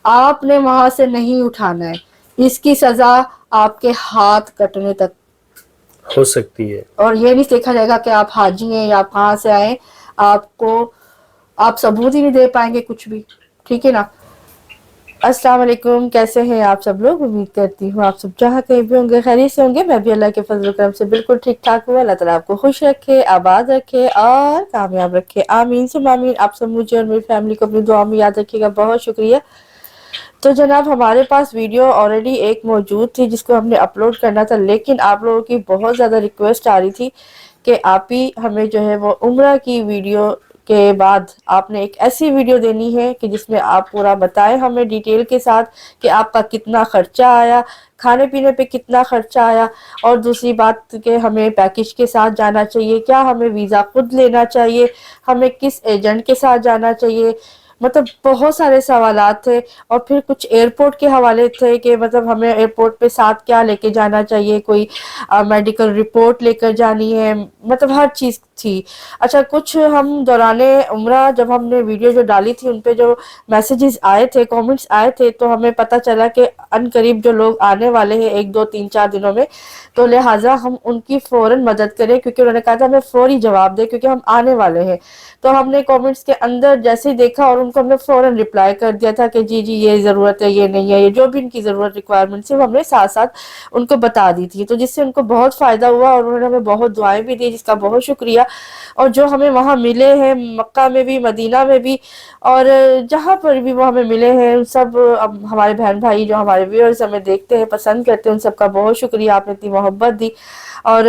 آپ نے وہاں سے نہیں اٹھانا ہے. اس کی سزا آپ کے ہاتھ کٹنے تک ہو سکتی ہے. اور یہ نہیں دیکھا جائے گا کہ آپ حاجی ہیں یا آپ کہاں سے آئے. آپ ثبوت ہی نہیں دے پائیں گے کچھ بھی. ٹھیک ہے نا. السلام علیکم. کیسے ہیں آپ سب لوگ؟ امید کرتی ہوں آپ سب جہاں کہیں بھی ہوں گے خیریت سے ہوں گے. میں بھی اللہ کے فضل و کرم سے بالکل ٹھیک ٹھاک ہوں. اللہ تعالیٰ آپ کو خوش رکھے, آباد رکھے اور کامیاب رکھے. آمین ثم آمین. آپ سب مجھے اور میری فیملی کو اپنی دعا میں یاد رکھیے گا. بہت شکریہ. تو جناب ہمارے پاس ویڈیو آلریڈی ایک موجود تھی جس کو ہم نے اپلوڈ کرنا تھا, لیکن آپ لوگوں کی بہت زیادہ ریکویسٹ آ رہی تھی کہ آپ ہی ہمیں جو ہے وہ عمرہ کی ویڈیو کے بعد آپ نے ایک ایسی ویڈیو دینی ہے کہ جس میں آپ پورا بتائیں ہمیں ڈیٹیل کے ساتھ کہ آپ کا کتنا خرچہ آیا, کھانے پینے پہ کتنا خرچہ آیا, اور دوسری بات کہ ہمیں پیکج کے ساتھ جانا چاہیے, کیا ہمیں ویزا خود لینا چاہیے, ہمیں کس ایجنٹ کے ساتھ جانا چاہیے. مطلب بہت سارے سوالات تھے. اور پھر کچھ ایئرپورٹ کے حوالے تھے کہ مطلب ہمیں ایئرپورٹ پہ ساتھ کیا لے کے جانا چاہیے, کوئی میڈیکل رپورٹ لے کر جانی ہے, مطلب ہر چیز تھی. اچھا کچھ ہم دوران عمرہ جب ہم نے ویڈیو جو ڈالی تھی ان پہ جو میسیجز آئے تھے, کامنٹس آئے تھے, تو ہمیں پتہ چلا کہ ان قریب جو لوگ آنے والے ہیں 1 2 3 4 دنوں میں, تو لہٰذا ہم ان کی فوراً مدد کریں کیونکہ انہوں نے کہا تھا ہمیں فوری جواب دے کیونکہ ہم آنے والے ہیں. تو ہم نے کامنٹس کے اندر جیسے ہی دیکھا اور ان کو ہم نے فوراً رپلائی کر دیا تھا کہ جی یہ ضرورت ہے, یہ نہیں ہے, یہ جو بھی ان کی ضرورت ریکوائرمنٹس ہے ہم نے ساتھ ساتھ ان کو بتا دی تھی. تو جس سے ان کو بہت فائدہ ہوا اور انہوں نے ہمیں بہت دعائیں بھی دی, جس کا بہت شکریہ. اور جو ہمیں وہاں ملے ہیں مکہ میں بھی, مدینہ میں بھی, اور جہاں پر بھی وہ ہمیں ملے ہیں, سب ہمارے بہن بھائی جو ہمارے ویورز ہمیں دیکھتے ہیں, پسند کرتے ہیں, ان سب کا بہت شکریہ. آپ نے اتنی محبت دی. اور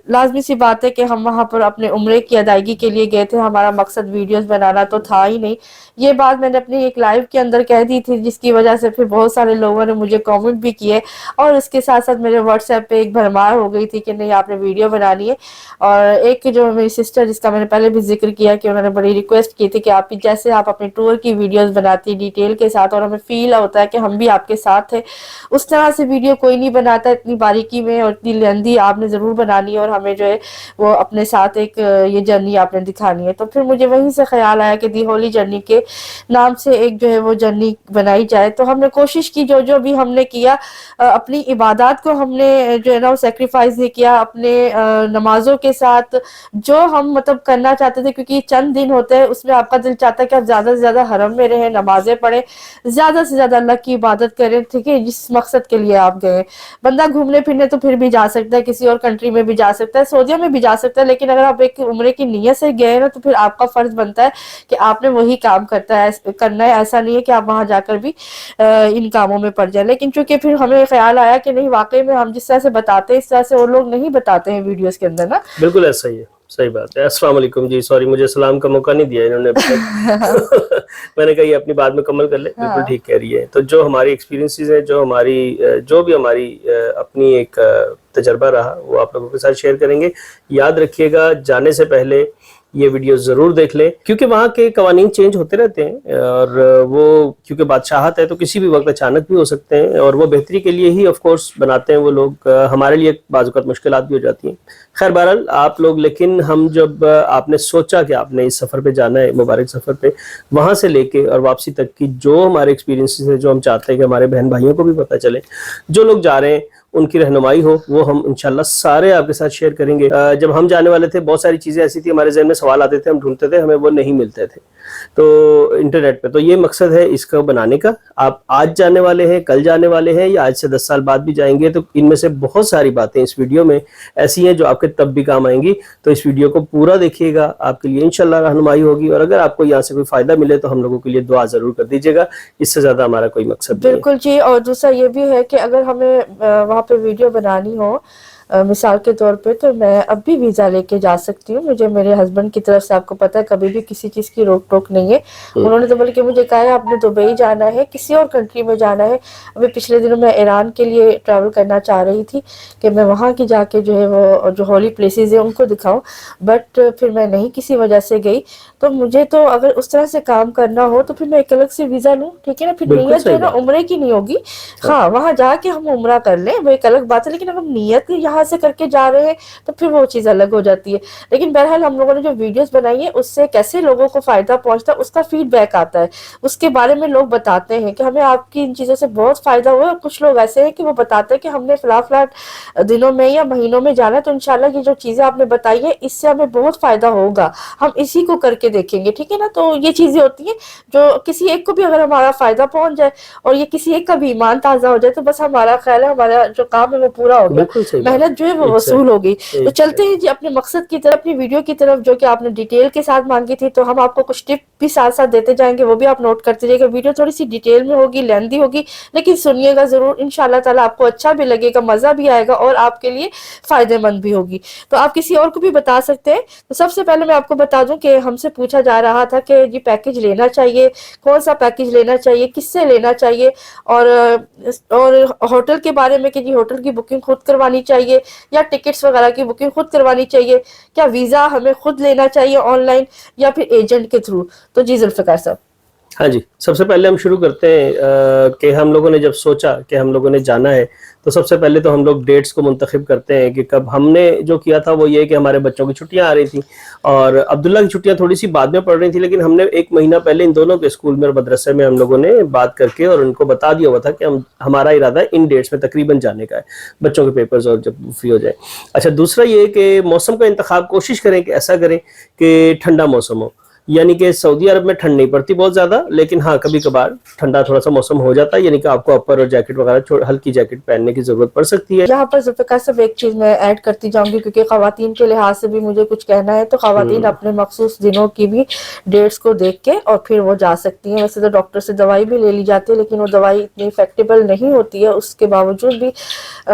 لازمی سی بات ہے کہ ہم وہاں پر اپنے عمرے کی ادائیگی کے لیے گئے تھے. ہمارا مقصد ویڈیوز بنانا تو تھا ہی نہیں. یہ بات میں نے اپنی ایک لائیو کے اندر کہہ دی تھی, جس کی وجہ سے پھر بہت سارے لوگوں نے مجھے کامنٹ بھی کیے, اور اس کے ساتھ ساتھ میرے واٹس ایپ پہ ایک بھرمار ہو گئی تھی کہ نہیں آپ نے ویڈیو بنانی ہے. اور ایک جو میری سسٹر, جس کا میں نے پہلے بھی ذکر کیا کہ انہوں نے بڑی ریکویسٹ کی تھی کہ آپ جیسے آپ اپنے ٹور کی ویڈیوز بناتی ڈیٹیل کے ساتھ اور ہمیں فیل ہوتا ہے کہ ہم بھی آپ کے ساتھ ہیں, اس طرح سے ویڈیو کوئی نہیں بناتا اتنی باریکی میں اور اتنی لیندی. آپ نے ضرور بنانی ہے اور ہمیں جو ہے وہ اپنے ساتھ ایک یہ جرنی آپ نے دکھانی ہے. تو پھر مجھے وہیں سے خیال آیا کہ دی ہولی جرنی کے نام سے ایک جو ہے وہ جرنی بنائی جائے. تو ہم نے کوشش کی, جو بھی ہم نے کیا, اپنی عبادات کو ہم نے جو ہے نا وہ سیکریفائز نہیں کیا, اپنے نمازوں کے ساتھ جو ہم مطلب کرنا چاہتے تھے, کیونکہ چند دن ہوتے ہیں اس میں آپ کا دل چاہتا ہے کہ آپ زیادہ سے زیادہ حرم میں رہیں, نمازیں پڑھیں, زیادہ سے زیادہ اللہ کی عبادت کریں. ٹھیک ہے, جس مقصد کے لیے آپ گئے. بندہ گھومنے پھرنے تو پھر بھی جا سکتا ہے, کسی اور کنٹری میں بھی جا سکتا ہے, سعودیہ میں بھی جا سکتا ہے, لیکن اگر آپ ایک عمرے کی نیت سے گئے نا تو پھر آپ کا فرض بنتا ہے کہ آپ نے وہی کام کرنا ہے. ایسا نہیں ہے کہ آپ وہاں جا کر بھی ان کاموں میں پڑ جائیں. لیکن چونکہ پھر ہمیں خیال آیا کہ نہیں, واقعی میں ہم جس طرح سے بتاتے ہیں اس طرح سے وہ لوگ نہیں بتاتے ہیں ویڈیوز کے اندر نا. بالکل ایسا ہی ہے, صحیح بات ہے. السلام علیکم جی, سوری مجھے سلام کا موقع نہیں دیا انہوں نے ابھی تک. میں نے کہا یہ اپنی بات مکمل کر لے. بالکل ٹھیک کہہ رہی ہے. تو جو ہماری ایکسپیرینسز ہیں, جو بھی ہماری اپنی ایک تجربہ رہا, وہ آپ لوگوں کے ساتھ شیئر کریں گے. یاد رکھیے گا جانے سے پہلے یہ ویڈیو ضرور دیکھ لیں, کیونکہ وہاں کے قوانین چینج ہوتے رہتے ہیں, اور وہ کیونکہ بادشاہت ہے تو کسی بھی وقت اچانک بھی ہو سکتے ہیں, اور وہ بہتری کے لیے ہی آف کورس بناتے ہیں وہ لوگ. ہمارے لیے بعض اوقات مشکلات بھی ہو جاتی ہیں. خیر بہرحال آپ لوگ, لیکن ہم جب آپ نے سوچا کہ آپ نے اس سفر پہ جانا ہے, مبارک سفر پہ, وہاں سے لے کے اور واپسی تک کی جو ہمارے ایکسپیرینسز ہیں, جو ہم چاہتے ہیں کہ ہمارے بہن بھائیوں کو بھی پتہ چلے, جو لوگ جا رہے ہیں ان کی رہنمائی ہو, وہ ہم انشاءاللہ سارے آپ کے ساتھ شیئر کریں گے. جب ہم جانے والے تھے بہت ساری چیزیں ایسی تھی ہمارے ذہن میں, سوال آتے تھے, ہم ڈھونڈتے تھے, ہمیں وہ نہیں ملتے تھے تو انٹرنیٹ پہ. تو یہ مقصد ہے اس کو بنانے کا. آپ آج جانے والے ہیں, کل جانے والے ہیں, یا آج سے 10 سال بعد بھی جائیں گے, تو ان میں سے بہت ساری باتیں اس ویڈیو میں ایسی ہیں جو آپ کے تب بھی کام آئیں گی. تو اس ویڈیو کو پورا دیکھیے گا, آپ کے لیے انشاءاللہ رہنمائی ہوگی. اور اگر آپ کو یہاں سے کوئی فائدہ ملے تو ہم لوگوں کے لیے دعا ضرور کر دیجیے گا, اس سے زیادہ ہمارا کوئی مقصد نہیں ہے. بالکل جی. اور دوسرا یہ بھی ہے کہ اگر ہمیں وہاں پہ ویڈیو بنانی ہو مثال کے طور پہ, تو میں اب بھی ویزا لے کے جا سکتی ہوں. مجھے میرے ہسبینڈ کی طرف سے آپ کو پتہ ہے کبھی بھی کسی چیز کی روک ٹوک نہیں ہے. انہوں نے تو بلکہ مجھے کہا ہے آپ نے دبئی جانا ہے, کسی اور کنٹری میں جانا ہے. ابھی پچھلے دنوں میں ایران کے لیے ٹریول کرنا چاہ رہی تھی کہ میں وہاں کی جا کے جو ہے وہ جو ہولی پلیسز ہیں ان کو دکھاؤں, بٹ پھر میں نہیں کسی وجہ سے گئی. تو مجھے تو اگر اس طرح سے کام کرنا ہو تو پھر میں ایک الگ سے ویزا لوں, ٹھیک ہے نا. پھر بالکل نیت جو صحیح ہے نا بات. عمرے کی نہیں ہوگی. ہاں وہاں جا کے ہم عمرہ کر لیں وہ ایک الگ بات ہے, لیکن اگر نیت یہاں یہاں سے کر کے جا رہے ہیں تو پھر وہ چیز الگ ہو جاتی ہے. لیکن بہرحال ہم لوگوں نے جو ویڈیوز بنائی ہیں اس سے کیسے لوگوں کو فائدہ پہنچتا ہے اس کا فیڈ بیک آتا ہے, اس کے بارے میں لوگ بتاتے ہیں کہ ہمیں آپ کی ان چیزوں سے بہت فائدہ ہوا. کچھ لوگ ایسے ہیں کہ وہ بتاتے ہیں کہ ہم نے فلاں دنوں میں یا مہینوں میں جانا ہے, تو انشاءاللہ یہ جو چیزیں آپ نے بتائی ہے اس سے ہمیں بہت فائدہ ہوگا, ہم اسی کو کر کے دیکھیں گے, ٹھیک ہے نا. تو یہ چیزیں ہوتی ہیں جو کسی ایک کو بھی اگر ہمارا فائدہ پہنچ جائے اور یہ کسی ایک کا بھی ایمان تازہ ہو جائے تو بس ہمارا خیال ہے ہمارا جو کام ہے وہ پورا ہو گیا, بالکل صحیح بات. محنت جو ہے وہ وصول ہو گئی. تو چلتے ہیں جی اپنے مقصد کی طرف, اپنی ویڈیو کی طرف جو کہ آپ نے ڈیٹیل کے ساتھ مانگی تھی. تو ہم آپ کو کچھ ٹپ بھی ساتھ ساتھ دیتے جائیں گے, وہ بھی آپ نوٹ کرتے جائیے گا. ویڈیو تھوڑی سی ڈیٹیل میں ہوگی, لیندی ہوگی, لیکن سنیے گا ضرور. انشاءاللہ تعالیٰ آپ کو اچھا بھی لگے گا, مزہ بھی آئے گا اور آپ کے لیے فائدہ مند بھی ہوگی. تو آپ کسی اور کو بھی بتا سکتے ہیں. تو سب سے پہلے میں آپ کو بتا دوں کہ ہم سے پوچھا جا رہا تھا کہ جی پیکیج لینا چاہیے, کون سا پیکیج لینا چاہیے, کس سے لینا چاہیے, اور ہوٹل کے بارے میں کہ جی ہوٹل کی بکنگ خود کروانی چاہیے یا ٹکٹس وغیرہ کی بکنگ خود کروانی چاہیے, کیا ویزا ہمیں خود لینا چاہیے آن لائن یا پھر ایجنٹ کے تھرو. تو جی ذوالفقار صاحب. ہاں جی, سب سے پہلے ہم شروع کرتے ہیں کہ ہم لوگوں نے جب سوچا کہ ہم لوگوں نے جانا ہے تو سب سے پہلے تو ہم لوگ ڈیٹس کو منتخب کرتے ہیں کہ کب. ہم نے جو کیا تھا وہ یہ کہ ہمارے بچوں کی چھٹیاں آ رہی تھیں اور عبداللہ کی چھٹیاں تھوڑی سی بعد میں پڑ رہی تھیں, لیکن ہم نے ایک مہینہ پہلے ان دونوں کے اسکول میں اور مدرسے میں ہم لوگوں نے بات کر کے اور ان کو بتا دیا ہوا تھا کہ ہمارا ارادہ ان ڈیٹس میں تقریباً جانے کا ہے, بچوں کے پیپرز اور جب فری ہو جائے. اچھا, دوسرا یہ کہ موسم کا انتخاب کوشش کریں کہ ایسا کریں کہ ٹھنڈا موسم ہو, یعنی کہ سعودی عرب میں ٹھنڈ نہیں پڑتی بہت زیادہ, لیکن ہاں کبھی کبھار ٹھنڈا تھوڑا سا موسم ہو جاتا ہے, یعنی کہ آپ کو اپر اور جیکٹ وغیرہ ہلکی جیکٹ پہننے کی ضرورت پڑ سکتی ہے. یہاں پر ذوالفقار صاحب ایک چیز میں ایڈ کرتی جاؤں گی کیونکہ خواتین کے لحاظ سے بھی مجھے کچھ کہنا ہے. تو خواتین اپنے مخصوص دنوں کی بھی ڈیٹس کو دیکھ کے اور پھر وہ جا سکتی ہیں. ویسے تو ڈاکٹر سے دوائی بھی لے لی جاتی ہے لیکن وہ دوائی اتنی افیکٹیبل نہیں ہوتی ہے, اس کے باوجود بھی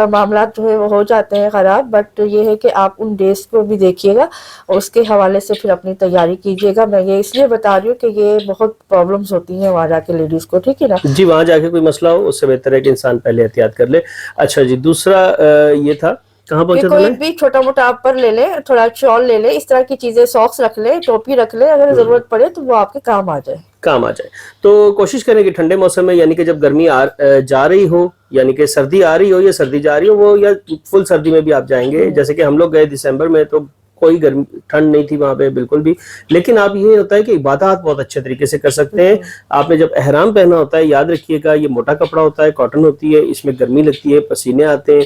معاملات جو ہے وہ ہو جاتے ہیں خراب. بٹ یہ ہے کہ آپ ان ڈیز کو بھی دیکھیے گا اور اس کے حوالے سے پھر اپنی تیاری کیجیے گا. میں یہ اس لیے بتا رہی ہوں کہ یہ بہت پرابلمز ہوتی ہیں وہاں جا کے لیڈیز کو, ٹھیک ہے نا. جی, وہاں جا کے کوئی مسئلہ ہو اس سے بہتر ہے کہ انسان پہلے احتیاط کر لے. اچھا جی, دوسرا یہ تھا کہاں پہنچا تھا, کوئی بھی چھوٹا موٹا اپر لے لیں, تھوڑا شال لے لیں, اس طرح کی چیزیں, ساکس رکھ لیں, ٹوپی رکھ لیں, اگر ضرورت پڑے تو وہ آپ کے کام آ جائے. تو کوشش کریں کہ ٹھنڈے موسم میں, یعنی کہ جب گرمی جا رہی ہو, یعنی کہ سردی آ رہی ہو یا سردی جا رہی ہو, وہ یا فل سردی میں بھی آپ جائیں گے. جیسے کہ ہم لوگ گئے دسمبر میں تو کوئی گرمی ٹھنڈ نہیں تھی وہاں پہ بالکل بھی, لیکن آپ یہ ہوتا ہے کہ عبادات بہت اچھے طریقے سے کر سکتے ہیں. آپ نے جب احرام پہنا ہوتا ہے, یاد رکھیے گا یہ موٹا کپڑا ہوتا ہے, کاٹن ہوتی ہے, اس میں گرمی لگتی ہے, پسینے آتے ہیں,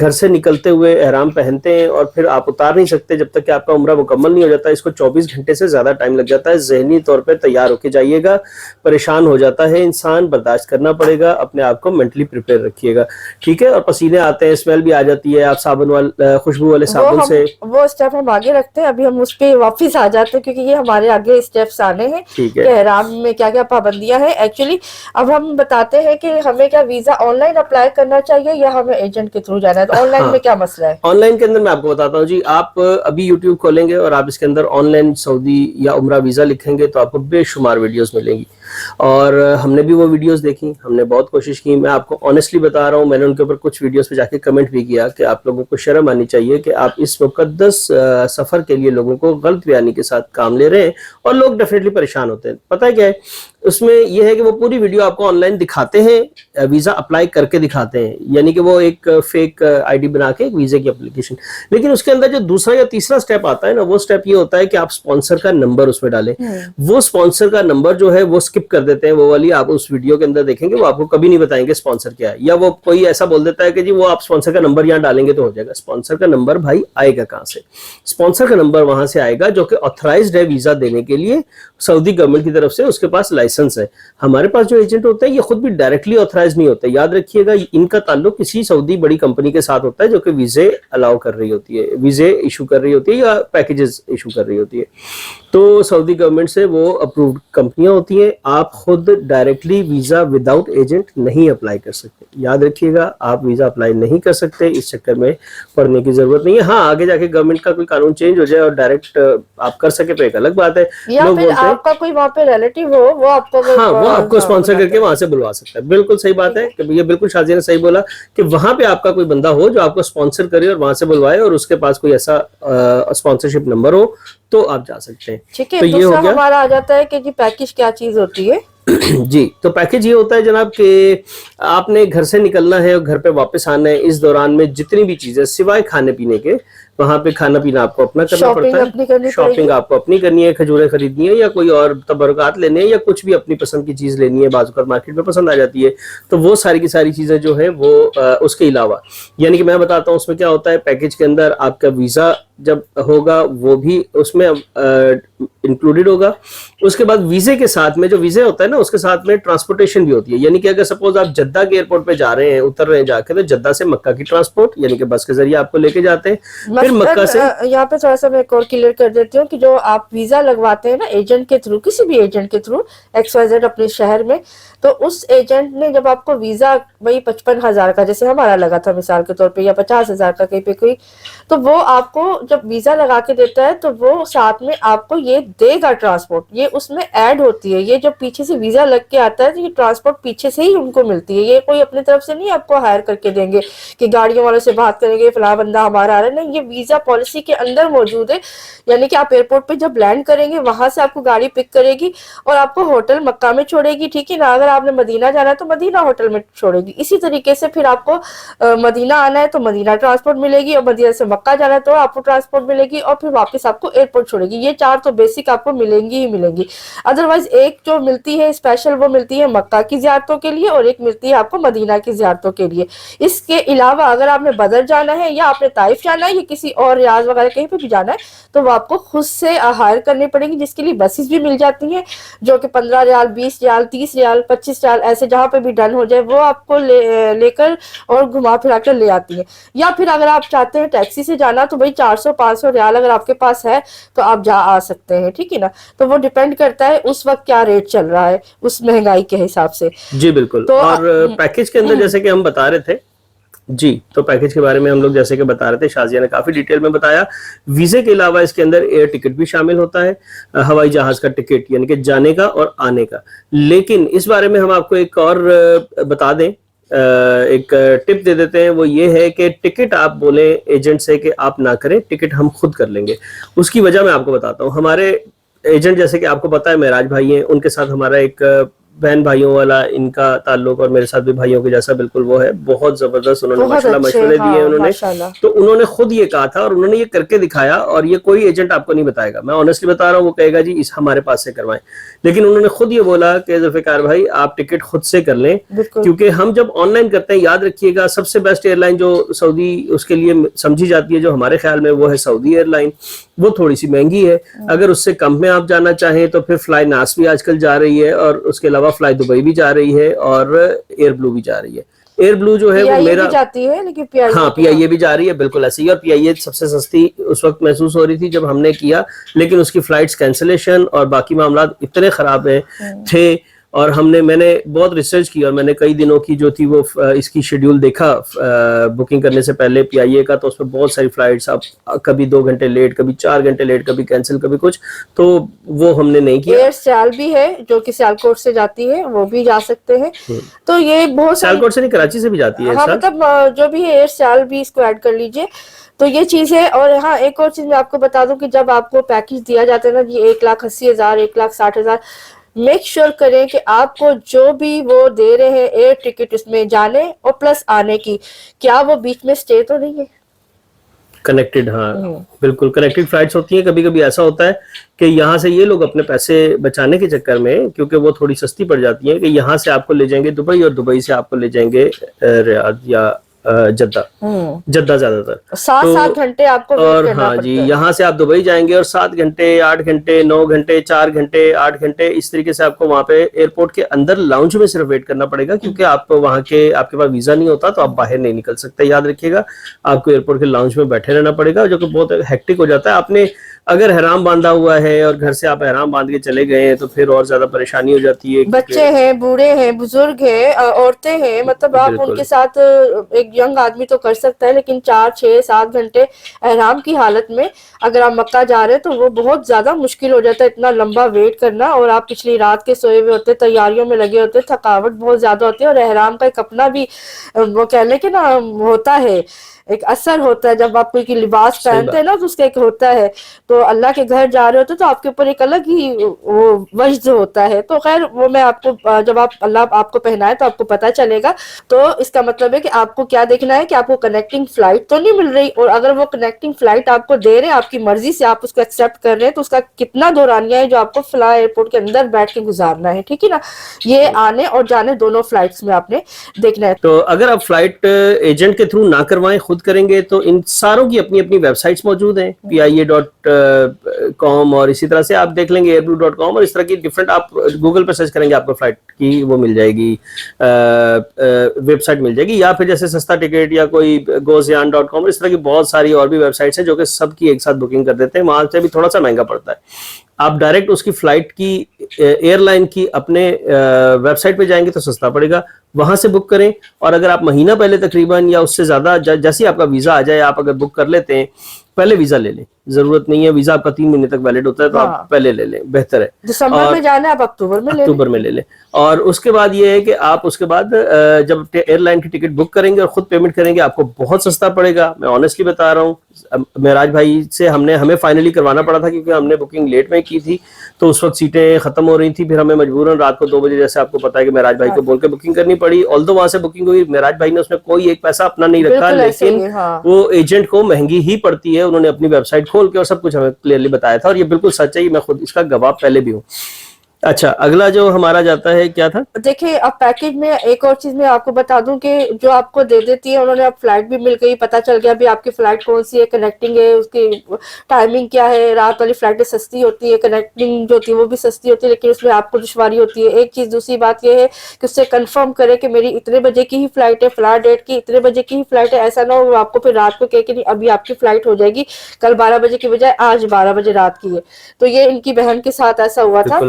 گھر سے نکلتے ہوئے احرام پہنتے ہیں اور پھر آپ اتار نہیں سکتے جب تک کہ آپ کا عمرہ مکمل نہیں ہو جاتا. اس کو 24 گھنٹے سے زیادہ ٹائم لگ جاتا ہے. ذہنی طور پہ تیار ہو کے جائیے گا, پریشان ہو جاتا ہے انسان, برداشت کرنا پڑے گا, اپنے آپ کو مینٹلی پریپیئر رکھیے گا, ٹھیک ہے. اور پسینے آتے ہیں, اسمیل بھی آ جاتی ہے, آپ صابن والے خوشبو والے صابن سے وہ اسٹیپ ہم آگے رکھتے ہیں. ابھی ہم اس پہ واپس آ جاتے ہیں کیونکہ یہ ہمارے آگے اسٹیپس آنے ہیں کہ احرام میں کیا کیا پابندیاں ہیں. ایکچولی اب ہم بتاتے ہیں کہ ہمیں کیا ویزا آن لائن اپلائی کرنا چاہیے یا ہمیں ایجنٹ کے تھرو جانا ہے. تو آن لائن میں کیا مسئلہ ہے؟ آن لائن کے اندر میں آپ کو بتاتا ہوں جی. آپ ابھی یوٹیوب کھولیں گے اور آپ اس کے اندر آن لائن سعودی یا عمرہ ویزا لکھیں گے تو آپ کو بے شمار ویڈیوز ملیں گی, اور ہم نے بھی وہ ویڈیوز دیکھی, ہم نے بہت کوشش کی. میں آپ کو آنیسٹلی بتا رہا ہوں, میں نے ان کے اوپر کچھ ویڈیوز پہ جا کے کمنٹ بھی کیا کہ آپ لوگوں کو شرم آنی چاہیے کہ آپ اس مقدس سفر کے لیے لوگوں کو غلط بیانی کے ساتھ کام لے رہے ہیں, اور لوگ ڈیفینیٹلی پریشان ہوتے ہیں. پتہ ہے کیا ہے اس میں, یہ ہے کہ وہ پوری ویڈیو آپ کو آن لائن دکھاتے ہیں, ویزا اپلائی کر کے دکھاتے ہیں, یعنی کہ وہ ایک فیک آئی ڈی بنا کے ایک ویزے کی اپلیکیشن. لیکن اس کے اندر جو دوسرا یا تیسرا سٹیپ آتا ہے نا, وہ سٹیپ یہ ہوتا ہے کہ آپ سپانسر کا نمبر اس میں ڈالیں. وہ سپانسر کا نمبر جو ہے وہ سکپ کر دیتے ہیں, وہ والی آپ اس ویڈیو کے اندر دیکھیں گے, وہ آپ کو کبھی نہیں بتائیں گے سپانسر کیا ہے. یا وہ کوئی ایسا بول دیتا ہے کہ جی وہ آپ سپانسر کا نمبر یہاں ڈالیں گے تو ہو جائے گا. سپانسر کا نمبر بھائی آئے گا کہاں سے؟ سپانسر کا نمبر وہاں سے آئے گا جو کہ آتھرائزڈ ہے ویزا دینے کے لیے سعودی گورنمنٹ کی طرف سے, اس کے پاس لائسنس ہے. ہمارے پاس جو ایجنٹ ہوتے ہیں یہ خود بھی ڈائریکٹلی آتھرائز نہیں ہوتے, یاد رکھیے گا. ان کا تعلق کسی سعودی بڑی کمپنی کے ساتھ ہوتا ہے جو کہ ویزے الاؤ کر رہی ہوتی ہے, ویزے ایشو کر رہی ہوتی ہے یا پیکیجز ایشو کر رہی ہوتی ہے. تو سعودی گورنمنٹ سے وہ اپرووڈ کمپنیاں ہوتی ہیں. آپ خود ڈائریکٹلی ویزا وداؤٹ ایجنٹ نہیں اپلائی کر سکتے, یاد رکھیے گا. آپ ویزا اپلائی نہیں کر سکتے, اس چکر میں پڑنے کی ضرورت نہیں ہے. ہاں آگے جا کے گورنمنٹ کا کوئی قانون چینج ہو جائے اور ڈائریکٹ آپ کر سکے تو ایک الگ بات ہے. یا پھر آپ کا کوئی وہاں پہ ریلیٹیو ہو وہ آپ کو, ہاں وہ آپ کو اسپانسر کر کے وہاں سے بلوا سکتا ہے. بالکل صحیح بات ہے, کہ یہ بالکل شازیہ نے صحیح بولا کہ وہاں پہ آپ کا کوئی بندہ ہو جو آپ کو اسپانسر کرے اور وہاں سے بلوائے, اور اس کے پاس کوئی ایسا اسپانسرشپ نمبر ہو تو آپ جا سکتے ہیں. ٹھیک ہے. دوسرا ہمارا آ جاتا ہے کہ جی پیکیج کیا چیز ہوتی ہے. جی تو پیکج یہ ہوتا ہے جناب کہ آپ نے گھر سے نکلنا ہے اور گھر پہ واپس آنا ہے، اس دوران میں جتنی بھی چیزیں سوائے کھانے پینے کے، وہاں پہ کھانا پینا آپ کو اپنا کرنا پڑتا شاپنگ اپنی کرنی ہے، پڑے شاپنگ گی. آپ کو اپنی کرنی ہے، کھجوریں خریدنی ہے یا کوئی اور تبرکات لینے ہیں یا کچھ بھی اپنی پسند کی چیز لینی ہے، بعض اوقات مارکیٹ میں پسند آ جاتی ہے، تو وہ ساری کی ساری چیزیں جو ہے وہ اس کے علاوہ، یعنی کہ میں بتاتا ہوں اس میں کیا ہوتا ہے. پیکج کے اندر آپ کا ویزا جب ہوگا وہ بھی اس میں انکلوڈیڈ ہوگا. اس کے بعد ویزے کے ساتھ میں جو ویزے ہوتا ہے نا، اس کے ساتھ میں ٹرانسپورٹیشن بھی ہوتی ہے، یعنی کہ اگر سپوز آپ جدہ کے ایئرپورٹ پہ جا رہے ہیں، اتر رہے ہیں جا کے، تو جدہ سے مکہ کی ٹرانسپورٹ یعنی کہ بس کے ذریعے آپ کو لے کے جاتے ہیں، پھر مکہ سے. یہاں پہ تھوڑا سا میں ایک اور کلیئر کر دیتی ہوں کہ جو آپ ویزا لگواتے ہیں نا ایجنٹ کے تھرو، کسی بھی ایجنٹ کے تھرو XYZ اپنے شہر میں، تو اس ایجنٹ نے جب آپ کو ویزا وہی 55,000 کا جیسے ہمارا لگا تھا مثال کے طور پہ، یا 50,000 کا کہیں پہ کوئی، تو وہ آپ کو جب ویزا لگا کے دیتا ہے تو وہ ساتھ میں آپ کو یہ دے گا ٹرانسپورٹ، یہ اس میں ایڈ ہوتی ہے. یہ جو پیچھے سے ویزا لگ کے آتا ہے تو یہ ٹرانسپورٹ پیچھے سے ہی ان کو ملتی ہے، یہ کوئی اپنی طرف سے نہیں آپ کو ہائر کر کے دیں گے کہ گاڑیوں والوں سے بات کریں گے فلاں بندہ ہمارا آ رہا ہے. نہیں، یہ ویزا پالیسی کے اندر موجود ہے. یعنی کہ آپ ایئرپورٹ پہ جب لینڈ کریں گے وہاں سے آپ کو گاڑی پک کرے گی اور آپ کو ہوٹل مکہ میں چھوڑے گی، ٹھیک ہے نا. اگر آپ نے مدینہ جانا ہے تو مدینہ ہوٹل میں چھوڑے گی. اسی طریقے سے پھر آپ کو مدینہ آنا ہے تو مدینہ ٹرانسپورٹ ملے گی، اور مدینہ سے مکہ جانا ہے تو آپ کو ٹرانسپورٹ ملے گی، اور پھر واپس آپ کو ایئرپورٹ چھوڑے گی. یہ 4 تو بیسک آپ کو ملیں گی ہی ملیں گی. ادروائز ایک جو ملتی ہے اسپیشل وہ ملتی ہے مکہ کی زیارتوں کے لیے، اور ایک ملتی ہے آپ کو مدینہ کی زیارتوں کے لیے. اس کے علاوہ اگر آپ نے بدر جانا ہے یا آپ نے طائف جانا ہے یا کسی اور ریاض وغیرہ کہیں پہ بھی جانا ہے تو وہ آپ کو خود سے ہائر کرنی پڑے گی، جس کے لیے بسز بھی مل جاتی ہیں جو کہ 15 ریال 20 ریال 30 ریال 25 ریال ایسے جہاں پہ بھی ڈن ہو جائے وہ آپ کو لے کر اور گھما پھرا کر لے آتی ہیں. یا پھر اگر آپ چاہتے ہیں ٹیکسی سے جانا تو وہی 400-500 ریال اگر آپ کے پاس ہے تو آپ جا آ سکتے ہیں، ٹھیک ہے نا. تو وہ ڈیپینڈ کرتا ہے اس وقت کیا ریٹ چل رہا ہے اس مہنگائی کے حساب سے. جی بالکل. تو اور پیکج کے اندر جیسے کہ ہم بتا رہے تھے، جی تو پیکج کے بارے میں ہم لوگ جیسے کہ بتا رہے تھے، شازیہ نے کافی ڈیٹیل میں بتایا. ویزے کے علاوہ اس کے اندر ایئر ٹکٹ بھی شامل ہوتا ہے، ہوائی جہاز کا ٹکٹ یعنی کہ جانے کا اور آنے کا. لیکن اس بارے میں ہم آپ کو ایک اور بتا دیں، ایک ٹپ دے دیتے ہیں، وہ یہ ہے کہ ٹکٹ آپ بولیں ایجنٹ سے کہ آپ نہ کریں، ٹکٹ ہم خود کر لیں گے. اس کی وجہ میں آپ کو بتاتا ہوں. ہمارے ایجنٹ جیسے کہ آپ کو پتا ہے معراج بھائی ہیں، ان کے ساتھ ہمارا ایک بہن بھائیوں والا ان کا تعلق، اور میرے ساتھ بھی بھائیوں کے جیسا بالکل وہ ہے. بہت زبردست انہوں نے بہت ماشاءاللہ اچھے، مشورے دیے ہاں انہوں نے. ماشاءاللہ. تو انہوں نے خود یہ کہا تھا اور انہوں نے یہ کر کے دکھایا، اور یہ کوئی ایجنٹ آپ کو نہیں بتائے گا، میں آنیسٹلی بتا رہا ہوں. وہ کہے گا جی اس ہمارے پاس سے کروائیں، لیکن انہوں نے خود یہ بولا کہ ذوالفقار بھائی آپ ٹکٹ خود سے کر لیں. بالکل. کیونکہ ہم جب آن لائن کرتے ہیں، یاد رکھیے گا سب سے بیسٹ ایئر لائن جو سعودی اس کے لیے سمجھی جاتی ہے جو ہمارے خیال میں، وہ ہے سعودی ایئر لائن. وہ تھوڑی سی مہنگی ہے. اگر اس سے کم میں آپ جانا چاہیں تو پھر فلائی ناس بھی آج کل جا رہی ہے، اور اس کے علاوہ فلائی دبئی بھی جا رہی ہے، اور ایئر بلو بھی جا رہی ہے. ایئر بلو جو ہے وہ PIA میرا، بھی جاتی ہے لیکن ہاں پی آئی اے بھی جا رہی ہے بالکل ایسے ہی. اور پی آئی اے سب سے سستی اس وقت محسوس ہو رہی تھی جب ہم نے کیا، لیکن اس کی فلائٹس کینسلیشن اور باقی معاملات اتنے خراب تھے. اور میں نے بہت ریسرچ کی، اور میں نے کئی دنوں کی جو تھی وہ اس کی شیڈیول دیکھا بکنگ کرنے سے پہلے پی آئی اے کا، تو اس میں بہت ساری فلائٹس، اب کبھی 2 گھنٹے لیٹ، کبھی 4 گھنٹے لیٹ، کبھی کینسل، کبھی کچھ، تو وہ ہم نے نہیں کیا. ایئر سیال بھی ہے جو کہ سیالکوٹ سے جاتی ہے، وہ بھی جا سکتے ہیں. تو یہ بہت ساری، سیالکوٹ سے نہیں کراچی سے بھی جاتی ہے ہاں سر. مطلب جو بھی ہے ایئر سیال بھی اس کو ایڈ کر لیجئے. تو یہ چیز ہے. اور ہاں ایک اور چیز میں آپ کو بتا دوں کہ جب آپ کو پیکج دیا جاتا ہے نا یہ 1,80,000 1,60,000، میک شور کریں کہ آپ کو جو بھی وہ دے رہے ہیں ایئر ٹکٹ اس میں جانے اور پلس آنے کی، کیا وہ بیچ میں سٹے تو نہیں ہے کنیکٹڈ. ہاں بالکل کنیکٹڈ فلائٹس ہوتی ہیں. کبھی کبھی ایسا ہوتا ہے کہ یہاں سے یہ لوگ اپنے پیسے بچانے کے چکر میں، کیونکہ وہ تھوڑی سستی پڑ جاتی ہیں، کہ یہاں سے آپ کو لے جائیں گے دبئی، اور دبئی سے آپ کو لے جائیں گے ریاض یا جدہ زیادہ تر. 7 گھنٹے آپ کو ویٹ اور کرنا ہاں جی، پڑتا ہے. یہاں سے آپ دبئی جائیں گے اور 7 گھنٹے 8 گھنٹے 9 گھنٹے 4 گھنٹے 8 گھنٹے اس طریقے سے آپ کو وہاں پہ ایئرپورٹ کے اندر لاؤنج میں صرف ویٹ کرنا پڑے گا، کیونکہ آپ وہاں کے آپ کے پاس ویزا نہیں ہوتا تو آپ باہر نہیں نکل سکتے. یاد رکھیے گا آپ کو ایئرپورٹ کے لاؤنج میں بیٹھے رہنا پڑے گا، جو کہ بہت ہیکٹک ہو جاتا ہے. آپ نے اگر احرام باندھا ہوا ہے اور گھر سے آپ احرام باندھ کے چلے گئے ہیں تو پھر اور زیادہ پریشانی ہو جاتی ہے. بچے ہیں، بوڑھے ہیں، بزرگ ہیں، عورتیں ہیں، مطلب آپ ان بالکل کے ساتھ ایک ینگ آدمی تو کر سکتا ہے، لیکن 4 6 7 گھنٹے احرام کی حالت میں اگر آپ مکہ جا رہے ہیں تو وہ بہت زیادہ مشکل ہو جاتا ہے اتنا لمبا ویٹ کرنا. اور آپ پچھلی رات کے سوئے ہوئے ہوتے، تیاریوں میں لگے ہوتے، تھکاوٹ بہت زیادہ ہوتی ہے. اور احرام کا ایک اپنا بھی وہ کہہ لیں کہ نا ہوتا ہے ایک اثر ہوتا ہے جب آپ کوئی لباس صحیح پہنتے ہیں نا تو اس کا ایک ہوتا ہے. تو اللہ کے گھر جا رہے ہوتے تو آپ کے اوپر ایک الگ ہی وہ وجد ہوتا ہے. تو خیر وہ میں آپ کو جب اللہ آپ کو پہنائے تو آپ کو پتہ چلے گا. تو اس کا مطلب ہے کہ آپ کو کیا دیکھنا ہے کہ آپ کو کنیکٹنگ فلائٹ تو نہیں مل رہی, اور اگر وہ کنیکٹنگ فلائٹ آپ کو دے رہے ہیں آپ کی مرضی سے آپ اس کو ایکسیپٹ کر رہے ہیں تو اس کا کتنا دورانیہ ہے جو آپ کو فلائی ایئرپورٹ کے اندر بیٹھ کے گزارنا ہے. ٹھیک ہے نا, یہ آنے اور جانے دونوں فلائٹس میں آپ نے دیکھنا ہے. تو اگر آپ فلائٹ ایجنٹ کے تھرو نہ کروائیں, خود کریں گے, تو ان ساروں کی اپنی اپنی ویب سائٹس موجود ہیں, PIA.com, اور اسی طرح سے آپ دیکھ لیں گے airblue.com, اور اس طرح کی ڈفرینٹ, آپ گوگل پہ سرچ کریں گے آپ کو فلائٹ کی وہ مل جائے گی, ویب سائٹ مل جائے گی, یا پھر جیسے سستا ٹکٹ یا کوئی gozian.com, اس طرح کی بہت ساری اور بھی ویب سائٹس ہیں جو کہ سب کی ایک ساتھ بکنگ کر دیتے ہیں. وہاں سے بھی تھوڑا سا مہنگا پڑتا ہے. آپ ڈائریکٹ اس کی فلائٹ کی ایئر لائن کی اپنے ویب سائٹ پہ جائیں گے تو سستا پڑے گا, وہاں سے بک کریں. اور اگر آپ مہینہ پہلے تقریباً یا اس سے زیادہ, جیسے آپ کا ویزا آ جائے, آپ اگر بک کر لیتے ہیں, پہلے ویزا لے لیں, ضرورت نہیں ہے ویزا آپ کا 3 مہینے تک ویلڈ ہوتا ہے, تو آپ پہلے لے لیں, بہتر ہے. دسمبر میں جانا ہے آپ اکتوبر میں لے لیں. اور اس کے بعد یہ ہے کہ آپ اس کے بعد جب ایئر لائن کی ٹکٹ بک کریں گے اور خود پیمنٹ کریں گے, آپ کو بہت سستا پڑے گا. میں آنیسٹلی بتا رہا ہوں, معراج بھائی سے ہمیں فائنلی کروانا پڑا تھا کیونکہ ہم نے بکنگ لیٹ میں کی تھی, تو اس وقت سیٹیں ختم ہو رہی تھی, پھر ہمیں مجبوراً رات کو 2 بجے, جیسے آپ کو پتا ہے کہ معراج بھائی کو بول کے بکنگ کرنی پڑی. آلدو وہاں سے بکنگ ہوئی, معراج بھائی نے اس میں کوئی ایک پیسہ اپنا نہیں رکھا, لیکن وہ ایجنٹ کو مہنگی ہی پڑتی ہے. انہوں نے اپنی ویب سائٹ کھول کے اور سب کچھ ہمیں کلیئرلی بتایا تھا, اور یہ بالکل سچ ہے, میں خود اس کا گواہ پہلے بھی ہوں. اچھا, اگلا جو ہمارا جاتا ہے کیا تھا؟ دیکھیں اب پیکج میں ایک اور چیز میں آپ کو بتا دوں کہ جو آپ کو دے دیتی ہے انہوں نے, اب فلائٹ بھی مل گئی, پتہ چل گیا ابھی آپ کی فلائٹ کون سی ہے, کنیکٹنگ ہے, اس کی ٹائمنگ کیا ہے. رات والی فلائٹیں سستی ہوتی ہے, کنیکٹنگ جو ہوتی ہے وہ بھی سستی ہوتی ہے, لیکن اس میں آپ کو دشواری ہوتی ہے. ایک چیز, دوسری بات یہ ہے کہ اس سے کنفرم کرے کہ میری اتنے بجے کی ہی فلائٹ ہے, فلاں ڈیٹ کی اتنے بجے کی ہی فلائٹ ہے. ایسا نہ ہو آپ کو پھر رات کو کہے کہ نہیں ابھی آپ کی فلائٹ ہو جائے گی, کل 12 بجے کی بجائے آج 12 بجے رات کی ہے. تو یہ ان کی بہن کے ساتھ ایسا ہوا تھا,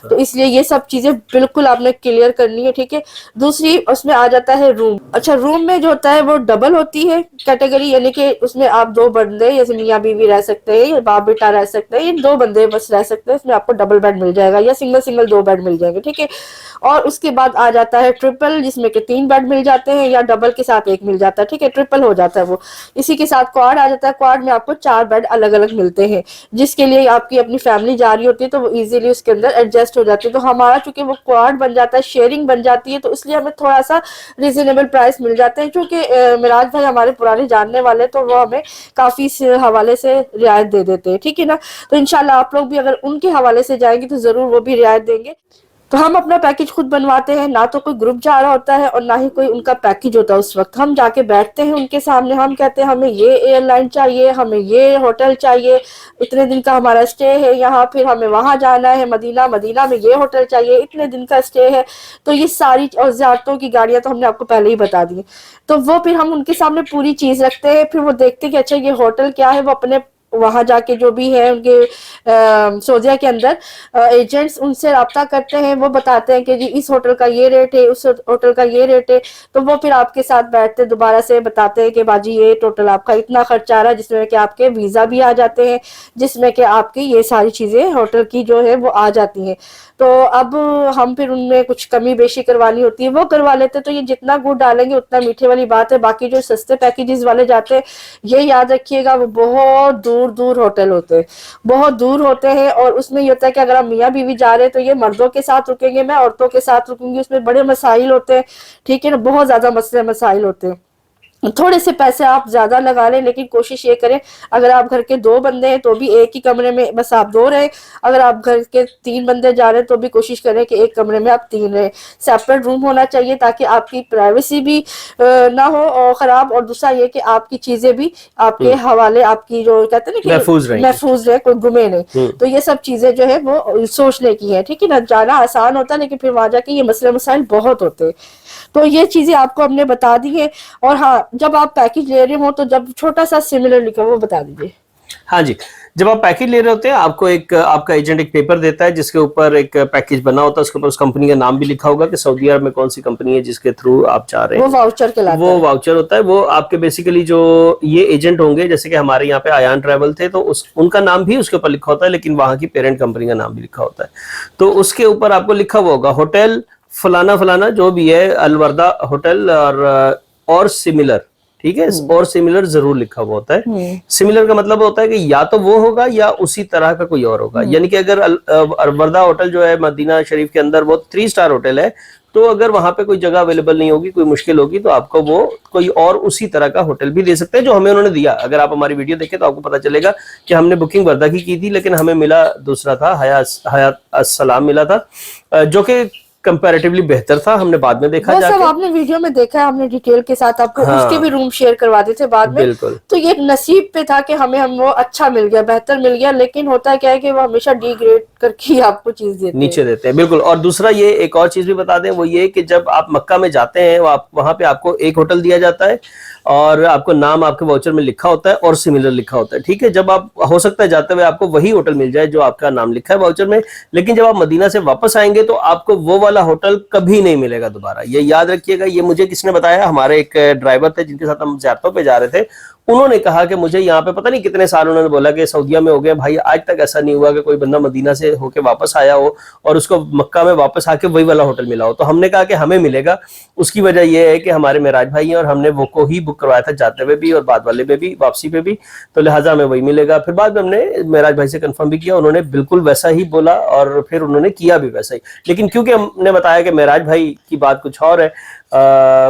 تو اس لیے یہ سب چیزیں بالکل آپ نے کلیئر کرنی ہے. ٹھیک ہے. دوسری اس میں آ جاتا ہے روم. اچھا, روم میں جو ہوتا ہے وہ ڈبل ہوتی ہے کیٹیگری, یعنی کہ اس میں آپ 2 بندے جیسے میاں بیوی رہ سکتے ہیں, یا باپ بیٹا رہ سکتے ہیں, یہ 2 بندے بس رہ سکتے ہیں. اس میں آپ کو ڈبل بیڈ مل جائے گا, یا سنگل 2 بیڈ مل جائیں گے. ٹھیک ہے. اور اس کے بعد آ جاتا ہے ٹرپل, جس میں کہ 3 بیڈ مل جاتے ہیں, یا ڈبل کے ساتھ 1 مل جاتا ہے. ٹھیک ہے, ٹرپل ہو جاتا ہے وہ. اسی کے ساتھ کوارڈ آ جاتا ہے. کوارڈ میں آپ کو 4 بیڈ الگ الگ ملتے ہیں, جس کے لیے آپ کی اپنی فیملی جا رہی ہوتی ہے تو وہ ایزیلی اس کے اندر ایڈجسٹ ہو جاتی ہے. تو ہمارا چونکہ وہ کوارڈ بن جاتا ہے, شیئرنگ بن جاتی ہے, تو اس لیے ہمیں تھوڑا سا ریزنیبل پرائس مل جاتے ہیں. چونکہ معراج بھائی ہمارے پرانے جاننے والے, تو وہ ہمیں کافی حوالے سے رعایت دے دیتے ہیں. ٹھیک ہے نا. تو انشاءاللہ آپ لوگ بھی اگر ان کے حوالے سے جائیں گے تو ضرور وہ بھی رعایت دیں گے. تو ہم اپنا پیکج خود بنواتے ہیں, نہ تو کوئی گروپ جا رہا ہوتا ہے اور نہ ہی کوئی ان کا پیکج ہوتا ہے. اس وقت ہم جا کے بیٹھتے ہیں ان کے سامنے, ہم کہتے ہیں ہمیں یہ ایئر لائن چاہیے, ہمیں یہ ہوٹل چاہیے, اتنے دن کا ہمارا اسٹے ہے یہاں, پھر ہمیں وہاں جانا ہے مدینہ میں یہ ہوٹل چاہیے, اتنے دن کا اسٹے ہے. تو یہ ساری اور زیارتوں کی گاڑیاں تو ہم نے آپ کو پہلے ہی بتا دی. تو وہ پھر ہم ان کے سامنے پوری چیز رکھتے ہیں, پھر وہ دیکھتے ہیں کہ اچھا یہ ہوٹل کیا ہے. وہ اپنے وہاں جا کے جو بھی ہے ان کے سعودیہ کے اندر ایجنٹس, ان سے رابطہ کرتے ہیں. وہ بتاتے ہیں کہ جی اس ہوٹل کا یہ ریٹ ہے, اس ہوٹل کا یہ ریٹ ہے. تو وہ پھر آپ کے ساتھ بیٹھتے دوبارہ سے بتاتے ہیں کہ باجی یہ ٹوٹل آپ کا اتنا خرچ آ رہا ہے, جس میں کہ آپ کے ویزا بھی آ جاتے ہیں, جس میں کہ آپ کی یہ ساری چیزیں ہوٹل کی جو ہے وہ آ جاتی ہیں. تو اب ہم پھر ان میں کچھ کمی بیشی کروانی ہوتی ہے وہ کروا لیتے. تو یہ جتنا گڑ ڈالیں گے اتنا میٹھے والی بات ہے. باقی جو سستے پیکیجز والے جاتے ہیں, یہ یاد رکھیے گا وہ بہت دور ہوٹل ہوتے ہیں, بہت دور ہوتے ہیں. اور اس میں یہ ہوتا ہے کہ اگر ہم میاں بیوی جا رہے ہیں تو یہ مردوں کے ساتھ رکیں گے, میں عورتوں کے ساتھ رکوں گی. اس میں بڑے مسائل ہوتے ہیں. ٹھیک ہے نا, بہت زیادہ مسائل ہوتے ہیں. تھوڑے سے پیسے آپ زیادہ لگا لیں, لیکن کوشش یہ کریں اگر آپ گھر کے 2 بندے ہیں تو بھی ایک ہی کمرے میں بس آپ 2 رہیں. اگر آپ گھر کے 3 بندے جا رہے ہیں تو بھی کوشش کریں کہ ایک کمرے میں آپ 3 رہیں. سیپریٹ روم ہونا چاہیے تاکہ آپ کی پرائیویسی بھی نہ ہو خراب, اور دوسرا یہ کہ آپ کی چیزیں بھی آپ کے حوالے, آپ کی جو کہتے ہیں نا کہ محفوظ رہے, کوئی گمے نہیں. تو یہ سب چیزیں جو ہے وہ سوچنے کی ہے. ٹھیک ہے نا. جانا آسان ہوتا ہے لیکن پھر وہاں جا کے یہ مسائل بہت ہوتے ہیں. تو یہ چیزیں آپ کو ہم نے بتا دی ہیں. اور ہاں, جب آپ پیکج لے رہے ہوں تو جب چھوٹا سا سملر لکھا وہ بتا دیجیے. ہاں جی, جب آپ پیکج لے رہے ہوتے ہیں آپ کو آپ کا ایجنٹ ایک پیپر دیتا ہے جس کے اوپر ایک پیکج بنا ہوتا ہے, اس کے اوپر اس کمپنی کا نام بھی لکھا ہوگا کہ سعودی عرب میں کون سی کمپنی ہے جس کے تھرو آپ چاہ رہے ہیں. وہ واؤچر کہلاتا ہے. وہ واؤچر ہوتا ہے. وہ آپ کے بیسیکلی جو یہ ایجنٹ ہوں گے, جیسے کہ ہمارے یہاں پہ آیان ٹریول تھے, تو ان کا نام بھی اس کے اوپر لکھا ہوتا ہے, لیکن وہاں کی پیرنٹ کمپنی کا نام بھی لکھا ہوتا ہے. تو اس کے اوپر آپ کو لکھا ہوا ہوگا ہوٹل فلانا جو بھی ہے, الوردہ ہوٹل اور سملر. ٹھیک ہے, اور سملر ضرور لکھا ہوا ہوتا ہے. سملر کا مطلب ہوتا ہے کہ یا تو وہ ہوگا یا اسی طرح کا کوئی اور ہوگا. یعنی کہ اگر وردہ ہوٹل جو ہے مدینہ شریف کے اندر وہ 3 اسٹار ہوٹل ہے, تو اگر وہاں پہ کوئی جگہ اویلیبل نہیں ہوگی, کوئی مشکل ہوگی, تو آپ کو وہ کوئی اور اسی طرح کا ہوٹل بھی دے سکتے ہیں جو ہمیں انہوں نے دیا. اگر آپ ہماری ویڈیو دیکھیں تو آپ کو پتا چلے گا کہ ہم نے بکنگ وردہ کی تھی, لیکن ہمیں ملا دوسرا تھا, حیات السلام ملا تھا, جو کہ کمپیریٹیولی بہتر تھا. ہم نے بعد میں دیکھا وہ سب آپ نے ویڈیو میں دیکھا ہے, ہم نے ڈیٹیل کے ساتھ آپ کو اس کے بھی روم شیئر کروا دیے تھے بعد میں. بالکل. تو یہ نصیب پہ تھا کہ ہمیں وہ اچھا مل گیا, بہتر مل گیا, لیکن ہوتا کیا ہے کہ وہ ہمیشہ ڈی گریڈ کر کے آپ کو چیز دیتے ہیں, نیچے دیتے ہیں. بالکل. اور دوسرا یہ ایک اور چیز بھی بتا دیں, وہ یہ کہ جب آپ مکہ میں جاتے ہیں وہاں پہ آپ کو ایک ہوٹل دیا جاتا ہے اور آپ کو نام آپ کے واؤچر میں لکھا ہوتا ہے اور سملر لکھا ہوتا ہے. ٹھیک ہے, جب آپ ہو سکتا ہے جاتے ہوئے آپ کو وہی ہوٹل مل جائے جو آپ کا نام لکھا ہے واؤچر میں, لیکن جب آپ مدینہ سے واپس آئیں گے تو آپ کو وہ والا ہوٹل کبھی نہیں ملے گا دوبارہ. یہ یاد رکھیے گا. یہ مجھے کس نے بتایا, ہمارے ایک ڈرائیور تھے جن کے ساتھ ہم زیارتوں پہ جا رہے تھے, انہوں نے کہا کہ مجھے یہاں پہ پتہ نہیں کتنے سال انہوں نے بولا کہ سعودیہ میں ہو گئے بھائی, آج تک ایسا نہیں ہوا کہ کوئی بندہ مدینہ سے ہو کے واپس آیا ہو اور اس کو مکہ میں واپس آ کے وہی والا ہوٹل ملا ہو. تو ہم نے کہا کہ ہمیں ملے گا. اس کی وجہ یہ ہے کہ ہمارے معراج بھائی ہیں اور ہم نے وہ کو ہی بک کروایا تھا جاتے ہوئے بھی اور بعد والے میں بھی, واپسی پہ بھی, تو لہٰذا ہمیں وہی ملے گا. پھر بعد میں ہم نے معراج بھائی سے کنفرم بھی کیا, انہوں نے بالکل ویسا ہی بولا اور پھر انہوں نے کیا بھی ویسا ہی. لیکن کیونکہ ہم نے بتایا کہ معراج بھائی کی بات کچھ اور ہے,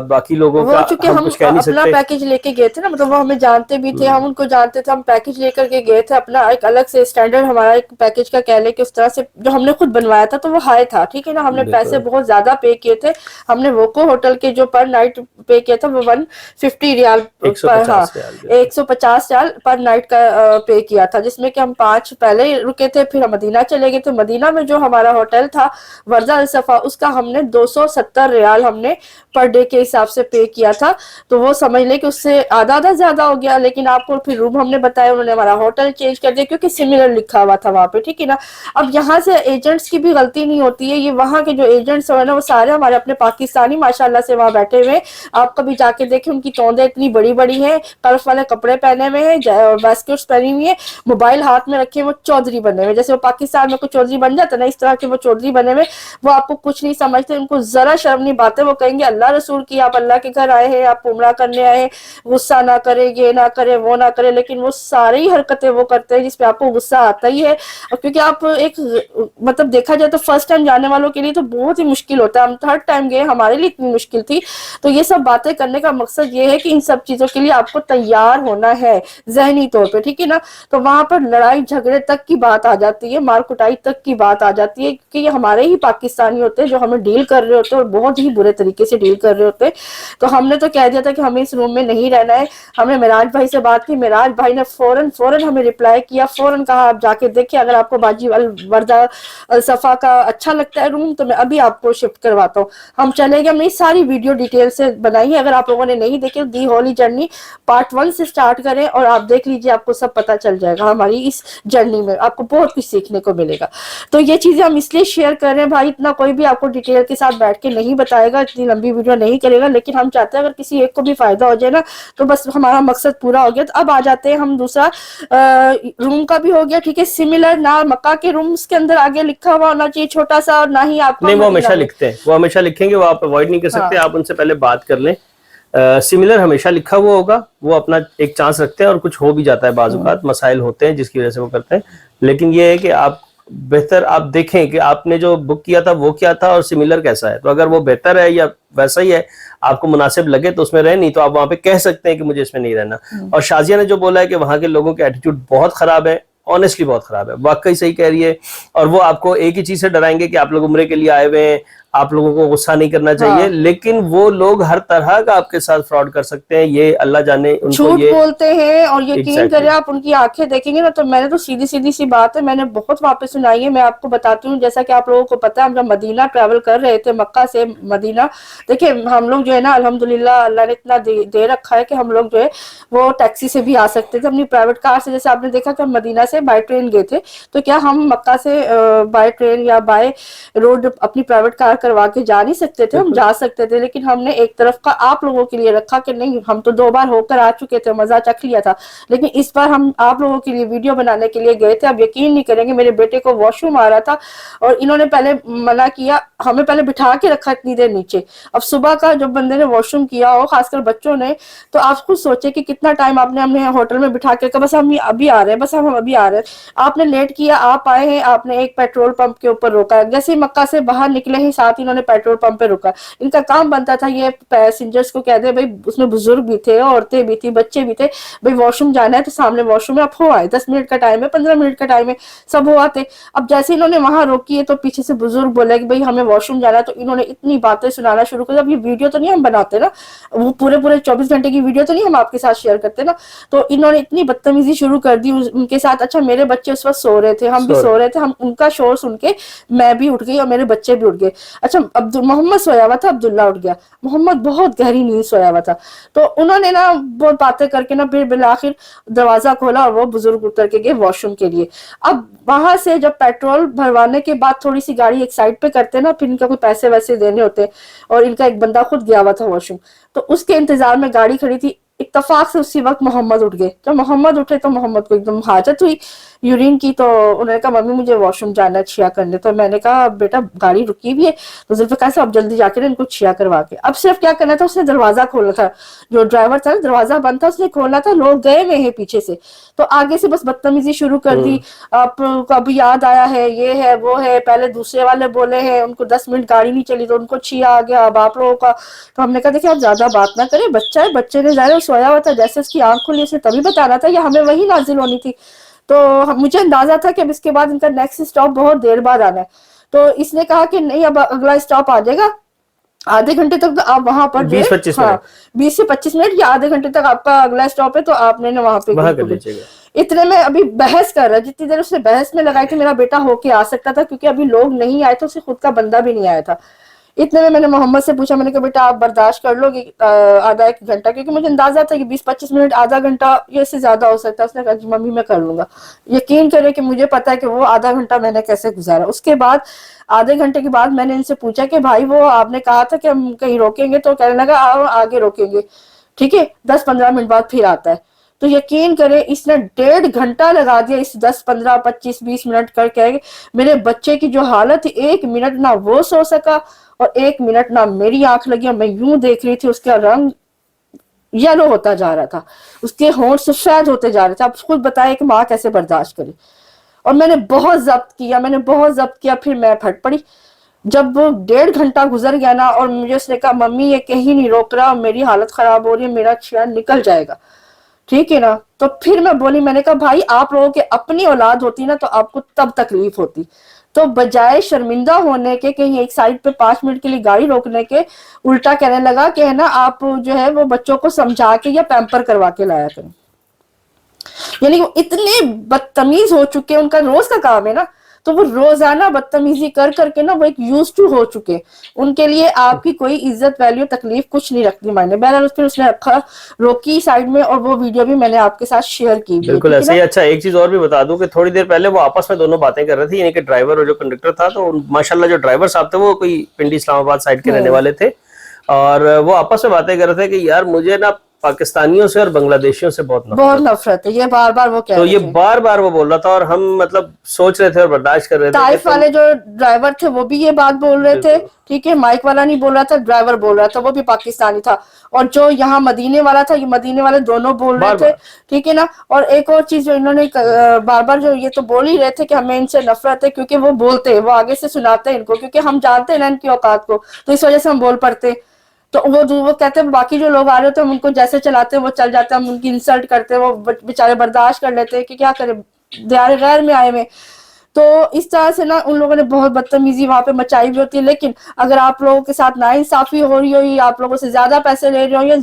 باقی لوگوں کا ہم کچھ کہہ نہیں سکتے. اپنا پیکج لے کے گئے تھے نا, مطلب وہ ہمیں جانتے بھی تھے, ہم ان کو جانتے تھے, ہم پیکج لے کر کے گئے تھے اپنا ایک الگ سے اسٹینڈرڈ ہمارا ایک پیکج کا کہہ لے کہ اس طرح سے جو ہم نے خود بنوایا تھا تو وہ ہائی تھا. ٹھیک ہے نا, ہم نے پیسے بہت زیادہ پے کیے تھے. ہم نے ووکو ہوٹل کے جو پر نائٹ پے کیا تھا وہ 150 ریال, 150 ریال پر نائٹ کا پے کیا تھا, جس میں کہ ہم 5 پہلے رکے تھے, پھر ہم مدینہ چلے گئے تھے. مدینہ میں جو ہمارا ہوٹل تھا وردہ الصفا, اس کا ہم نے 270 ریال ہم نے پر ڈے کے حساب سے پے کیا تھا. تو وہ سمجھ لے کہ اس سے آدھا زیادہ ہو گیا. لیکن آپ کو پھر روم ہم نے بتایا, انہوں نے ہمارا ہوٹل چینج کر دیا کیونکہ سملر لکھا ہوا تھا وہاں پہ. ٹھیک ہے نا. اب یہاں سے ایجنٹس کی بھی غلطی نہیں ہوتی ہے, یہ وہاں کے جو ایجنٹس ہیں نا وہ سارے ہمارے اپنے پاکستانی ماشاءاللہ سے وہاں بیٹھے ہوئے. آپ کبھی جا کے دیکھیں, ان کی توندیں اتنی بڑی بڑی ہیں, کلف والے کپڑے پہنے ہوئے ہیں, باسکٹس پہنی ہوئی ہیں, موبائل ہاتھ میں رکھے, وہ چودھری بنے ہوئے, جیسے وہ پاکستان میں کوئی چودھری بن جاتا نا اس طرح کے وہ چودھری بنے ہوئے. وہ آپ کو کچھ نہیں سمجھتے, ان کو ذرا شرم نہیں باتیں. وہ کہیں گے اللہ رسول کی, آپ اللہ کے گھر آئے ہیں, آپ عمرہ کرنے آئے ہیں, غصہ نہ کرے, یہ نہ کرے, وہ نہ کرے. لیکن وہ ساری حرکتیں وہ کرتے ہیں جس پہ آپ کو غصہ آتا ہی ہے. کیونکہ آپ ایک مطلب دیکھا جائے تو فرسٹ ٹائم جانے والوں کے لیے تو بہت ہی مشکل ہوتا ہے. ہم تھرڈ ٹائم گئے, ہمارے لیے اتنی مشکل تھی. تو یہ سب باتیں کرنے کا مقصد یہ ہے کہ ان سب چیزوں کے لیے آپ کو تیار ہونا ہے ذہنی طور پہ. ٹھیک ہے نا. تو وہاں پر لڑائی جھگڑے تک کی بات آ جاتی ہے, مار کٹائی تک کی بات آ جاتی ہے, کیونکہ یہ ہمارے ہی پاکستانی ہوتے ہیں جو ہمیں ڈیل کر رہے ہوتے ہیں اور بہت ہی برے طریقے سے ڈیل کر رہے ہوتے ہیں. تو ہم نے تو کہہ دیا تھا کہ ہمیں اس روم میں نہیں رہنا ہے. ہم نے معراج بھائی سے بات کی, معراج بھائی نے فوراً ہمیں ریپلائی کیا, فوراً کہا آپ جا کے دیکھیں, اگر آپ کو باجی وردہ الصفا کا اچھا لگتا ہے روم تو میں ابھی آپ کو شفٹ کرواتا ہوں. ہم چلے گئے, ہم نے ساری ویڈیو ڈیٹیل سے بنائی ہے. اگر آپ لوگوں نے نہیں دیکھے, دی ہولی جرنی پارٹ 1 سے سٹارٹ کریں اور آپ دیکھ لیجئے, آپ کو سب پتا چل جائے گا. ہماری اس جرنی میں آپ کو بہت کچھ سیکھنے کو ملے گا. تو یہ چیزیں ہم اس لیے شیئر کر رہے ہیں بھائی, اتنا کوئی بھی آپ کو ڈیٹیل کے ساتھ بیٹھ کے نہیں بتائے گا, اتنی لمبی ویڈیو نہیں کرے گا, لیکن ہم چاہتے ہیں اگر کسی ایک کو بھی فائدہ ہو جائے نا تو بس ہمارا مقصد پورا ہو گیا. تو اب آ جاتے ہیں ہم دوسرا روم کا بھی ہو گیا. ٹھیک ہے, سملر نہ مکہ کے رومز کے اندر آگے لکھا ہوا ہونا چاہیے چھوٹا سا, اور نہ ہی آپ کو نہیں, وہ ہمیشہ لکھتے ہیں, وہ ہمیشہ لکھیں گے, وہ آپ اوائڈ نہیں کر سکتے. آپ ان سے پہلے بات کر لیں. سملر ہمیشہ لکھا ہوا ہوگا, وہ اپنا ایک چانس رکھتے ہیں اور کچھ ہو بھی جاتا ہے, بعض اوقات مسائل ہوتے ہیں جس کی وجہ سے وہ کرتے ہیں. لیکن یہ ہے کہ آپ بہتر آپ دیکھیں کہ آپ نے جو بک کیا تھا وہ کیا تھا اور سملر کیسا ہے. تو اگر وہ بہتر ہے یا ویسا ہی ہے, آپ کو مناسب لگے تو اس میں رہیں, نہیں تو آپ وہاں پہ کہہ سکتے ہیں کہ مجھے اس میں نہیں رہنا. اور شازیہ نے جو بولا ہے کہ وہاں کے لوگوں کے ایٹیٹیوڈ بہت خراب ہے, آنیسٹلی بہت خراب ہے, واقعی صحیح کہہ رہی ہے. اور وہ آپ کو ایک ہی چیز سے ڈرائیں گے کہ آپ لوگ عمرے کے لیے آئے ہوئے ہیں, آپ لوگوں کو غصہ نہیں کرنا چاہیے. لیکن وہ لوگ ہر طرح کا آپ کے ساتھ فراڈ کر سکتے ہیں, یہ اللہ جانے. ان کو جھوٹ یہ بولتے ہیں, اور یقین کریں آپ ان کی آنکھیں دیکھیں گے نا تو میں نے تو سیدھی سی بات ہے, میں نے بہت وہاں پہ سنائی ہے. میں آپ کو بتاتی ہوں, جیسا کہ آپ لوگوں کو پتا ہے, ہم جب مدینہ ٹریول کر رہے تھے مکہ سے مدینہ, دیکھیں ہم لوگ جو ہے نا الحمدللہ اللہ نے اتنا دے رکھا ہے کہ ہم لوگ جو ہے وہ ٹیکسی سے بھی آ سکتے تھے, اپنی پرائیویٹ کار سے. جیسے آپ نے دیکھا کہ ہم مدینہ سے بائی ٹرین گئے تھے, تو کیا ہم مکہ سے بائی ٹرین یا بائی روڈ اپنی پرائیویٹ کار کروا کے جا نہیں سکتے تھے, ہم جا سکتے تھے, لیکن ہم نے ایک طرف کا آپ لوگوں کے لیے رکھا کہ نہیں, ہم تو 2 بار ہو کر آ چکے تھے, مزہ چکھ لیا تھا, لیکن اس بار ہم آپ لوگوں کے لیے ویڈیو بنانے کے لیے گئے تھے. اب یقین نہیں کریں گے, میرے بیٹے کو واش روم آ رہا تھا اور انہوں نے پہلے منع کیا, ہمیں پہلے بٹھا کے رکھا اتنی دیر نیچے. اب صبح کا جب بندے نے واش روم کیا ہو, خاص کر بچوں نے, تو آپ خود سوچے کہ کتنا ٹائم آپ نے ہمیں ہوٹل میں بٹھا کے رکھا, بس ہم ابھی آ رہے ہیں, بس ہم ابھی آ رہے ہیں. آپ نے لیٹ کیا, آپ آئے ہیں, آپ نے ایک پیٹرول پمپ کے اوپر روکا, جیسے ہی مکہ سے باہر نکلے ہیں ساتھ انہوں نے پیٹرول پمپ پہ روکا. ان کا کام بنتا تھا یہ پیسنجرز کو کہہ دے بھائی, اس میں بزرگ بھی تھے, عورتیں بھی تھی, بچے بھی تھے, بھائی واش روم جانا ہے تو سامنے واش روم ہے, آپ ہو آئے, 10 منٹ کا ٹائم ہے, 15 منٹ کا ٹائم ہے, سب ہو آتے. اب جیسے انہوں نے وہاں روکی ہے تو پیچھے سے بزرگ بولے کہ بھائی ہمیں واش روم جانا ہے, تو انہوں نے اتنی باتیں سنانا شروع کر. اب یہ ویڈیو تو نہیں ہم بناتے نا, وہ پورے 24 گھنٹے کی ویڈیو تو نہیں ہم آپ کے ساتھ شیئر کرتے نا, تو انہوں نے اتنی بدتمیزی شروع کر دی ان کے ساتھ. اچھا میرے بچے اس وقت سو رہے تھے, ہم بھی سو رہے تھے, ہم ان کا شور سن کے میں بھی اٹھ گئی اور میرے بچے بھی اٹھ گئے. اچھا محمد سویا ہوا تھا, عبداللہ اٹھ گیا, محمد بہت گہری نیند سویا ہوا تھا. تو انہوں نے نا بہت باتیں کر کے نا پھر بالآخر دروازہ کھولا اور وہ بزرگ اتر کے گئے واش روم کے لیے. اب وہاں سے جب پیٹرول بھروانے کے بعد تھوڑی سی گاڑی ایک سائڈ پہ کرتے نا, پھر ان کا کوئی پیسے ویسے دینے ہوتے, اور ان کا ایک بندہ خود گیا ہوا تھا واش روم, تو اس کے انتظار میں گاڑی کھڑی تھی. اتفاق سے اسی وقت محمد اٹھ گئے. جب محمد اٹھے تو محمد کو ایک دم حاجت ہوئی یورین کی, تو انہوں نے کہا ممی مجھے واش روم جانا ہے چھیا کرنے. تو میں نے کہا بیٹا گاڑی رکی ہوئی ہے, تو ذوالفقار صاحب اب جلدی جا کے ان کو چھیا کروا کے. اب صرف کیا کرنا تھا, اس نے دروازہ کھولنا تھا, جو ڈرائیور تھا دروازہ بند تھا, اس نے کھولنا تھا, لوگ گئے ہوئے ہیں پیچھے سے, تو آگے سے بس بدتمیزی شروع کر دی. آپ کو ابھی یاد آیا ہے, یہ ہے وہ ہے, پہلے دوسرے والے بولے ہیں, ان کو 10 منٹ گاڑی نہیں چلی تو ان کو چھیا آ گیا, اب آپ لوگوں کا. تو ہم نے کہا دیکھیں آپ زیادہ بات نہ کریں, بچہ ہے, بچے نے ظاہر سویا ہوا تھا, جیسے اس کی آنکھ کھلی اسے تبھی بتانا تھا, یا ہمیں وہی نازل ہونی تھی. تو مجھے اندازہ تھا کہ اب اس کے بعد ان کا نیکسٹ اسٹاپ بہت دیر بعد آنا ہے. تو اس نے کہا کہ نہیں اب اگلا اسٹاپ آ جائے گا, آدھے گھنٹے تک تو آپ وہاں پر 20-25 ہاں منٹ 20 سے 25 منٹ یا آدھے گھنٹے تک آپ کا اگلا اسٹاپ ہے, تو آپ نے وہاں پہ کر لیجیے گا. اتنے میں ابھی بحث کر رہا ہے, جتنی دیر اس نے بحث میں لگائی کہ میرا بیٹا ہو کے آ سکتا تھا, کیونکہ ابھی لوگ نہیں آئے تھے, اسے خود کا بندہ بھی نہیں آیا تھا. اتنے میں نے محمد سے پوچھا, میں نے کہا بیٹا آپ برداشت کر لو گے آدھا ایک گھنٹہ, کیونکہ مجھے اندازہ تھا کہ 20-25 منٹ آدھا گھنٹہ یہ سے زیادہ ہو سکتا ہے. اس نے کہا جی ممی میں کر لوں گا. یقین کرے کہ مجھے پتا ہے کہ وہ آدھا گھنٹہ میں نے کیسے گزارا. اس کے بعد آدھے گھنٹے کے بعد میں نے ان سے پوچھا کہ بھائی وہ آپ نے کہا تھا کہ ہم کہیں روکیں گے, تو کہنے لگا آگے روکیں گے, ٹھیک ہے 10-15 منٹ بعد پھر آتا ہے. تو یقین کرے اس نے 1.5 گھنٹہ لگا دیا اس 10-15-25-20 منٹ کر کے. میرے بچے کی جو حالت, 1 منٹ نہ وہ سو سکا اور 1 منٹ نہ میری آنکھ لگی, اور میں یوں دیکھ رہی تھی, اس کا رنگ یلو ہوتا جا رہا تھا, اس کے ہونٹ سفید ہوتے جا رہے تھے. آپ خود بتائیں کہ ماں کیسے برداشت کرے. اور میں نے بہت ضبط کیا, پھر میں پھٹ پڑی. جب 1.5 گھنٹہ گزر گیا نا, اور مجھے اس نے کہا ممی یہ کہیں نہیں روک رہا, میری حالت خراب ہو رہی ہے, میرا چھیا نکل جائے گا, ٹھیک ہے نا. تو پھر میں بولی, میں نے کہا بھائی آپ لوگوں کے اپنی اولاد ہوتی نا تو آپ کو تب تکلیف ہوتی, تو بجائے شرمندہ ہونے کے کہیں ایک سائڈ پہ 5 منٹ کے لیے گاڑی روکنے کے, الٹا کہنے لگا کہ ہے نا آپ جو ہے وہ بچوں کو سمجھا کے یا پیمپر کروا کے لایا کریں. یعنی وہ اتنے بدتمیز ہو چکے, ان کا روز کا کام ہے نا, تو وہ روزانہ بدتمیزی کر کر کے نا وہ ایک یوز ٹو ہو چکے. ان کے لیے آپ کی کوئی عزت ویلیو تکلیف کچھ نہیں رکھتی معنی. بہرحال پھر اس نے رکھا روکی سائڈ میں, اور وہ ویڈیو بھی میں نے آپ کے ساتھ شیئر کی. بالکل ایسے ہی. اچھا ایک چیز اور بھی بتا دوں کہ تھوڑی دیر پہلے وہ آپس میں دونوں باتیں کر رہے تھے, یعنی کہ ڈرائیور اور جو کنڈکٹر تھا, تو ماشاءاللہ جو ڈرائیور صاحب تھے وہ کوئی پنڈی اسلام آباد سائڈ کے رہنے والے تھے, اور وہ آپس میں باتیں کر رہے تھے کہ یار مجھے نا پاکستانیوں سے اور بنگلہ دیشیوں سے بہت نفرت ہے. یہ بار بار وہ کہہ رہے تھے, تو یہ بار بار وہ بول رہا تھا, اور ہم مطلب سوچ رہے تھے اور برداشت کر رہے تھے. طائف والے جو ڈرائیور تھے وہ بھی یہ بات بول رہے تھے, ٹھیک ہے, مائک والا نہیں بول رہا تھا, ڈرائیور بول رہا تھا, وہ بھی پاکستانی تھا. اور جو یہاں مدینے والا تھا, یہ مدینے والے دونوں بول رہے تھے, ٹھیک ہے نا. اور ایک اور چیز جو انہوں نے بار بار جو یہ تو بول ہی رہے تھے کہ ہمیں ان سے نفرت ہے, کیونکہ وہ بولتے, وہ آگے سے سناتے ہیں ان کو, کیونکہ ہم جانتے ہیں نا ان کی اوقات کو, تو اس وجہ سے ہم بول پڑتے. تو وہ کہتے ہیں باقی جو لوگ آ رہے ہوتے ہیں ہم ان کو جیسے چلاتے ہیں وہ چل جاتے ہیں, ہم ان کی انسلٹ کرتے ہیں, وہ بےچارے برداشت کر لیتے ہیں کہ کیا کریں, دیار غیر میں آئے ہوئے. تو اس طرح سے نا ان لوگوں نے بہت بدتمیزی وہاں پہ مچائی بھی ہوتی ہے. لیکن اگر آپ لوگوں کے ساتھ ناانصافی ہو رہی ہوئی, آپ لوگوں سے زیادہ پیسے لے رہے ہو, یا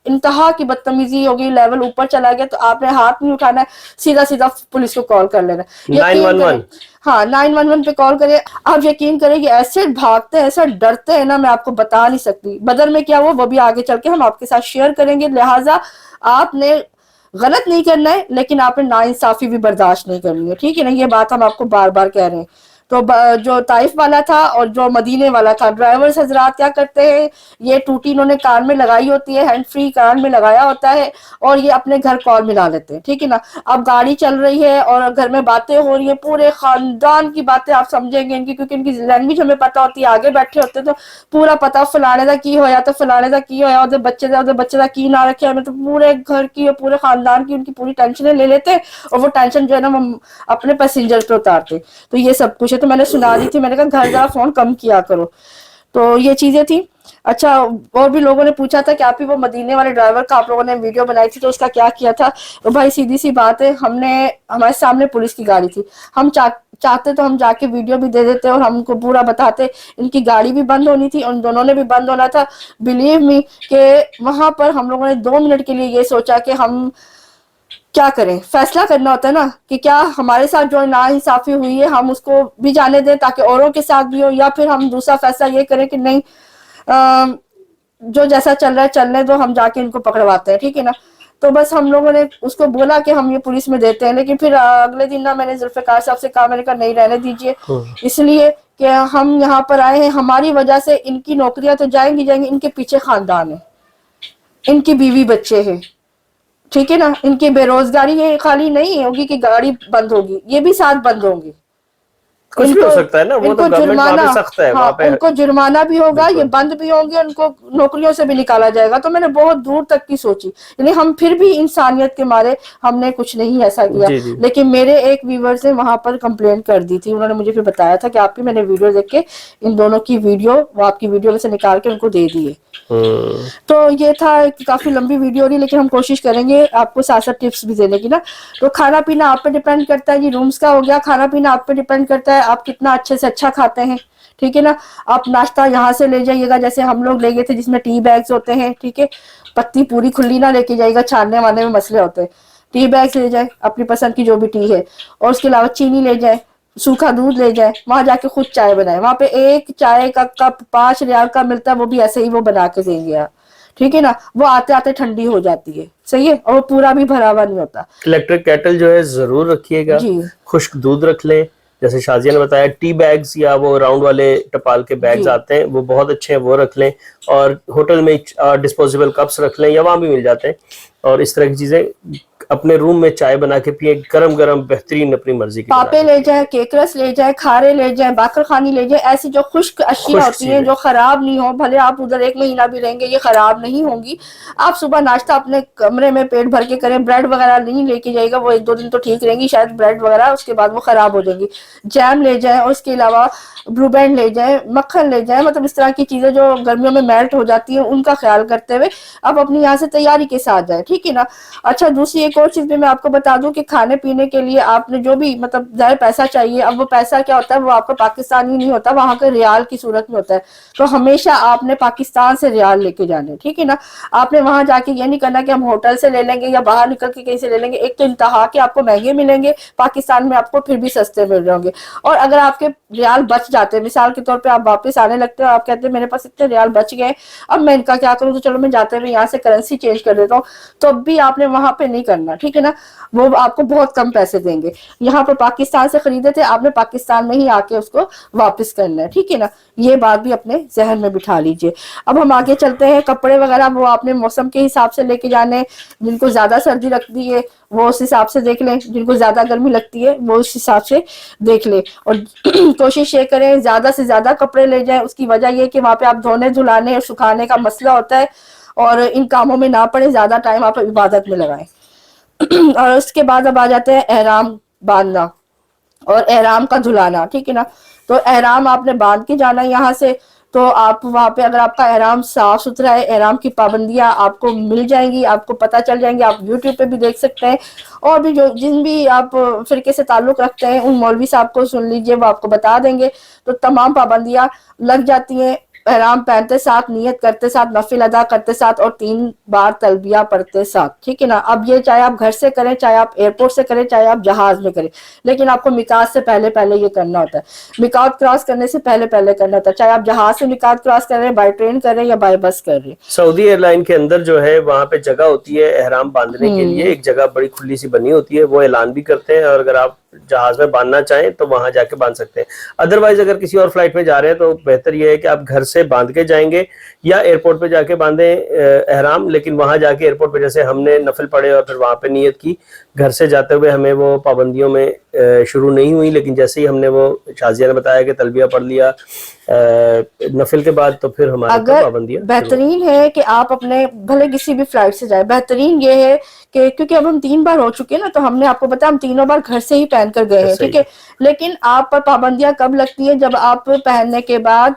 انتہا کی بدتمیزی ہوگی, لیول اوپر چلا گیا, تو آپ نے ہاتھ نہیں اٹھانا ہے, سیدھا سیدھا پولیس کو کال کر لینا. 911 ہاں 911 پہ کال کرے. آپ یقین کریں کہ ایسے بھاگتے ہیں, ایسا ڈرتے ہیں نا, میں آپ کو بتا نہیں سکتی. بدر میں کیا وہ بھی آگے چل کے ہم آپ کے ساتھ شیئر کریں گے. لہٰذا آپ نے غلط نہیں کرنا ہے, لیکن آپ نے ناانصافی بھی برداشت نہیں کرنی ہے, ٹھیک ہے نا. یہ بات ہم آپ کو بار بار کہہ رہے ہیں. تو جو طائف والا تھا اور جو مدینے والا تھا، ڈرائیورز حضرات کیا کرتے ہیں، یہ ٹوٹی انہوں نے کان میں لگائی ہوتی ہے، ہینڈ فری کان میں لگایا ہوتا ہے اور یہ اپنے گھر کال ملا لیتے ہیں، ٹھیک ہے نا. اب گاڑی چل رہی ہے اور گھر میں باتیں ہو رہی ہیں، پورے خاندان کی باتیں آپ سمجھیں گے ان کی، کیونکہ ان کی لینگویج ہمیں پتہ ہوتی ہے، آگے بیٹھے ہوتے تو پورا پتا فلانے دا کی ہویا تو فلانے دا کی ہویا، اور بچے دا کی نہ رکھے ہمیں، تو پورے گھر کی اور پورے خاندان کی ان کی پوری ٹینشنیں لے لیتے اور وہ ٹینشن جو ہے نا ہم اپنے پیسنجر پہ اتارتے. تو یہ سب کچھ ہے. تو میں نے سنا دی تھی، میں نے کہا گھر ذرا فون کم کیا کرو. تو یہ چیزیں تھیں. اچھا، اور بھی لوگوں نے پوچھا تھا کہ آپ ہی وہ مدینے والے ڈرائیور کا آپ لوگوں نے ویڈیو بنائی تھی تو اس کا کیا کیا تھا. تو بھائی سیدھی سی بات ہے، ہمارے سامنے پولیس کی گاڑی تھی، ہم چاہتے تو ہم جا کے ویڈیو بھی دے دیتے اور ہم ان کو پورا بتاتے. ان کی گاڑی بھی بند ہونی تھی، ان دونوں نے بھی بند ہونا تھا. بلیو می کہ وہاں پر ہم لوگوں نے 2 منٹ کے لیے یہ سوچا کہ ہم کیا کریں. فیصلہ کرنا ہوتا ہے نا کہ کیا ہمارے ساتھ جو ناانصافی ہوئی ہے ہم اس کو بھی جانے دیں تاکہ اوروں کے ساتھ بھی ہو، یا پھر ہم دوسرا فیصلہ یہ کریں کہ نہیں جو جیسا چل رہا ہے چلنے دو، ہم جا کے ان کو پکڑواتے ہیں، ٹھیک ہے نا. تو بس ہم لوگوں نے اس کو بولا کہ ہم یہ پولیس میں دیتے ہیں، لیکن پھر اگلے دن نا میں نے ذوالفقار صاحب سے کہا، میں نے کہا نہیں رہنے دیجیے، اس لیے کہ ہم یہاں پر آئے ہیں، ہماری وجہ سے ان کی نوکریاں تو جائیں گی، ان کے پیچھے خاندان ہے، ان کی بیوی بچے ہیں، ٹھیک ہے نا. ان کی بے روزگاری یہ خالی نہیں ہوگی کہ گاڑی بند ہوگی، یہ بھی ساتھ بند ہوں گی. کچھ بھی ہو سکتا ہے نا، وہ ان تو کو گورنمنٹ وہاں جرمانہ، پہ سخت ہے ہاں وہاں پہ. ان کو جرمانہ بھی ہوگا، یہ بالکل بند بھی ہوں گے، ان کو نوکریوں سے بھی نکالا جائے گا. تو میں نے بہت دور تک کی سوچی، یعنی ہم پھر بھی انسانیت کے مارے ہم نے کچھ نہیں ایسا کیا. جی جی. لیکن میرے ایک ویورز نے وہاں پر کمپلین کر دی تھی، انہوں نے مجھے پھر بتایا تھا کہ آپ کی میں نے ویڈیو دیکھ کے ان دونوں کی ویڈیو وہ آپ کی ویڈیو میں سے نکال کے ان کو دے دیے. تو یہ تھا کافی لمبی ویڈیو رہی، لیکن ہم کوشش کریں گے آپ کو ساتھ ساتھ ٹپس بھی دینے کی نا. تو کھانا پینا آپ پہ ڈیپینڈ کرتا ہے جی، رومز کا ہو گیا. کھانا پینا آپ پہ ڈیپینڈ کرتا ہے آپ کتنا اچھے سے اچھا کھاتے ہیں، ٹھیک ہے نا. آپ ناشتہ یہاں سے لے جائیے گا، جیسے ہم لوگ لے گئے تھے جس میں ٹی بیگز ہوتے ہیں، ٹھیک ہے. پتی پوری کھلی نہ لے کے جائے گا، چھاننے وانے میں مسئلے ہوتے ہیں. ٹی بیگز لے جائے اپنی پسند کی جو بھی ٹی ہے، اور اس کے علاوہ چینی لے جائے، سوکھا دودھ لے جائے. وہاں جا کے خود چائے بنائے، وہاں پہ ایک چائے کا کپ 5 ریال کا ملتا ہے، وہ بھی ایسے ہی وہ بنا کے دیں گے آپ، ٹھیک ہے نا. وہ آتے آتے ٹھنڈی ہو جاتی ہے، صحیح ہے، اور وہ پورا بھی بھرا ہوا نہیں ہوتا. الیکٹرک کیٹل جو ہے ضرور رکھیے گا. جی خشک دودھ رکھ لیں، جیسے شازیہ نے بتایا. ٹی بیگز یا وہ راؤنڈ والے ٹپال کے بیگز جی آتے ہیں، وہ بہت اچھے ہیں، وہ رکھ لیں. اور ہوٹل میں ڈسپوزیبل کپس رکھ لیں، یا وہاں بھی مل جاتے ہیں. اور اس طرح کی چیزیں اپنے روم میں چائے بنا کے پیئیں، گرم گرم بہترین اپنی مرضی کی بنا پاپے کے لے پیئیں. جائیں، کیکرس لے جائیں، کھارے لے جائیں، باقر خانی لے جائیں. ایسی جو خشک اشیاء خشک ہوتی ہیں چیزیں جو خراب نہیں ہو، بھلے آپ ادھر 1 مہینہ بھی رہیں گے یہ خراب نہیں ہوں گی. آپ صبح ناشتہ اپنے کمرے میں پیٹ بھر کے کریں. بریڈ وغیرہ نہیں لے کے جائے گا، وہ 1-2 دن تو ٹھیک رہیں گی شاید بریڈ وغیرہ، اس کے بعد وہ خراب ہو جائیں گی. جیم لے جائیں، اور اس کے علاوہ بلو بینڈ لے جائیں، مکھن لے جائیں. مطلب اس طرح کی چیزیں جو گرمیوں میں میلٹ ہو جاتی ہیں ان کا خیال کرتے ہوئے آپ اپنی یہاں سے تیاری کے ساتھ جائیں، ٹھیک ہے نا. اچھا، دوسری ایک اور چیز بھی میں آپ کو بتا دوں کہ کھانے پینے کے لیے آپ نے جو بھی مطلب ظاہر پیسہ چاہیے. اب وہ پیسہ کیا ہوتا ہے، وہ آپ کا پاکستانی نہیں ہوتا، وہاں کے ریال کی صورت میں ہوتا ہے. تو ہمیشہ آپ نے پاکستان سے ریال لے کے جانے، ٹھیک ہے نا. آپ نے وہاں جا کے یہ نہیں کرنا کہ ہم ہوٹل سے لے لیں گے یا باہر نکل کے کہیں سے لے لیں گے. ایک تو انتہا کہ آپ کو مہنگے ملیں گے، پاکستان میں آپ کو پھر بھی سستے مل رہے ہوں گے. اور اگر آپ کے ریال بچ جاتے ہیں، مثال کے طور پہ آپ واپس آنے لگتے ہیں، آپ کہتے ہیں میرے پاس اتنے ریال بچ گئے، اب میں ان کا کیا کروں، تو چلو میں جاتے ہوئے یہاں سے کرنسی چینج کر دیتا ہوں. تو اب بھی آپ نے وہاں پہ نہیں کرنا، ٹھیک ہے نا. وہ آپ کو بہت کم پیسے دیں گے. یہاں پر پاکستان سے خریدے تھے آپ نے، پاکستان میں ہی آ کے اس کو واپس کرنا ہے، ٹھیک ہے نا. یہ بات بھی اپنے ذہن میں بٹھا لیجئے. اب ہم آگے چلتے ہیں. کپڑے وغیرہ وہ آپ نے موسم کے حساب سے لے کے جانے. جن کو زیادہ سردی لگتی ہے وہ اس حساب سے دیکھ لیں، جن کو زیادہ گرمی لگتی ہے وہ اس حساب سے دیکھ لیں. اور کوشش یہ کریں زیادہ سے زیادہ کپڑے لے جائیں. اس کی وجہ یہ کہ وہاں پہ آپ دھونے دھلانے اور سکھانے کا مسئلہ ہوتا ہے، اور ان کاموں میں نہ پڑے، زیادہ ٹائم آپ عبادت میں لگائیں. اور اس کے بعد اب آ جاتے ہیں احرام باندھنا اور احرام کا دھلانا، ٹھیک ہے نا. تو احرام آپ نے باندھ کے جانا یہاں سے. تو آپ وہاں پہ اگر آپ کا احرام صاف ستھرا ہے، احرام کی پابندیاں آپ کو مل جائیں گی، آپ کو پتہ چل جائیں گی. آپ یوٹیوب پہ بھی دیکھ سکتے ہیں، اور بھی جن بھی آپ فرقے سے تعلق رکھتے ہیں ان مولوی صاحب کو سن لیجئے، وہ آپ کو بتا دیں گے. تو تمام پابندیاں لگ جاتی ہیں احرام پہنتے ساتھ، نیت کرتے ساتھ، نفل ادا کرتے ساتھ اور 3 بار تلبیہ پڑھتے ساتھ، ٹھیک ہے نا. اب یہ چاہے آپ گھر سے کریں، چاہے آپ ایئرپورٹ سے کریں، چاہے آپ جہاز میں کریں، لیکن آپ کو میقات سے پہلے پہلے یہ کرنا ہوتا ہے. میقات کراس کرنے سے پہلے پہلے کرنا ہوتا ہے، چاہے آپ جہاز سے میقات کراس کر رہے ہیں، بائی ٹرین کر رہے ہیں یا بائی بس کر رہے ہیں. سعودی ایئر لائن کے اندر جو ہے وہاں پہ جگہ ہوتی ہے احرام باندھنے کے لیے، ایک جگہ بڑی کھلی سی بنی ہوتی ہے، وہ اعلان بھی کرتے ہیں، اور اگر آپ جہاز میں باندھنا چاہیں تو وہاں جا کے باندھ سکتے ہیں. ادروائز اگر کسی اور فلائٹ میں جا رہے ہیں تو بہتر یہ ہے کہ آپ گھر سے باندھ کے جائیں گے یا ایئرپورٹ پہ جا کے باندھیں احرام. لیکن وہاں جا کے ایئرپورٹ پہ جیسے ہم نے نفل پڑھے اور پھر وہاں پہ نیت کی، گھر سے جاتے ہوئے ہمیں وہ پابندیوں میں شروع نہیں ہوئی، لیکن جیسے ہی ہم نے وہ شازیہ نے بتایا کہ تلبیہ پڑھ لیا نفل کے بعد، تو پھر ہمارے اگر پابندیاں بہترین ہے کہ آپ اپنے بھلے کسی بھی فلائٹ سے جائیں، بہترین یہ ہے کہ کیونکہ اب ہم 3 بار ہو چکے ہیں نا، تو ہم نے آپ کو بتایا ہم تینوں بار گھر سے ہی پہن کر گئے ہیں، ٹھیک ہے. لیکن آپ پر پابندیاں کب لگتی ہیں؟ جب آپ پہننے کے بعد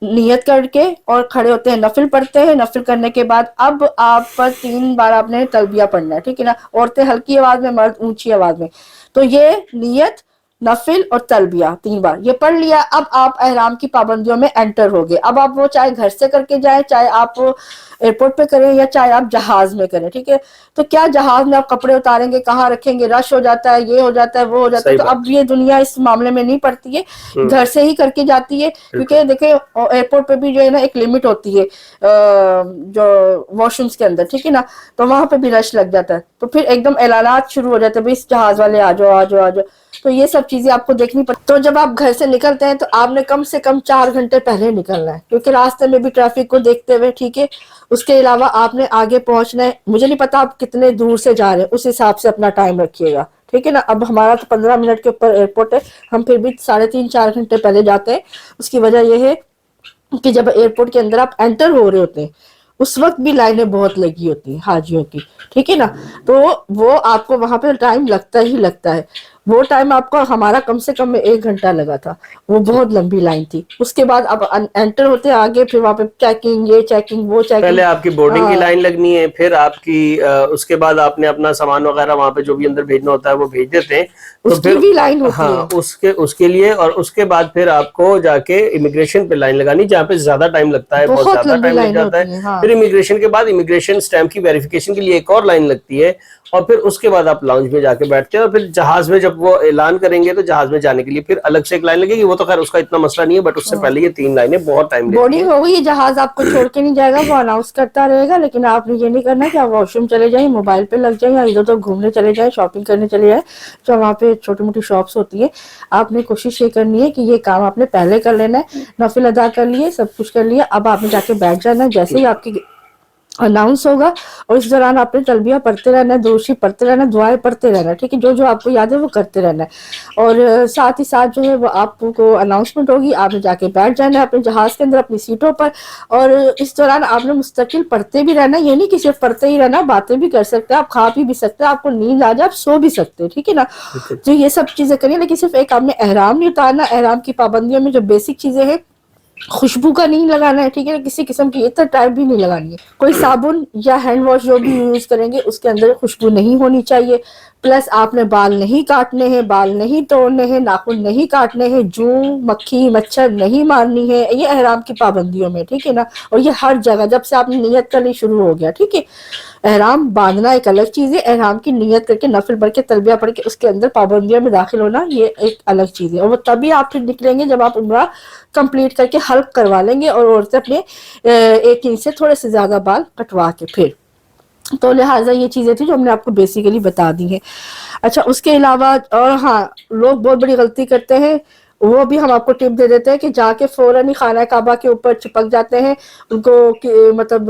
نیت کر کے اور کھڑے ہوتے ہیں، نفل پڑھتے ہیں، نفل کرنے کے بعد اب آپ پر 3 بار آپ نے تلبیہ پڑھنا ہے، ٹھیک ہے نا. عورتیں ہلکی آواز میں، مرد اونچی آواز میں. تو یہ نیت، نفل اور تلبیہ 3 بار یہ پڑھ لیا. اب آپ احرام کی پابندیوں میں انٹر ہو گئے. اب آپ وہ چاہے گھر سے کر کے جائیں، چاہے آپ ایئرپورٹ پہ کریں یا چاہے آپ جہاز میں کریں، ٹھیک ہے. تو کیا جہاز میں آپ کپڑے اتاریں گے، کہاں رکھیں گے، رش ہو جاتا ہے، یہ ہو جاتا ہے، وہ ہو جاتا ہے. تو اب یہ دنیا اس معاملے میں نہیں پڑتی ہے، گھر سے ہی کر کے جاتی ہے. کیونکہ دیکھیں ایئرپورٹ پہ بھی جو ہے نا ایک لمٹ ہوتی ہے جو واش رومس کے اندر، ٹھیک ہے نا. تو وہاں پہ بھی رش لگ جاتا ہے، تو پھر ایک دم اعلانات شروع ہو جاتے ہیں، بھائی اس جہاز والے آ جاؤ آ جاؤ آ جاؤ. تو یہ سب چیزیں آپ کو دیکھنی پڑتی. تو جب آپ گھر سے نکلتے ہیں تو آپ نے کم سے کم 4 گھنٹے پہلے نکلنا ہے، کیونکہ راستے میں بھی ٹریفک کو دیکھتے ہوئے، ٹھیک ہے. اس کے علاوہ آپ نے آگے پہنچنا ہے. مجھے نہیں پتا آپ کتنے دور سے جا رہے ہیں، اس حساب سے اپنا ٹائم رکھیے گا، ٹھیک ہے نا. اب ہمارا تو 15 منٹ کے اوپر ایئرپورٹ ہے، ہم پھر بھی 3.5-4 گھنٹے پہلے جاتے ہیں. اس کی وجہ یہ ہے کہ جب ایئرپورٹ کے اندر آپ انٹر ہو رہے ہوتے ہیں اس وقت بھی لائنیں بہت لگی ہوتی ہیں حاجیوں کی، ٹھیک ہے نا. تو وہ آپ کو وہاں پہ ٹائم لگتا ہی لگتا ہے. وہ ٹائم آپ کو ہمارا کم سے کم 1 گھنٹہ لگا تھا، وہ بہت لمبی لائن تھی. اس کے بعد اب انٹر ہوتے آگے، پھر وہاں پہ چیکنگ، یہ چیکنگ، وہ چیکنگ. پہلے آپ کی بورڈنگ کی لائن لگنی ہے، پھر آپ کی اس کے بعد آپ نے اپنا سامان وغیرہ وہاں پہ جو بھی اندر بھیجنا ہوتا ہے وہ بھیج دیتے ہیں. تو اس کی پھر بھی لائن ہوتی ہاں ہے، اس کے لیے، اور اس کے بعد پھر آپ کو جا کے امیگریشن پہ لائن لگانی، جہاں پہ زیادہ ٹائم لگتا ہے، بہت بہت زیادہ لمبی ٹائم لگ لائنیں جاتا ہے. ہوتی ہیں. ہاں پھر امیگریشن کے بعد امیگریشن اسٹیمپ کی ویریفیکیشن کے لیے ایک اور لائن لگتی ہے، اور پھر اس کے بعد آپ لاؤنج میں جا کے بیٹھتے ہیں. اور پھر جہاز میں جب وہ اعلان کریں گے تو جہاز میں جانے کے لیے پھر الگ سے ایک لائن لگے گی. وہ تو خیر اس کا اتنا مسئلہ نہیں ہے، بٹ اس سے پہلے یہ 3 لائنیں بہت ٹائم لیتی ہیں. بورڈنگ ہو گئی، جہاز آپ کو چھوڑ کے نہیں جائے گا، وہ اناؤنس کرتا رہے گا. لیکن آپ نے یہ نہیں کرنا کہ آپ واش روم چلے جائیں، موبائل پہ لگ جائیں، یا ادھر ادھر گھومنے چلے جائیں، شاپنگ کرنے چلے جائیں. جو وہاں پہ چھوٹی موٹی شاپس ہوتی ہیں، آپ نے کوشش یہ کرنی ہے کہ یہ کام آپ نے پہلے کر لینا ہے. نفل ادا کر لیے، سب کچھ کر لیا. اب آپ نے جا کے بیٹھ جانا ہے. جیسے ہی آپ کی اناؤنس ہوگا، اور اس دوران آپ نے تلبیہ پڑھتے رہنا ہے، درود شریف پڑھتے رہنا ہے، دعائیں پڑھتے رہنا ہے، ٹھیک ہے. جو جو آپ کو یاد ہے وہ کرتے رہنا ہے. اور ساتھ ہی ساتھ جو ہے وہ آپ کو اناؤنسمنٹ ہوگی، آپ نے جا کے بیٹھ جانا ہے اپنے جہاز کے اندر اپنی سیٹوں پر. اور اس دوران آپ نے مستقل پڑھتے بھی رہنا ہے. یہ نہیں کہ صرف پڑھتے ہی رہنا، باتیں بھی کر سکتے ہیں، آپ کھا پی بھی سکتے ہیں، آپ کو نیند آ جائے آپ سو بھی سکتے ہیں، ٹھیک ہے نا. تو یہ سب چیزیں کریے. لیکن صرف ایک آپ نے احرام نہیں اتارنا. احرام کی پابندیوں میں جو بیسک چیزیں ہیں، خوشبو کا نہیں لگانا ہے، ٹھیک ہے. کسی قسم کی عطر ٹائپ بھی نہیں لگانی ہے. کوئی صابن یا ہینڈ واش جو بھی یوز کریں گے اس کے اندر خوشبو نہیں ہونی چاہیے. پلس آپ نے بال نہیں کاٹنے ہیں، بال نہیں توڑنے ہیں، ناخن نہیں کاٹنے ہیں، جوں مکھی مچھر نہیں مارنی ہے. یہ احرام کی پابندیوں میں، ٹھیک ہے نا. اور یہ ہر جگہ جب سے آپ نے نیت کرنی شروع ہو گیا، ٹھیک ہے. احرام باندھنا ایک الگ چیز ہے، احرام کی نیت کر کے نفل پڑھ کے تلبیہ پڑھ کے اس کے اندر پابندیوں میں داخل ہونا یہ ایک الگ چیز ہے. اور وہ تبھی آپ پھر نکلیں گے جب آپ عمرہ کمپلیٹ کر کے حلق کروا لیں گے، اور عورتیں اپنے 1 انچ سے تھوڑے سے زیادہ بال کٹوا کے پھر. تو لہٰذا یہ چیزیں تھی جو ہم نے آپ کو بیسیکلی بتا دی ہیں. اچھا اس کے علاوہ اور ہاں، لوگ بہت بڑی غلطی کرتے ہیں، وہ بھی ہم آپ کو ٹپ دے دیتے ہیں کہ جا کے فوراً ہی خانہ کعبہ کے اوپر چپک جاتے ہیں. ان کو مطلب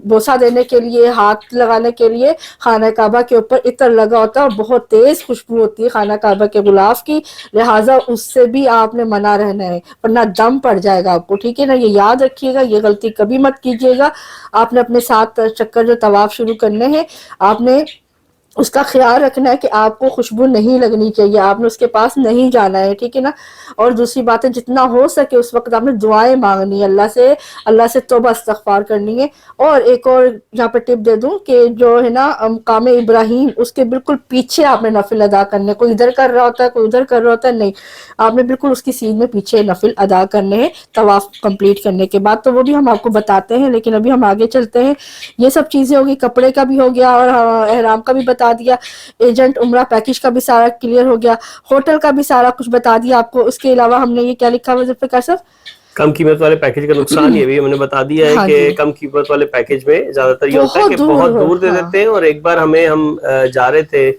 بوسہ دینے کے لیے، ہاتھ لگانے کے لیے خانہ کعبہ کے اوپر عطر لگا ہوتا ہے، اور بہت تیز خوشبو ہوتی ہے خانہ کعبہ کے غلاف کی. لہٰذا اس سے بھی آپ نے منع رہنا ہے، ورنہ دم پڑ جائے گا آپ کو، ٹھیک ہے نا. یہ یاد رکھیے گا، یہ غلطی کبھی مت کیجیے گا. آپ نے اپنے 7 چکر جو طواف شروع کرنے ہیں، آپ نے اس کا خیال رکھنا ہے کہ آپ کو خوشبو نہیں لگنی چاہیے، آپ نے اس کے پاس نہیں جانا ہے، ٹھیک ہے نا. اور دوسری بات ہے جتنا ہو سکے اس وقت آپ نے دعائیں مانگنی ہے اللہ سے توبہ استغفار کرنی ہے. اور ایک اور یہاں پہ ٹپ دے دوں کہ جو ہے نا مقام ابراہیم اس کے بالکل پیچھے آپ نے نفل ادا کرنے، کوئی ادھر کر رہا ہوتا ہے کوئی ادھر کر رہا ہوتا ہے، نہیں، آپ نے بالکل اس کی سین میں پیچھے نفل ادا کرنے ہیں طواف کمپلیٹ کرنے کے بعد. تو وہ بھی ہم آپ کو بتاتے ہیں، لیکن ابھی ہم آگے چلتے ہیں. یہ سب چیزیں ہوگی، کپڑے کا بھی ہو گیا اور احرام کا بھی بتا دیا، ایجنٹ عمرہ پیکج کا بھی سارا کلیئر ہو گیا، ہوٹل کا بھی سارا کچھ بتا دیا آپ کو. اس کے علاوہ ہم نے یہ کیا لکھا ہوا ذوالفقار صاحب؟ کم قیمت والے پیکج کا نقصان یہ بھی ہم نے بتا دیا ہے ہاں کہ جی، کم قیمت والے پیکج میں زیادہ تر یہ ہوتا ہے کہ بہت دور بہت ہو، دور دے ہاں دیتے ہیں. اور ایک بار ہم جا رہے تھے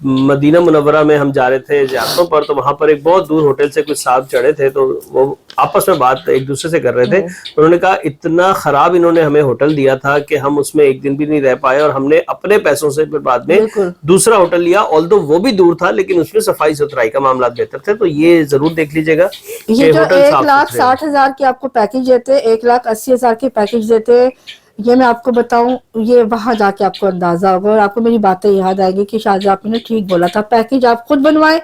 مدینہ منورہ میں، ہم جا رہے تھے زیارتوں پر، تو وہاں پر ایک بہت دور ہوٹل سے کچھ صاحب چڑھے تھے، تو وہ آپس میں بات ایک دوسرے سے کر رہے تھے. انہوں نے کہا اتنا خراب انہوں نے ہمیں ہوٹل دیا تھا کہ ہم اس میں ایک دن بھی نہیں رہ پائے، اور ہم نے اپنے پیسوں سے پھر بعد میں بالکل. دوسرا ہوٹل لیا، آلدو وہ بھی دور تھا لیکن اس میں صفائی ستھرائی کا معاملات بہتر تھے. تو یہ ضرور دیکھ لیجیے گا یہ کہ جو ہوٹل صاف ستھرے ہوں. 1,60,000 کی آپ کو پیکج دیتے، 1,80,000 کی پیکج دیتے، یہ میں آپ کو بتاؤں، یہ وہاں جا کے آپ کو اندازہ ہوگا اور آپ کو میری باتیں یاد آئے گی کہ شاہجہاں آپ نے ٹھیک بولا تھا. پیکج آپ خود بنوائے،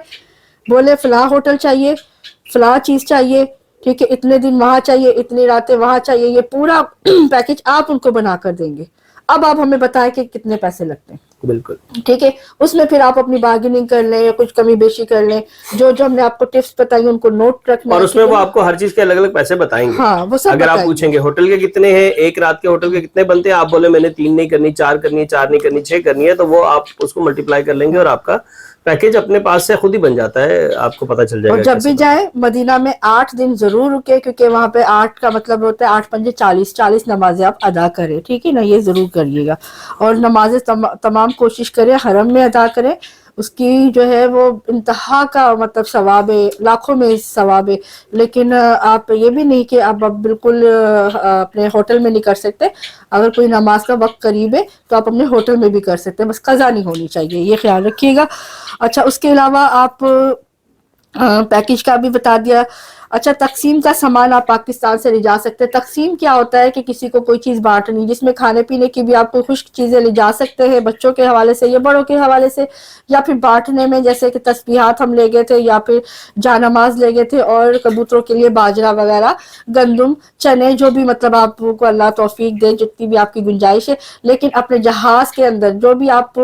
بولے فلاں ہوٹل چاہیے، فلاں چیز چاہیے، ٹھیک ہے، اتنے دن وہاں چاہیے، اتنی راتیں وہاں چاہیے، یہ پورا پیکج آپ ان کو بنا کر دیں گے. اب آپ ہمیں بتائیں کہ کتنے پیسے لگتے ہیں. بالکل ٹھیک ہے، اس میں پھر آپ اپنی بارگیننگ کر لیں یا کچھ کمی بیشی کر لیں. جو ہم نے آپ کو ٹپس بتائی ان کو نوٹ رکھنا اور ہے، اس میں ٹھیک ہے وہ نا. آپ کو ہر چیز کے الگ الگ پیسے بتائیں گے. ہاں وہ سب اگر آپ بتائیں گے. پوچھیں گے ہوٹل کے کتنے ہیں، ایک رات کے ہوٹل کے کتنے بنتے ہیں، آپ بولے میں نے 3 نہیں کرنی، 4 کرنی ہے، 4 نہیں کرنی، 6 کرنی ہے، تو وہ آپ اس کو ملٹیپلائی کر لیں گے اور آپ کا پیکج اپنے پاس سے خود ہی بن جاتا ہے. آپ کو پتہ چل جائے اور گا جب کیسے بھی بنتا ہے. جائیں مدینہ میں 8 دن ضرور رکے، کیونکہ وہاں پہ 8 کا مطلب ہوتا ہے 8 5 40 نمازیں آپ ادا کریں، ٹھیک ہے نا، یہ ضرور کریے گا. اور نمازیں تمام کوشش کریں حرم میں ادا کریں، اس کی جو ہے وہ انتہا کا مطلب ثواب ہے، لاکھوں میں ثواب ہے. لیکن آپ یہ بھی نہیں کہ آپ بالکل اپنے ہوٹل میں نہیں کر سکتے. اگر کوئی نماز کا وقت قریب ہے تو آپ اپنے ہوٹل میں بھی کر سکتے ہیں، بس قضا نہیں ہونی چاہیے، یہ خیال رکھیے گا. اچھا، اس کے علاوہ آپ پیکج کا بھی بتا دیا. اچھا، تقسیم کا سامان آپ پاکستان سے لے جا سکتے ہیں. تقسیم کیا ہوتا ہے کہ کسی کو کوئی چیز بانٹنی، جس میں کھانے پینے کی بھی آپ کو خشک چیزیں لے جا سکتے ہیں، بچوں کے حوالے سے یا بڑوں کے حوالے سے، یا پھر بانٹنے میں جیسے کہ تسبیحات ہم لے گئے تھے، یا پھر جانماز لے گئے تھے، اور کبوتروں کے لیے باجرہ وغیرہ، گندم، چنے، جو بھی مطلب آپ کو اللہ توفیق دے، جتنی بھی آپ کی گنجائش ہے. لیکن اپنے جہاز کے اندر جو بھی آپ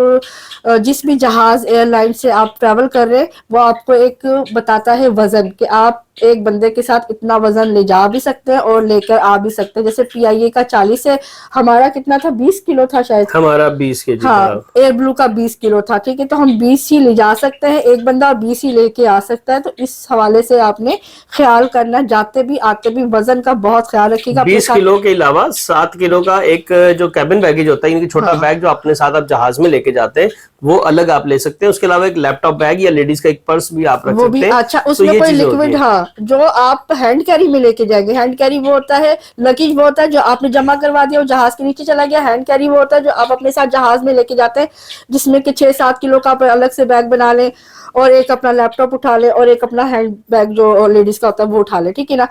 جس بھی جہاز ایئر لائن سے آپ ٹریول کر رہے ہیں، وہ آپ کو ایک بتاتا ہے وزن، کہ آپ ایک بندے کے ساتھ اتنا وزن لے جا بھی سکتے ہیں اور لے کر آ بھی سکتے ہیں. جیسے PIA کا 40 ہے، ہمارا کتنا تھا، 20 کلو تھا شاید. ہمارا 20 kg ہاں، تھا. ایئر بلو کا 20 کلو تھا، ٹھیک ہے، تو ہم 20 ہی لے جا سکتے ہیں، ایک بندہ 20 ہی لے کے آ سکتا ہے. تو اس حوالے سے آپ نے خیال کرنا، جاتے بھی آتے بھی وزن کا بہت خیال رکھیے گا اپنے 20 ساتھ. کلو کے علاوہ 7 کلو کا ایک جو کیبن بیگیج ہوتا ہے، یعنی کہ چھوٹا بیگ جو اپنے ساتھ آپ جہاز میں لے کے جاتے ہیں، وہ الگ آپ لے سکتے ہیں. اس کے علاوہ ایک لیپ ٹاپ بیگ یا لیڈیز کا ایک پرس بھی آپ رکھ وہ بھی سکتے ہیں. اچھا، اس تو میں یہ کوئی چیزیں ہوتی لکوڈ، ہیں. ہاں، جو آپ ہینڈ کیری میں لے کے جائیں گے. ہینڈ کیری وہ ہوتا ہے، لگیج وہ ہوتا ہے جو آپ نے جمع کروا دیا وہ جہاز کے نیچے چلا گیا. ہینڈ کیری وہ ہوتا ہے جو آپ اپنے ساتھ جہاز میں لے کے جاتے ہیں، جس میں کہ 6-7 کلو کا آپ الگ سے بیگ بنا لیں، اور ایک اپنا لیپ ٹاپ اٹھا لے، اور ایک اپنا ہینڈ بیگ جو لیڈیز کا ہوتا ہے وہ اٹھا لے، ٹھیک ہے نا.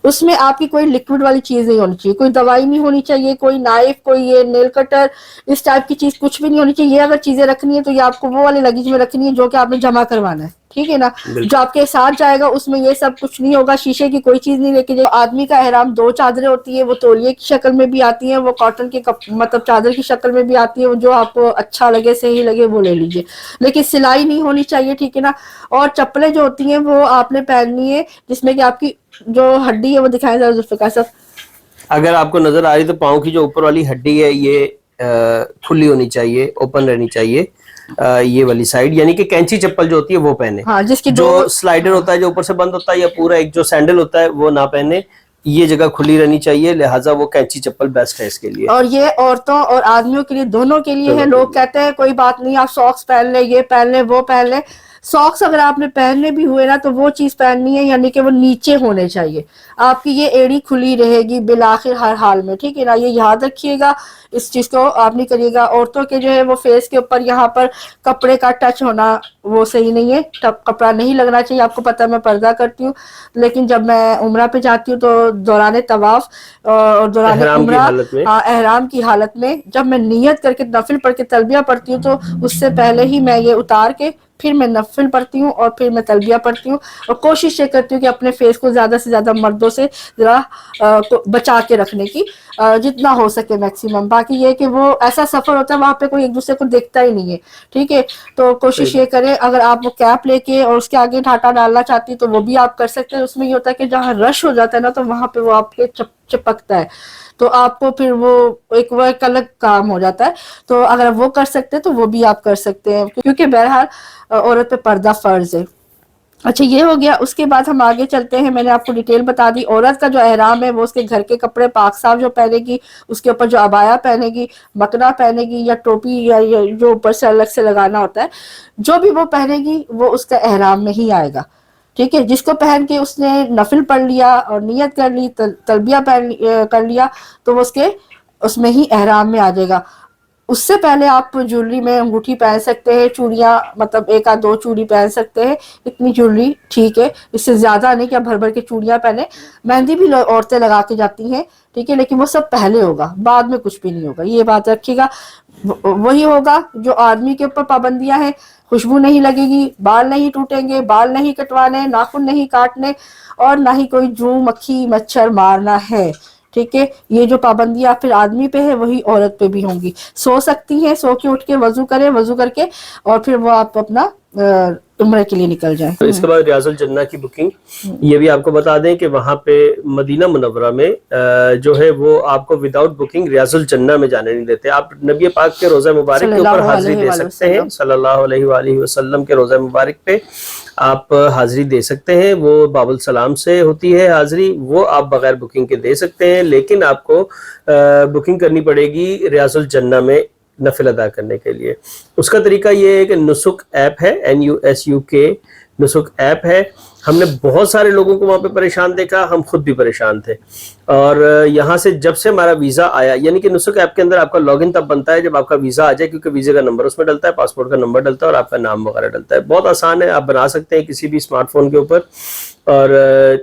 اس میں آپ کی کوئی لکوڈ والی چیز نہیں ہونی چاہیے، کوئی دوائی نہیں ہونی چاہیے، کوئی نائف، کوئی یہ نیل کٹر، اس ٹائپ کی چیز کچھ بھی نہیں ہونی چاہیے. یہ اگر چیزیں رکھنی ہے تو یہ آپ کو وہ والے لگیج میں رکھنی ہے جو کہ آپ نے جمع کروانا ہے، ٹھیک ہے نا. جو بالکل آپ کے ساتھ جائے گا اس میں یہ سب کچھ نہیں ہوگا. شیشے کی کوئی چیز نہیں لے کے جائے. آدمی کا احرام 2 چادریں ہوتی ہے، وہ تولیے کی شکل میں بھی آتی ہیں، وہ کاٹن کے مطلب چادر کی شکل میں بھی آتی ہے. وہ جو آپ کو اچھا لگے، صحیح لگے، وہ لے لیجیے، لیکن سلائی نہیں ہونی چاہیے، ٹھیک ہے نا. اور چپلیں جو ہوتی ہیں وہ آپ نے پہننی ہے جس میں کہ آپ کی جو ہڈی ہے وہ دکھائیں ذرا ذوالفقار صاحب. اگر آپ کو نظر آ رہی تو پاؤں کی جو اوپر والی ہڈی ہے یہ کھلی ہونی چاہیے، اوپن رہنی چاہیے. یہ والی سائیڈ، یعنی کہ کینچی چپل جو ہوتی ہے وہ پہنے. ہاں، جس کی جو 2، سلائیڈر ہاں. ہوتا ہے جو اوپر سے بند ہوتا ہے، یا پورا ایک جو سینڈل ہوتا ہے وہ نہ پہنے. یہ جگہ کھلی رہنی چاہیے، لہٰذا وہ کینچی چپل بیسٹ ہے اس کے لیے. اور یہ عورتوں اور آدمیوں کے لیے دونوں کے لیے ہے. دونوں کے لوگ لیے. کہتے ہیں کوئی بات نہیں، آپ ساکس پہن لیں، یہ پہن لیں، وہ پہن لیں. ساکس اگر آپ نے پہننے بھی ہوئے نا تو وہ چیز پہننی ہے، یعنی کہ وہ نیچے ہونے چاہیے. آپ کی یہ ایڑی کھلی رہے گی بالآخر ہر حال میں، ٹھیک ہے نا. یہ یاد رکھیے گا، اس چیز کو آپ نہیں کریے گا. عورتوں کے جو ہے وہ فیس کے اوپر یہاں پر کپڑے کا ٹچ ہونا وہ صحیح نہیں ہے. کپڑا نہیں لگنا چاہیے. آپ کو پتہ ہے میں پردہ کرتی ہوں، لیکن جب میں عمرہ پہ جاتی ہوں تو دوران طواف اور دوران احرام کی عمرہ، حالت میں، ہاں احرام کی حالت میں جب میں نیت کر کے نفل پڑھ کے تلبیہ پڑھتی ہوں تو اس سے پہلے ہی میں یہ اتار کے پھر میں نفل پڑھتی ہوں اور پھر میں تلبیہ پڑھتی ہوں، اور کوشش یہ کرتی ہوں کہ اپنے فیس کو زیادہ سے زیادہ مردوں سے ذرا بچا کے رکھنے کی جتنا ہو سکے میکسیمم. باقی یہ کہ وہ ایسا سفر ہوتا ہے وہاں پہ کوئی ایک دوسرے کو دیکھتا ہی نہیں ہے، ٹھیک ہے. تو کوشش یہ کریں اگر آپ وہ کیپ لے کے اور اس کے آگے ڈھاٹا ڈالنا چاہتی تو وہ بھی آپ کر سکتے ہیں. اس میں یہ ہوتا ہے کہ جہاں رش ہو جاتا ہے نا تو وہاں پہ وہ آپ کے چپکتا ہے، تو آپ کو پھر وہ ایک الگ کام ہو جاتا ہے. تو اگر وہ کر سکتے ہیں تو وہ بھی آپ کر سکتے ہیں، کیونکہ بہرحال عورت پہ پردہ فرض ہے. اچھا یہ ہو گیا. اس کے بعد ہم آگے چلتے ہیں. میں نے آپ کو ڈیٹیل بتا دی. عورت کا جو احرام ہے وہ اس کے گھر کے کپڑے پاک صاف جو پہنے گی، اس کے اوپر جو عبایا پہنے گی، مکنا پہنے گی یا ٹوپی یا جو اوپر سے الگ سے لگانا ہوتا ہے، جو بھی وہ پہنے گی وہ اس کا احرام میں ہی آئے گا، ٹھیک ہے. جس کو پہن کے اس نے نفل پڑھ لیا اور نیت کر لی، تلبیہ کر لیا، تو وہ اس میں ہی احرام میں آ جائے گا. اس سے پہلے آپ جویلری میں انگوٹھی پہن سکتے ہیں، چوڑیاں مطلب 1 آدھ 2 چوڑی پہن سکتے ہیں، اتنی جویلری ٹھیک ہے. اس سے زیادہ نہیں کہ بھر بھر کے چوڑیاں پہنے. مہندی بھی عورتیں لگا کے جاتی ہیں، ٹھیک ہے، لیکن وہ سب پہلے ہوگا، بعد میں کچھ بھی نہیں ہوگا، یہ بات رکھیے گا. وہی ہوگا جو آدمی کے اوپر پابندیاں ہیں. خوشبو نہیں لگے گی، بال نہیں ٹوٹیں گے، بال نہیں کٹوانے، ناخن نہیں کاٹنے، اور نہ ہی کوئی جوں مکھی مچھر مارنا ہے، ٹھیک ہے. یہ جو پابندیاں پھر آدمی پہ ہے وہی عورت پہ بھی ہوں گی. سو سکتی ہیں، سو کے اٹھ کے وضو کرے، وضو کر کے اور پھر وہ آپ اپنا عمرے کے لیے نکل جائیں. اس کے بعد ریاض الجنہ کی بکنگ، یہ بھی آپ کو بتا دیں کہ وہاں پہ مدینہ منورہ میں جو ہے وہ آپ کو وداؤٹ بکنگ ریاض الجنہ میں جانے نہیں دیتے. آپ نبی پاک کے روضہ مبارک کے اوپر حاضری دے سکتے ہیں، صلی اللہ علیہ وآلہ وسلم کے روضہ مبارک پہ آپ حاضری دے سکتے ہیں. وہ باب السلام سے ہوتی ہے حاضری، وہ آپ بغیر بکنگ کے دے سکتے ہیں، لیکن آپ کو بکنگ کرنی پڑے گی ریاض الجنہ میں نفل ادا کرنے کے لیے. اس کا طریقہ یہ ہے کہ نسک ایپ ہے، NUSUK نسک ایپ ہے. ہم نے بہت سارے لوگوں کو وہاں پہ پریشان دیکھا، ہم خود بھی پریشان تھے. اور یہاں سے جب سے ہمارا ویزا آیا، یعنی کہ نسک ایپ کے اندر آپ کا لاگ ان تب بنتا ہے جب آپ کا ویزا آ جائے، کیونکہ ویزے کا نمبر اس میں ڈلتا ہے، پاسپورٹ کا نمبر ڈلتا ہے اور آپ کا نام وغیرہ ڈلتا ہے. بہت آسان ہے، آپ بنا سکتے ہیں کسی بھی اسمارٹ فون کے اوپر. اور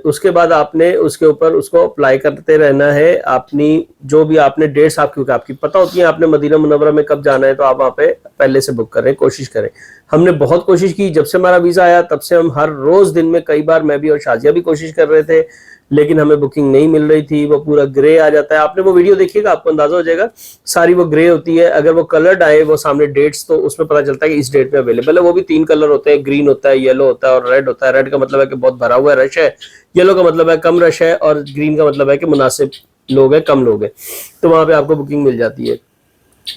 اس کے بعد آپ نے اس کے اوپر اس کو اپلائی کرتے رہنا ہے. اپنی جو بھی آپ نے ڈیٹس کیونکہ آپ کی پتہ ہوتی ہیں آپ نے مدینہ منورہ میں کب جانا ہے، تو آپ وہاں پہ پہلے سے بک کریں، کوشش کریں. ہم نے بہت کوشش کی، جب سے ہمارا ویزا آیا تب سے ہم ہر روز دن میں کئی بار میں بھی اور شازیہ بھی کوشش کر رہے تھے، لیکن ہمیں بکنگ نہیں مل رہی تھی. وہ پورا گرے آ جاتا ہے. آپ نے وہ ویڈیو دیکھیے گا، آپ کو اندازہ ہو جائے گا، ساری وہ گرے ہوتی ہے. اگر وہ کلرڈ آئے وہ سامنے ڈیٹس، تو اس میں پتہ چلتا ہے کہ اس ڈیٹ میں اویلیبل ہے. وہ بھی 3 کلر ہوتے ہیں، گرین ہوتا ہے، یلو ہوتا ہے اور ریڈ ہوتا ہے. ریڈ کا مطلب ہے کہ بہت بھرا ہوا ہے، رش ہے. یلو کا مطلب ہے کم رش ہے، اور گرین کا مطلب ہے کہ مناسب لوگ ہیں، کم لوگ ہیں. تو وہاں پہ آپ کو بکنگ مل جاتی ہے.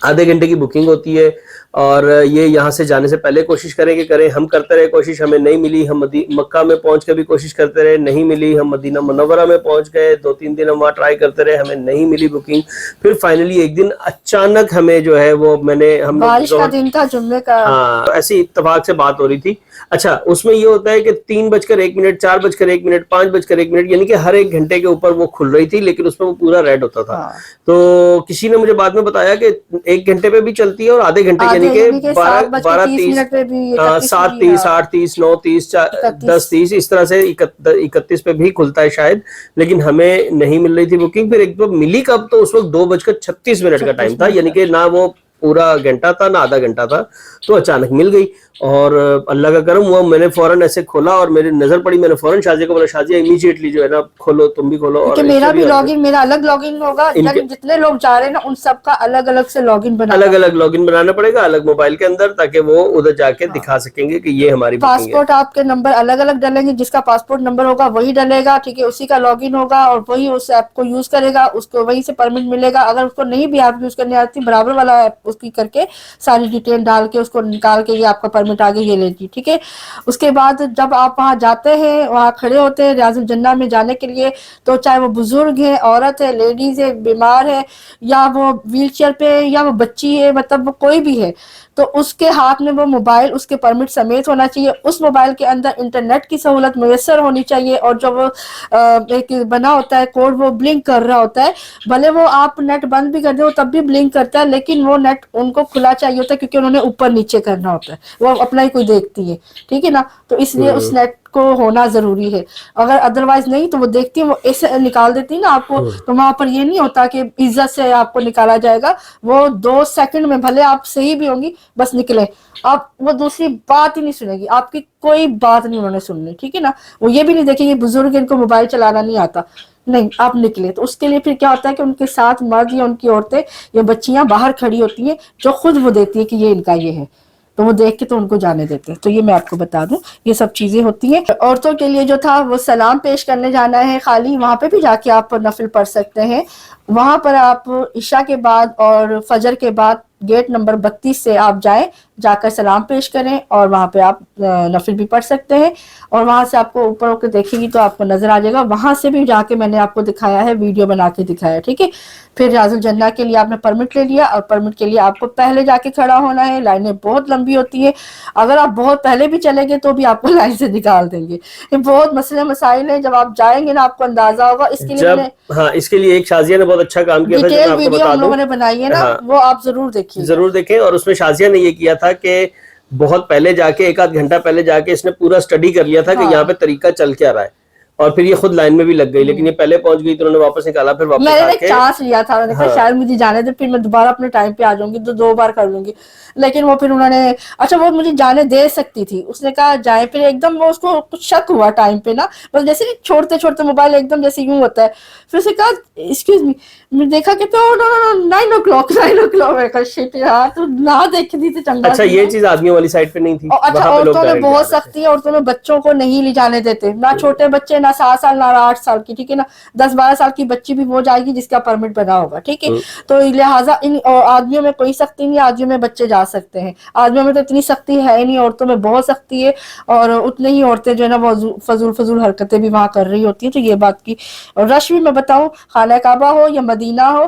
آدھے گھنٹے کی بکنگ ہوتی ہے. اور یہ یہاں سے جانے سے پہلے کوشش کریں کہ کریں. ہم کرتے رہے کوشش، ہمیں نہیں ملی. ہم مکہ میں پہنچ کے بھی کوشش کرتے رہے، نہیں ملی. ہم مدینہ منورہ میں پہنچ گئے، 2-3 دن ہم وہاں ٹرائی کرتے رہے، ہمیں نہیں ملی بکنگ. پھر فائنلی ایک دن اچانک ہمیں جو ہے وہ ہم بارش کا دن تھا، جمعے کا. ہاں ایسی اتفاق سے بات ہو رہی تھی. اچھا اس میں یہ ہوتا ہے کہ 3:01، 4:01، 5:01، یعنی کہ ہر ایک گھنٹے کے اوپر وہ کھل رہی تھی، لیکن اس میں وہ پورا ریڈ ہوتا تھا. تو کسی نے مجھے بعد میں بتایا کہ 1 گھنٹے پہ بھی چلتی ہے اور آدھے گھنٹے یعنی کہ 12:30، 7:30، 8:30، 9:30، 10:30 اس طرح سے 31 پہ بھی کھلتا ہے شاید. لیکن ہمیں نہیں مل رہی تھی بکنگ. پھر ایک ملی کب، تو اس وقت 2:36 کا ٹائم تھا، یعنی کہ نہ وہ پورا گھنٹہ تھا نہ آدھا گھنٹہ تھا. تو اچانک مل گئی اور اللہ کا کرم ہوا. میں نے فوراً ایسے کھولا اور میری نظر پڑی، میں نے فوراً شازیہ کو بولا شازیہ امیڈیٹلی جو ہے نا کھولو، تم بھی کھولو. اور میرا بھی لاگ ان، میرا الگ لاگ ان ہوگا. جتنے لوگ جا رہے ہیں نا ان سب کا الگ الگ سے لاگ ان بنانا، الگ الگ لاگ ان بنانا پڑے گا، الگ موبائل کے اندر، تاکہ وہ ادھر جا کے دکھا سکیں گے کہ یہ ہماری بکنگ ہے. پاسپورٹ آپ کے نمبر الگ الگ ڈلیں گے. جس کا پاسپورٹ نمبر ہوگا وہی ڈلے گا، ٹھیک ہے، اسی کا لاگ ان ہوگا اور وہی اس ایپ کو یوز کرے گا. اس کو وہیں سے پرمٹ ملے گا. اگر اس کو نہیں بھی ایپ یوز کرنے آتی، برابر والا ایپ اس کی کر کے ساری ڈیٹیل ڈال کے اس کو نکال کے یہ آپ کا پرمٹ آگے یہ لے گی، ٹھیک ہے. اس کے بعد جب آپ وہاں جاتے ہیں، وہاں کھڑے ہوتے ہیں ریاض الجنہ میں جانے کے لیے، تو چاہے وہ بزرگ ہے، عورت ہے، لیڈیز ہے، بیمار ہے، یا وہ ویل چیئر پہ ہے، یا وہ بچی ہے، مطلب وہ کوئی بھی ہے، تو اس کے ہاتھ میں وہ موبائل اس کے پرمٹ سمیت ہونا چاہیے. اس موبائل کے اندر انٹرنیٹ کی سہولت میسر ہونی چاہیے. اور جو وہ ایک بنا ہوتا ہے کوڈ، وہ بلنک کر رہا ہوتا ہے. بھلے وہ آپ نیٹ بند بھی کر دیں وہ تب بھی بلنک کرتا ہے، لیکن وہ نیٹ نیٹ ان کو کھلا چاہیے ہوتا ہے کیونکہ انہوں نے اوپر نیچے کرنا ہوتا ہے, وہ اپنا ہی کوئی دیکھتی ہے, ٹھیک ہے نا, تو اس لیے اس نیٹ کو ہونا ضروری ہے. اگر ادروائز نہیں تو وہ دیکھتی ہے, وہ ایسے نکال دیتی ہے نا آپ کو, تو وہاں پر یہ نہیں ہوتا کہ عزت سے آپ کو نکالا جائے گا, وہ 2 سیکنڈ میں بھلے آپ صحیح بھی ہوں گی بس نکلے, آپ وہ دوسری بات ہی نہیں سنے گی, آپ کی کوئی بات نہیں انہوں نے سننی, ٹھیک ہے نا. وہ یہ بھی نہیں دیکھیں گے بزرگ ان کو موبائل چلانا نہیں آتا, نہیں آپ نکلے. تو اس کے لیے پھر کیا ہوتا ہے کہ ان کے ساتھ مرد یا ان کی عورتیں یا بچیاں باہر کھڑی ہوتی ہیں جو خود وہ دیتی ہے کہ یہ ان کا یہ ہے, تو وہ دیکھ کے تو ان کو جانے دیتے ہیں. تو یہ میں آپ کو بتا دوں یہ سب چیزیں ہوتی ہیں. عورتوں کے لیے جو تھا وہ سلام پیش کرنے جانا ہے خالی, وہاں پہ بھی جا کے آپ نفل پڑھ سکتے ہیں. وہاں پر آپ عشاء کے بعد اور فجر کے بعد گیٹ نمبر 32 سے آپ جائیں, جا کر سلام پیش کریں اور وہاں پہ آپ نفل بھی پڑھ سکتے ہیں. اور وہاں سے آپ کو اوپر ہو کے دیکھیں گی تو آپ کو نظر آ جائے گا, وہاں سے بھی جا کے میں نے آپ کو دکھایا ہے, ویڈیو بنا کے دکھایا, ٹھیک ہے. پھر ریاض الجنہ کے لیے آپ نے پرمٹ لے لیا, اور پرمٹ کے لیے آپ کو پہلے جا کے کھڑا ہونا ہے, لائنیں بہت لمبی ہوتی ہے, اگر آپ بہت پہلے بھی چلے گے تو بھی آپ کو لائن سے نکال دیں گے. یہ بہت مسئلے مسائل ہیں, جب آپ جائیں گے نا آپ کو اندازہ ہوگا. اس کے لیے جب میں نے ہاں اس کے لیے ایک شازیہ نے بہت اچھا کام کیا تھا, جو میں ڈیٹیل آپ کو ویڈیو بتا ہم دوں. لوگوں نے بنائی ہے نا, ہاں وہ آپ ضرور دیکھیے گا, ضرور دیکھیں. اور اس میں شازیہ نے یہ کیا تھا کہ بہت پہلے جا کے 1 آدھ گھنٹہ پہلے جا کے اس نے پورا اسٹڈی کر لیا تھا کہ ہاں. یہاں پہ طریقہ چل کیا رہا ہے, اور پھر یہ خود لائن میں بھی لگ گئی, لیکن یہ پہلے پہنچ گئی تو انہوں نے واپس نکالا, پھر میں واپس نے آ ایک کے چانس لیا تھا, میں نے کہا ہاں شاید مجھے جانے دے, پھر میں دوبارہ اپنے ٹائم پہ آ جاؤں گی تو 2 بار کر لوں گی. لیکن وہ پھر انہوں نے, اچھا وہ مجھے جانے دے سکتی تھی, اس نے کہا جائیں, پھر ایک دم وہ اس کو کچھ شک ہوا ٹائم پہ نا, بس جیسے چھوڑتے چھوڑتے موبائل ایک دم جیسے یوں ہوتا ہے, پھر اس نے کہا ایکسکیوز می, میں دیکھا کہ تو 9 o'clock, میں کہا شٹ یار تو نہ دیکھی تھی تو چنگا اچھا تھی یہ نا. چیز آدمیوں والی سائڈ پہ نہیں تھی, اچھا وہاں پہ لوگ عورتوں میں ڈائریکٹ جا بہت رہے تھے. سختی ہے, عورتوں میں بچوں کو نہیں لے جانے دیتے, نہ چھوٹے بچے, نہ 7 سال نہ 8 سال کی, ٹھیک ہے نا, 10-12 سال کی بچی بھی وہ جائے گی جس کا پرمٹ بنا ہوگا, ٹھیک ہے. تو لہٰذا ان آدمیوں میں کوئی سختی نہیں, آدمیوں میں بچے جا سکتے ہیں. آدمیوں میں تو اتنی سختی ہے نہیں, عورتوں میں بہت سختی ہے, اور اتنے ہی عورتیں جو ہے نا وہ فضول حرکتیں بھی وہاں کر رہی ہوتی ہیں. تو یہ بات کی. اور رش بھی میں بتاؤں, خانہ کعبہ ہو یا مدینہ ہو,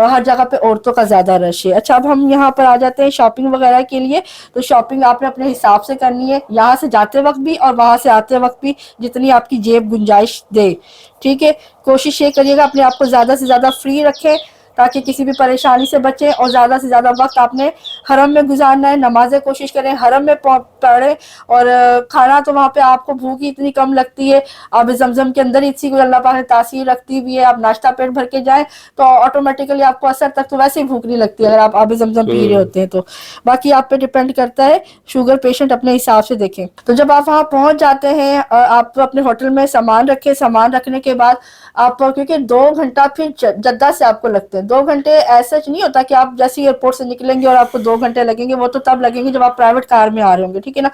ہر جگہ پہ عورتوں کا زیادہ رش ہے. اچھا اب ہم یہاں پر آ جاتے ہیں شاپنگ وغیرہ کے لیے. تو شاپنگ آپ نے اپنے حساب سے کرنی ہے, یہاں سے جاتے وقت بھی اور وہاں سے آتے وقت بھی, جتنی آپ کی جیب گنجائش دے, ٹھیک ہے. کوشش یہ کریے گا اپنے آپ کو زیادہ سے زیادہ فری رکھیں تاکہ کسی بھی پریشانی سے بچیں, اور زیادہ سے زیادہ وقت آپ نے حرم میں گزارنا ہے. نمازیں کوشش کریں حرم میں پڑھیں, اور کھانا تو وہاں پہ آپ کو بھوک ہی اتنی کم لگتی ہے, اب زمزم کے اندر اسی کو اللہ پاک نے تاثیر رکھتی بھی ہے. آپ ناشتہ پیٹ بھر کے جائیں تو آٹومیٹیکلی آپ کو اثر تک تو ویسے ہی بھوک نہیں لگتی اگر آپ آب زمزم پی رہے ہوتے ہیں تو. باقی آپ پہ ڈیپینڈ کرتا ہے, شوگر پیشنٹ اپنے حساب سے دیکھیں. تو جب آپ وہاں پہنچ جاتے ہیں, آپ اپنے ہوٹل میں سامان رکھیں, سامان رکھنے کے بعد آپ, کیونکہ 2 گھنٹہ پھر جدہ سے آپ کو لگتے ہیں, 2 گھنٹے ایسا نہیں ہوتا کہ آپ جیسے ایئرپورٹ سے نکلیں گے اور آپ کو 2 گھنٹے لگیں گے, وہ تو تب لگیں گے جب آپ پرائیویٹ کار میں آ رہے ہوں گے, ٹھیک ہے نا.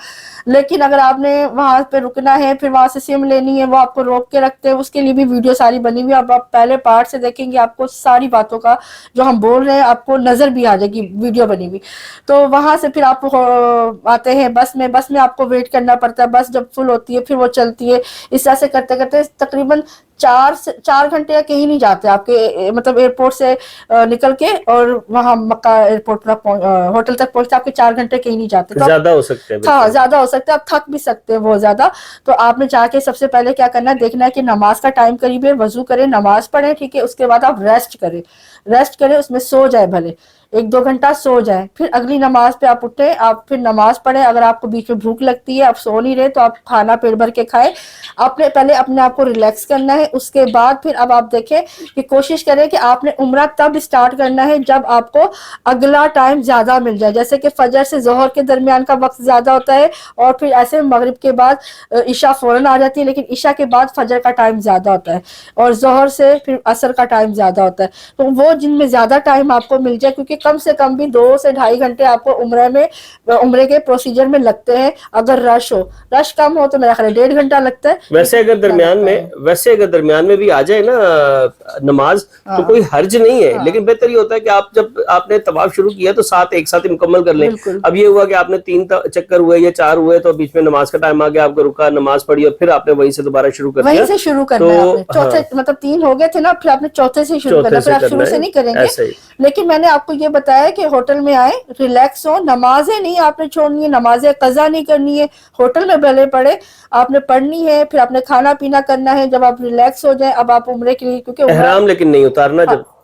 لیکن اگر آپ نے وہاں پہ رکنا ہے, پھر وہاں سے سم لینی ہے, وہ آپ کو روک کے رکھتے ہیں, اس کے لیے بھی ویڈیو ساری بنی ہوئی ہے. اب آپ پہلے پارٹ سے دیکھیں گے, آپ کو ساری باتوں کا جو ہم بول رہے ہیں آپ کو نظر بھی آ جائے گی, ویڈیو بنی ہوئی. تو وہاں سے پھر آپ آتے ہیں بس میں آپ کو ویٹ کرنا پڑتا ہے, بس جب فل ہوتی ہے پھر وہ چلتی ہے. اس طرح سے کرتے کرتے تقریباً 4 گھنٹے یا کہیں نہیں جاتے آپ کے, مطلب ایئرپورٹ سے نکل کے اور وہاں مکہ ایئرپورٹ تک ہوٹل تک پہنچتے آپ کے 4 گھنٹے کہیں نہیں جاتے. تو زیادہ ہو سکتے ہیں, ہاں بالکل زیادہ ہو سکتا ہے, آپ تھک بھی سکتے ہیں بہت زیادہ. تو آپ نے جا کے سب سے پہلے کیا کرنا ہے, دیکھنا ہے کہ نماز کا ٹائم قریب ہے, وضو کریں, نماز پڑھیں, ٹھیک ہے. اس کے بعد آپ ریسٹ کریں, اس میں سو جائے, بھلے 1-2 گھنٹہ سو جائیں, پھر اگلی نماز پہ آپ اٹھیں, آپ پھر نماز پڑھیں. اگر آپ کو بیچ میں بھوک لگتی ہے, آپ سو نہیں رہے, تو آپ کھانا پیٹ بھر کے کھائیں. آپ نے پہلے اپنے آپ کو ریلیکس کرنا ہے. اس کے بعد پھر اب آپ دیکھیں کہ کوشش کریں کہ آپ نے عمرہ تب اسٹارٹ کرنا ہے جب آپ کو اگلا ٹائم زیادہ مل جائے, جیسے کہ فجر سے ظہر کے درمیان کا وقت زیادہ ہوتا ہے, اور پھر ایسے مغرب کے بعد عشاء فوراً آ جاتی ہے, لیکن عشاء کے بعد فجر کا ٹائم زیادہ ہوتا ہے, اور ظہر سے پھر عصر کا ٹائم زیادہ ہوتا ہے. تو وہ جن میں زیادہ ٹائم آپ کو مل جائے, کیونکہ کم سے کم بھی 2 سے 2.5 گھنٹے آپ کو عمرے کے پروسیجر میں لگتے ہیں. اگر رش کم ہو تو میرا خیال 1.5 گھنٹہ لگتا ہے. ویسے اگر درمیان میں بھی آ جائے نا نماز تو کوئی حرج نہیں ہے, لیکن بہتر یہ ہوتا ہے کہ آپ جب آپ نے طواف شروع کیا تو ایک ساتھ ہی مکمل کر لیں. بالکل اب یہ ہوا کہ آپ نے 3 چکر ہوئے یا 4 ہوئے, تو بیچ میں نماز کا ٹائم آ گیا, آپ کو رکا, نماز پڑھی, اور پھر آپ نے وہیں سے دوبارہ شروع کر دیا. وہیں سے شروع کرنا ہے آپ تو نے, چوتھے مطلب 3 ہو گئے تھے نا, پھر آپ نے چوتھے سے شروع کرنا, پھر آپ شروع سے نہیں کریں گے. ایسا ہی. لیکن میں نے آپ کو یہ بتایا کہ ہوٹل میں آئے, ریلیکس ہو, نمازیں نہیں آپ نے چھوڑنی ہے, نمازیں قضا نہیں کرنی ہے, ہوٹل میں بھلے پڑے آپ نے پڑھنی ہے. پھر آپ نے کھانا پینا کرنا ہے, جب آپ ریلیکس ہو جائیں اب آپ عمرے کے لیے, کیونکہ عمرہ احرام لیکن نہیں اتارنا جب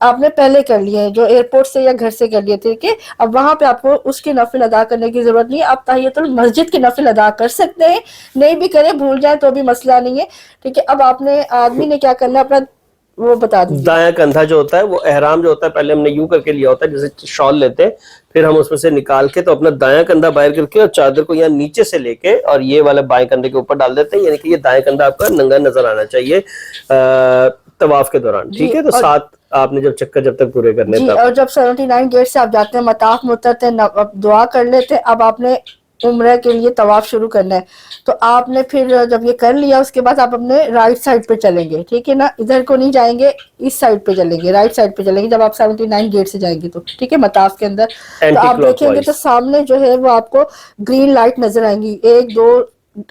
آپ نے پہلے کر لیے ہیں جو ایئرپورٹ سے یا گھر سے کر لیے تھے کہ اب وہاں پہ آپ کو اس کی نفل ادا کرنے کی ضرورت نہیں ہے. آپ تحیۃ المسجد کی نفل ادا کر سکتے ہیں, نہیں بھی کریں بھول جائیں تو بھی مسئلہ نہیں ہے, ٹھیک ہے. اب آپ نے آدمی نے کیا کرنا ہے اپنا وہ بتا دیجیے. دایاں کندھا جو ہوتا ہے وہ احرام جو ہوتا ہے پہلے ہم نے یوں کر کے لیا ہوتا ہے جیسے شال لیتے ہیں, پھر ہم اس میں سے نکال کے تو اپنا دایاں کندھا باہر کر کے اور چادر کو یہاں نیچے سے لے کے اور یہ والا بائیں کندھے کے اوپر ڈال دیتے ہیں, یعنی کہ یہ دایاں کندھا آپ کا ننگا نظر آنا چاہیے طواف کے دوران, ٹھیک ہے. تو 7 آپ نے جب تک پورے کرنے جی, تب اور جب 79 گیٹ سے آپ جاتے ہیں مطاف میں اترتے ہیں, دعا کر لیتے ہیں. اب آپ نے عمرہ کے لیے طواف شروع کرنا ہے, تو آپ نے پھر جب یہ کر لیا اس کے بعد آپ اپنے رائٹ سائڈ پہ چلیں گے, ٹھیک ہے نا. ادھر کو نہیں جائیں گے, اس سائڈ پہ چلیں گے, رائٹ سائڈ پہ چلیں گے جب آپ 79 گیٹ سے جائیں گے تو, ٹھیک ہے, مطاف کے اندر. تو اینٹی آپ کلاک دیکھیں گے تو وائز. سامنے جو ہے وہ آپ کو گرین لائٹ نظر آئیں گی, 1 2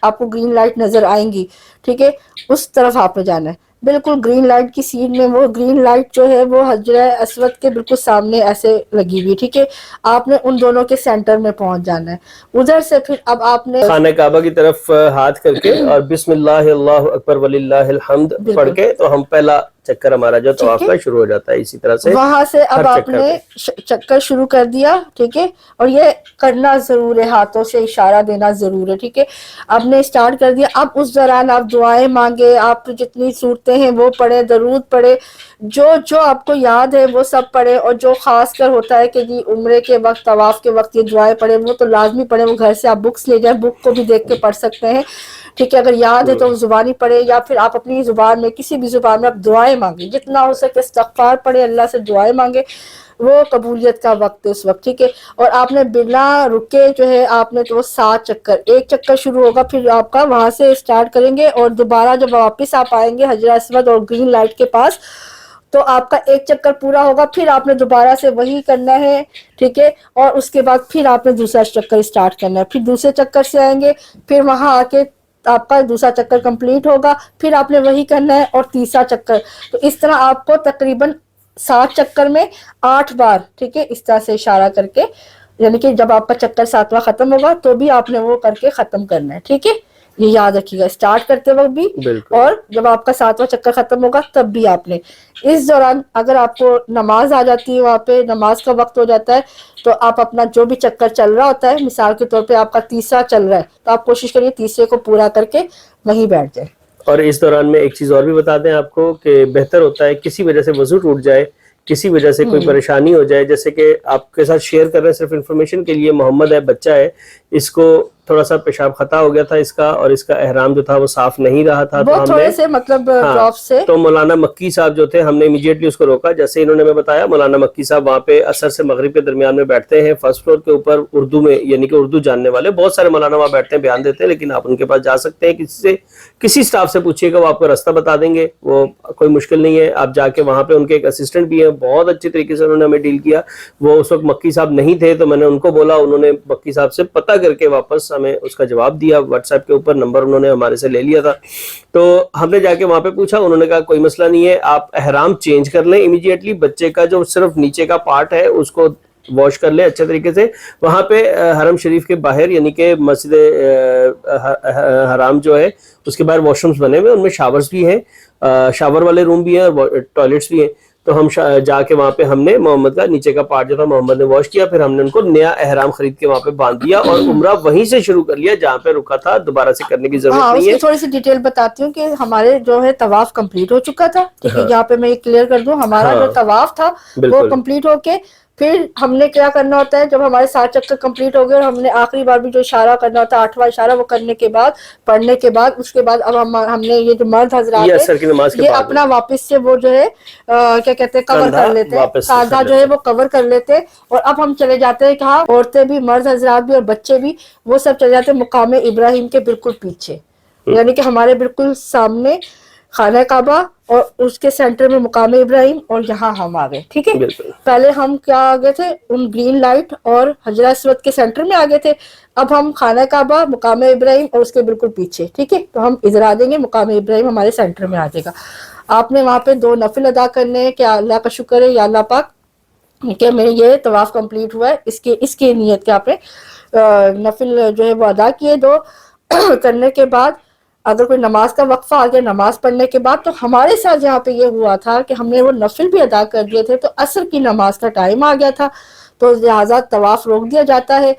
آپ کو گرین لائٹ نظر آئیں گی, ٹھیک ہے. اس طرف آپ نے جانا ہے, بالکل گرین لائٹ کی سین میں. وہ گرین لائٹ جو ہے وہ حجرہ اسود کے بالکل سامنے ایسے لگی ہوئی, ٹھیک ہے. آپ نے ان دونوں کے سینٹر میں پہنچ جانا ہے. ادھر سے پھر اب آپ نے خانہ کعبہ کی طرف ہاتھ کر کے اور بسم اللہ اللہ اکبر وللہ الحمد پڑھ بالکل کے تو ہم پہلا چکر ہمارا جو ٹھیک طواف ہے, کا شروع ہو جاتا ہے. اسی طرح سے وہاں سے اب ہر آپ چکر نے پہ چکر شروع کر دیا, ٹھیک ہے. اور یہ کرنا ضرور ہے, ہاتھوں سے اشارہ دینا ضرور ہے, ٹھیک ہے. آپ نے اسٹارٹ کر دیا. اب اس دوران آپ دعائیں مانگے, آپ جتنی صورتیں ہیں وہ پڑھے, درود پڑھے, جو آپ کو یاد ہے وہ سب پڑھے. اور جو خاص کر ہوتا ہے کہ جی عمرے کے وقت طواف کے وقت یہ دعائیں پڑھے, وہ تو لازمی پڑھے. وہ گھر سے آپ بکس لے جائیں, بک کو بھی دیکھ کے پڑھ سکتے ہیں, ٹھیک ہے. اگر یاد ہے تو زبانی پڑھے, یا پھر آپ اپنی زبان میں کسی بھی زبان میں آپ دعائیں مانگے, جتنا ہو سکے استغفار پڑھے, اللہ سے دعائیں مانگے. وہ قبولیت کا وقت ہے اس وقت, ٹھیک ہے. اور آپ نے بنا رکے جو ہے آپ نے تو وہ 7 چکر, ایک چکر شروع ہوگا پھر آپ کا وہاں سے اسٹارٹ کریں گے, اور دوبارہ جب واپس آپ آئیں گے حجر اسود اور گرین لائٹ کے پاس تو آپ کا ایک چکر پورا ہوگا. پھر آپ نے دوبارہ سے وہی کرنا ہے, ٹھیک ہے. اور اس کے بعد پھر آپ نے دوسرا چکر اسٹارٹ کرنا ہے. پھر دوسرے چکر سے آئیں گے, پھر وہاں آ کے آپ کا دوسرا چکر کمپلیٹ ہوگا, پھر آپ نے وہی کرنا ہے, اور تیسرا چکر. تو اس طرح آپ کو تقریباً 7 چکر میں 8 بار, ٹھیک ہے, اس طرح سے اشارہ کر کے, یعنی کہ جب آپ کا چکر 7واں ختم ہوگا تو بھی آپ نے وہ کر کے ختم کرنا ہے, ٹھیک ہے. یہ یاد رکھیے گا, اسٹارٹ کرتے وقت بھی بالکل. اور جب آپ کا 7واں چکر ختم ہوگا تب بھی آپ نے. اس دوران اگر آپ کو نماز آ جاتی ہے, وہاں پہ نماز کا وقت ہو جاتا ہے, تو آپ اپنا جو بھی چکر چل رہا ہوتا ہے, مثال کے طور پہ آپ کا تیسرا چل رہا ہے, تو آپ کوشش کریے تیسرے کو پورا کر کے وہیں بیٹھ جائیں. اور اس دوران میں ایک چیز اور بھی بتا دیں آپ کو کہ بہتر ہوتا ہے کسی وجہ سے وضو ٹوٹ جائے, کسی وجہ سے کوئی پریشانی ہو جائے, جیسے کہ آپ کے ساتھ شیئر کر رہے ہیں صرف انفارمیشن کے لیے, محمد ہے, بچہ ہے, اس کو تھوڑا سا پیشاب خطا ہو گیا تھا اس کا, اور اس کا احرام جو تھا وہ صاف نہیں رہا تھا, وہ تو ہم نے تھوڑے سے مطلب ہاں ڈراپ سے تو مولانا مکی صاحب جو تھے ہم نے امیڈیٹلی اس کو روکا. جیسے انہوں نے میں بتایا, مولانا مکی صاحب وہاں پہ عصر سے مغرب کے درمیان میں بیٹھتے ہیں, فرسٹ فلور کے اوپر, اردو میں, یعنی کہ اردو جاننے والے بہت سارے مولانا وہاں بیٹھتے ہیں, بیان دیتے ہیں, لیکن آپ ان کے پاس جا سکتے ہیں. کسی سٹاف سے پوچھیے گا, وہ آپ کو راستہ بتا دیں گے, وہ کوئی مشکل نہیں ہے. آپ جا کے وہاں پہ, ان کے ایک اسسٹنٹ بھی ہیں, بہت اچھے طریقے سے انہوں نے ہمیں ڈیل کیا. وہ اس وقت مکی صاحب نہیں تھے تو میں نے ان کو بولا, انہوں نے مکی صاحب سے پتہ کر کے واپس ہمیں اس کا جواب دیا. واٹس ایپ کے اوپر نمبر انہوں نے ہمارے سے لے لیا تھا, تو ہم نے جا کے وہاں پہ پوچھا. انہوں نے کہا کوئی مسئلہ نہیں ہے, آپ احرام چینج کر لیں امیڈیٹلی, بچے کا جو صرف نیچے کا پارٹ ہے اس کو واش کر لیں اچھے طریقے سے. وہاں پہ حرم شریف کے باہر, یعنی کہ مسجد حرام جو ہے اس کے باہر واش رومز بنے ہوئے, ان میں شاورز بھی ہیں, شاور والے روم بھی ہیں اور ٹوائلٹس بھی ہیں. تو ہم جا کے وہاں پہ ہم نے محمد کا نیچے کا پارٹ جو تھا محمد نے واش کیا, پھر ہم نے ان کو نیا احرام خرید کے وہاں پہ باندھ دیا, اور عمرہ وہیں سے شروع کر لیا جہاں پہ رکا تھا. دوبارہ سے کرنے کی ضرورت ہاں, اس نہیں کی ہے. تھوڑی سی ڈیٹیل بتاتی ہوں کہ ہمارے جو ہے طواف کمپلیٹ ہو چکا تھا, ٹھیک ہے. ہاں یہاں پہ میں یہ کلیئر کر دوں, ہمارا جو ہاں طواف تھا وہ بالکل کمپلیٹ ہو کے پھر ہم نے کیا کرنا ہوتا ہے, جب ہمارے 7 چکر کمپلیٹ ہو گئے اور ہم نے آخری بار بھی جو اشارہ کرنا ہوتا ہے 8واں اشارہ, وہ کرنے کے بعد, پڑھنے کے بعد, اس کے بعد اب ہم نے یہ جو مرد یہ حضرات ہے عصر کی نماز کے یہ بعد اپنا ہوتا واپس سے وہ جو ہے کیا کہتے ہیں کور کندھا کر لیتے ہیں, واپس کر کاندھا جو ہے لیتے وہ کور کر لیتے ہیں. اور اب ہم چلے جاتے ہیں کہاں, عورتیں بھی, مرد حضرات بھی اور بچے بھی, وہ سب چلے جاتے ہیں مقام ابراہیم کے بالکل پیچھے, یعنی کہ ہمارے بالکل سامنے خانہ کعبہ اور اس کے سینٹر میں مقام ابراہیم, اور یہاں ہم آ گئے, ٹھیک ہے. بالکل. پہلے ہم کیا آگے تھے, ان گرین لائٹ اور حجر اسود کے سینٹر میں آگے تھے. اب ہم خانہ کعبہ, مقام ابراہیم اور اس کے بالکل پیچھے, ٹھیک ہے. تو ہم ادھر آ دیں گے, مقام ابراہیم ہمارے سینٹر میں آ جائے گا. آپ نے وہاں پہ 2 نفل ادا کرنے ہیں, کہ اللہ کا شکر ہے یا اللہ پاک کہ میں یہ طواف کمپلیٹ ہوا ہے, اس کی نیت کے آپ نے نفل جو ہے وہ ادا کیے. 2 کرنے کے بعد اگر کوئی نماز کا وقفہ آ گیا نماز پڑھنے کے بعد، تو ہمارے ساتھ یہاں پہ یہ ہوا تھا کہ ہم نے وہ نفل بھی ادا کر دیے تھے، تو عصر کی نماز کا ٹائم آ گیا تھا، تو لہٰذا طواف روک دیا جاتا ہے،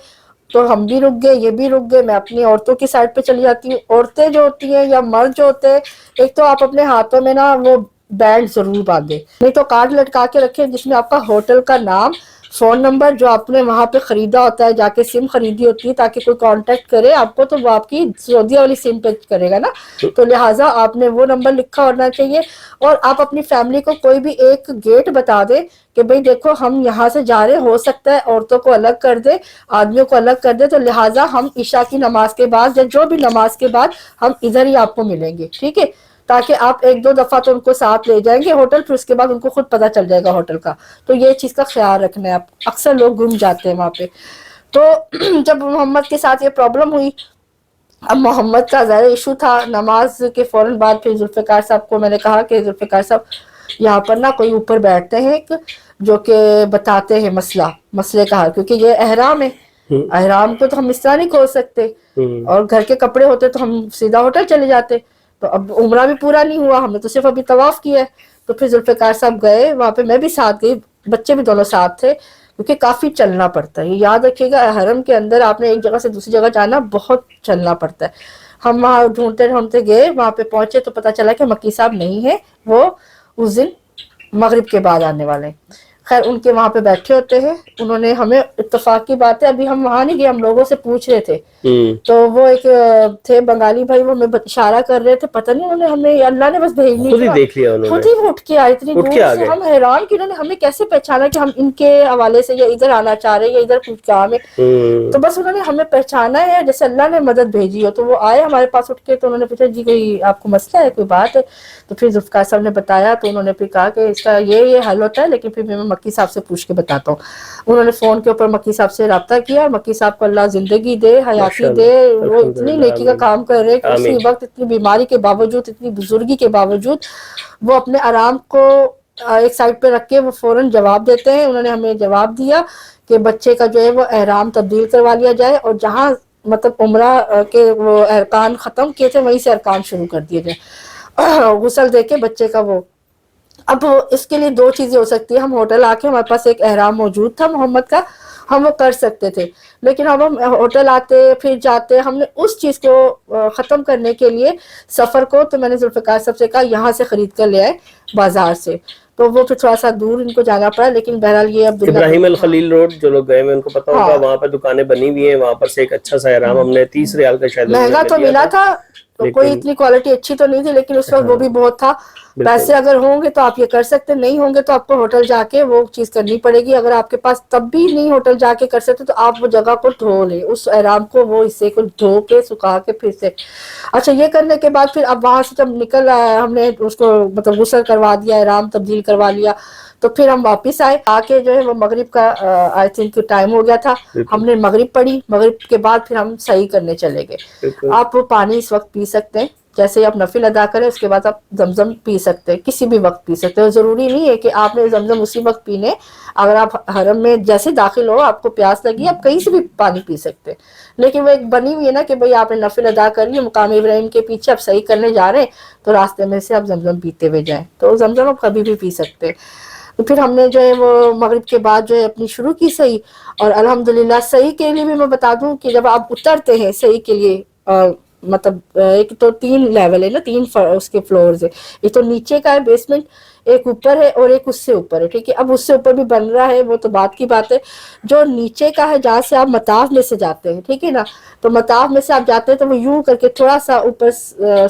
تو ہم بھی رک گئے، یہ بھی رک گئے، میں اپنی عورتوں کی سائڈ پہ چلی جاتی ہوں۔ عورتیں جو ہوتی ہیں یا مرد جو ہوتے ہیں، ایک تو آپ اپنے ہاتھوں میں نا وہ بینڈ ضرور باندھیں، نہیں تو کارڈ لٹکا کے رکھیں جس میں آپ کا ہوٹل کا نام، فون نمبر جو آپ نے وہاں پہ خریدا ہوتا ہے، جا کے سم خریدی ہوتی ہے تاکہ کوئی کانٹیکٹ کرے آپ کو تو وہ آپ کی سعودیہ والی سم پہ کرے گا نا، تو لہٰذا آپ نے وہ نمبر لکھا ہونا چاہیے۔ اور آپ اپنی فیملی کو کوئی بھی ایک گیٹ بتا دیں کہ بھئی دیکھو ہم یہاں سے جا رہے، ہو سکتا ہے عورتوں کو الگ کر دے، آدمیوں کو الگ کر دے، تو لہٰذا ہم عشاء کی نماز کے بعد یا جو بھی نماز کے بعد ہم ادھر ہی آپ کو ملیں گے، ٹھیک ہے، تاکہ آپ ایک دو دفعہ تو ان کو ساتھ لے جائیں گے ہوٹل، پھر اس کے بعد ان کو خود پتہ چل جائے گا ہوٹل کا، تو یہ چیز کا خیال رکھنا ہے۔ آپ اکثر لوگ گم جاتے ہیں وہاں پہ۔ تو جب محمد کے ساتھ یہ پرابلم ہوئی، اب محمد کا ظاہر ایشو تھا، نماز کے فوراً بعد پھر ذوالفقار صاحب کو میں نے کہا کہ ذوالفقار صاحب یہاں پر نا کوئی اوپر بیٹھتے ہیں ایک جو کہ بتاتے ہیں مسئلے کا حل، کیونکہ یہ احرام ہے، احرام کو تو ہم اس طرح نہیں کھول سکتے، اور گھر کے کپڑے ہوتے تو ہم سیدھا ہوٹل چلے جاتے، تو اب عمرہ بھی پورا نہیں ہوا، ہم نے تو صرف ابھی طواف کیا ہے، تو پھر ذوالفقار صاحب گئے وہاں پہ، میں بھی ساتھ گئی، بچے بھی دونوں ساتھ تھے، کیونکہ کافی چلنا پڑتا ہے، یہ یاد رکھیے گا حرم کے اندر آپ نے ایک جگہ سے دوسری جگہ جانا بہت چلنا پڑتا ہے۔ ہم وہاں ڈھونڈتے گئے، وہاں پہ پہنچے تو پتہ چلا کہ مکی صاحب نہیں ہے، وہ اس دن مغرب کے بعد آنے والے ہیں۔ خیر ان کے وہاں پہ بیٹھے ہوتے ہیں، انہوں نے ہمیں اتفاق کی بات ہے، ابھی ہم وہاں نہیں گئے، ہم لوگوں سے پوچھ رہے تھے، تو وہ ایک تھے بنگالی بھائی، وہ ہمیں اشارہ کر رہے تھے، پتہ نہیں انہوں نے ہمیں، اللہ نے بس بھیجنی خود ہی دیکھ لیا انہوں خود نے، ہی اٹھ کے آئے اتنی اٹھ کے دور آ سے، گئے۔ ہم حیران کہ انہوں نے ہمیں کیسے پہچانا کہ ہم ان کے حوالے سے یا ادھر آنا چاہ رہے ہیں یا ادھر کچھ کام ہے، تو بس انہوں نے ہمیں پہچانا ہے جیسے اللہ نے مدد بھیجی ہو، تو وہ آئے ہمارے پاس اٹھ کے، تو انہوں نے پوچھا جی کوئی آپ کو مسئلہ ہے، کوئی بات ہے، تو پھر ذوالفقار صاحب نے بتایا، تو انہوں نے پھر کہا کہ اس کا یہ حل ہوتا ہے، لیکن پھر میں مکی صاحب سے پوچھ کے بتاتا ہوں۔ انہوں نے فون کے اوپر مکی صاحب سے رابطہ کیا، مکی صاحب کو اللہ زندگی دے، حیاتی دے، وہ اتنی نیکی کا کام کر رہے کہ اسی وقت اتنی بیماری کے باوجود، اتنی بزرگی کے باوجود وہ اپنے آرام کو ایک سائڈ پہ رکھ کے وہ فوراً جواب دیتے ہیں۔ انہوں نے ہمیں جواب دیا کہ بچے کا جو ہے وہ احرام تبدیل کروا لیا جائے، اور جہاں مطلب عمرہ کے وہ ارکان ختم کیے تھے وہیں سے ارکان شروع کر دیے جائے، غسل دے کے بچے کا وہ۔ اب اس کے لیے دو چیزیں ہو سکتی ہیں، ہم ہوٹل آ کے ہمارے پاس ایک احرام موجود تھا محمد کا، ہم وہ کر سکتے تھے، لیکن اب ہم ہوٹل آتے پھر جاتے، ہم نے اس چیز کو ختم کرنے کے لیے سفر کو، تو میں نے ذوالفقار صاحب سے کہا یہاں سے خرید کر لے آئے بازار سے، تو وہ پھر تھوڑا سا دور ان کو جانا پڑا، لیکن بہرحال یہ عبداللہ ابراہیم الخلیل روڈ جو لوگ گئے ہیں ان کو پتا ہوگا، وہاں پر دکانیں بنی ہوئی ہیں، وہاں پر سے ایک اچھا سا احرام ہم نے 30 ریال کا شاید مہنگا تو ملا تھا، کوئی اتنی کوالٹی اچھی تو نہیں تھی، لیکن اس وقت وہ بھی بہت تھا، پیسے اگر ہوں گے تو آپ یہ کر سکتے، نہیں ہوں گے تو آپ کو ہوٹل جا کے وہ چیز کرنی پڑے گی، اگر آپ کے پاس تب بھی نہیں ہوٹل جا کے کر سکتے تو آپ وہ جگہ کو دھو لیں، اس احرام کو وہ حصے کو دھو کے سکھا کے پھر سے۔ اچھا یہ کرنے کے بعد پھر اب وہاں سے جب نکل آیا، ہم نے اس کو مطلب غسل کروا دیا، احرام تبدیل کروا لیا، تو پھر ہم واپس آئے، آ کے جو ہے وہ مغرب کا آئی تھنک ٹائم ہو گیا تھا، ہم نے مغرب پڑھی، مغرب کے بعد پھر ہم صحیح کرنے چلے گئے۔ آپ وہ پانی اس وقت پی سکتے ہیں، جیسے آپ نفل ادا کریں اس کے بعد آپ زمزم پی سکتے ہیں، کسی بھی وقت پی سکتے ہیں، ضروری نہیں ہے کہ آپ نے زمزم اسی وقت پینے، اگر آپ حرم میں جیسے داخل ہو آپ کو پیاس لگی آپ کہیں سے بھی پانی پی سکتے ہیں، لیکن وہ ایک بنی ہوئی ہے نا کہ بھئی آپ نے نفل ادا کر لی، مقام ابراہیم کے پیچھے آپ صحیح کرنے جا رہے ہیں تو راستے میں سے آپ زمزم پیتے ہوئے جائیں، تو زمزم آپ کبھی بھی پی سکتے ہیں۔ تو پھر ہم نے جو ہے وہ مغرب کے بعد جو ہے اپنی شروع کی صحیح، اور الحمدللہ صحیح کے لیے بھی میں بتا دوں کہ جب آپ اترتے ہیں صحیح کے لیے، مطلب ایک تو 3 لیول ہے نا، 3 اس کے فلورز ہے، ایک تو نیچے کا ہے بیسمنٹ، ایک اوپر ہے اور ایک اس سے اوپر ہے، ٹھیک ہے، اب اس سے اوپر بھی بن رہا ہے وہ تو بات کی بات ہے، جو نیچے کا ہے جہاں سے آپ مطاف میں سے جاتے ہیں، ٹھیک ہے نا، تو مطاف میں سے آپ جاتے ہیں تو وہ یوں کر کے تھوڑا سا اوپر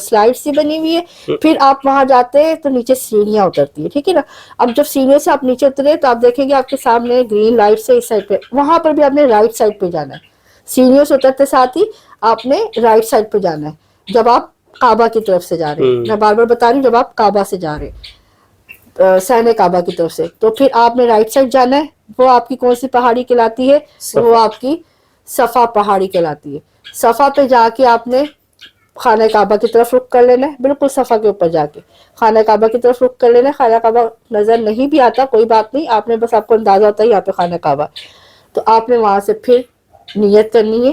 سلائڈ سی بنی ہوئی ہے، پھر آپ وہاں جاتے ہیں تو نیچے سیڑھیاں اترتی ہے، ٹھیک ہے نا، اب جب سیڑھیوں سے آپ نیچے اترے تو آپ دیکھیں گے آپ کے سامنے گرین لائٹ سے اس سائڈ پہ، وہاں پر بھی آپ نے رائٹ سائڈ پہ جانا ہے، سیڑھیوں سے اترتے ساتھ ہی آپ نے رائٹ سائڈ پہ جانا ہے جب آپ کعبہ کی طرف سے جا رہے ہیں، میں بار بار بتا رہی ہوں جب آپ کعبہ سے جا رہے ہیں، صحن کعبہ کی طرف سے، تو پھر آپ نے رائٹ سائڈ جانا ہے، وہ آپ کی کون سی پہاڑی کہلاتی ہے، وہ آپ کی صفا پہاڑی کہلاتی ہے، صفا پہ جا کے آپ نے خانہ کعبہ کی طرف رخ کر لینا ہے، بالکل صفا کے اوپر جا کے خانہ کعبہ کی طرف رخ کر لینا ہے، خانہ کعبہ نظر نہیں بھی آتا کوئی بات نہیں، آپ نے بس آپ کو اندازہ ہوتا ہے یہاں پہ خانہ کعبہ، تو آپ نے وہاں سے پھر نیت کرنی ہے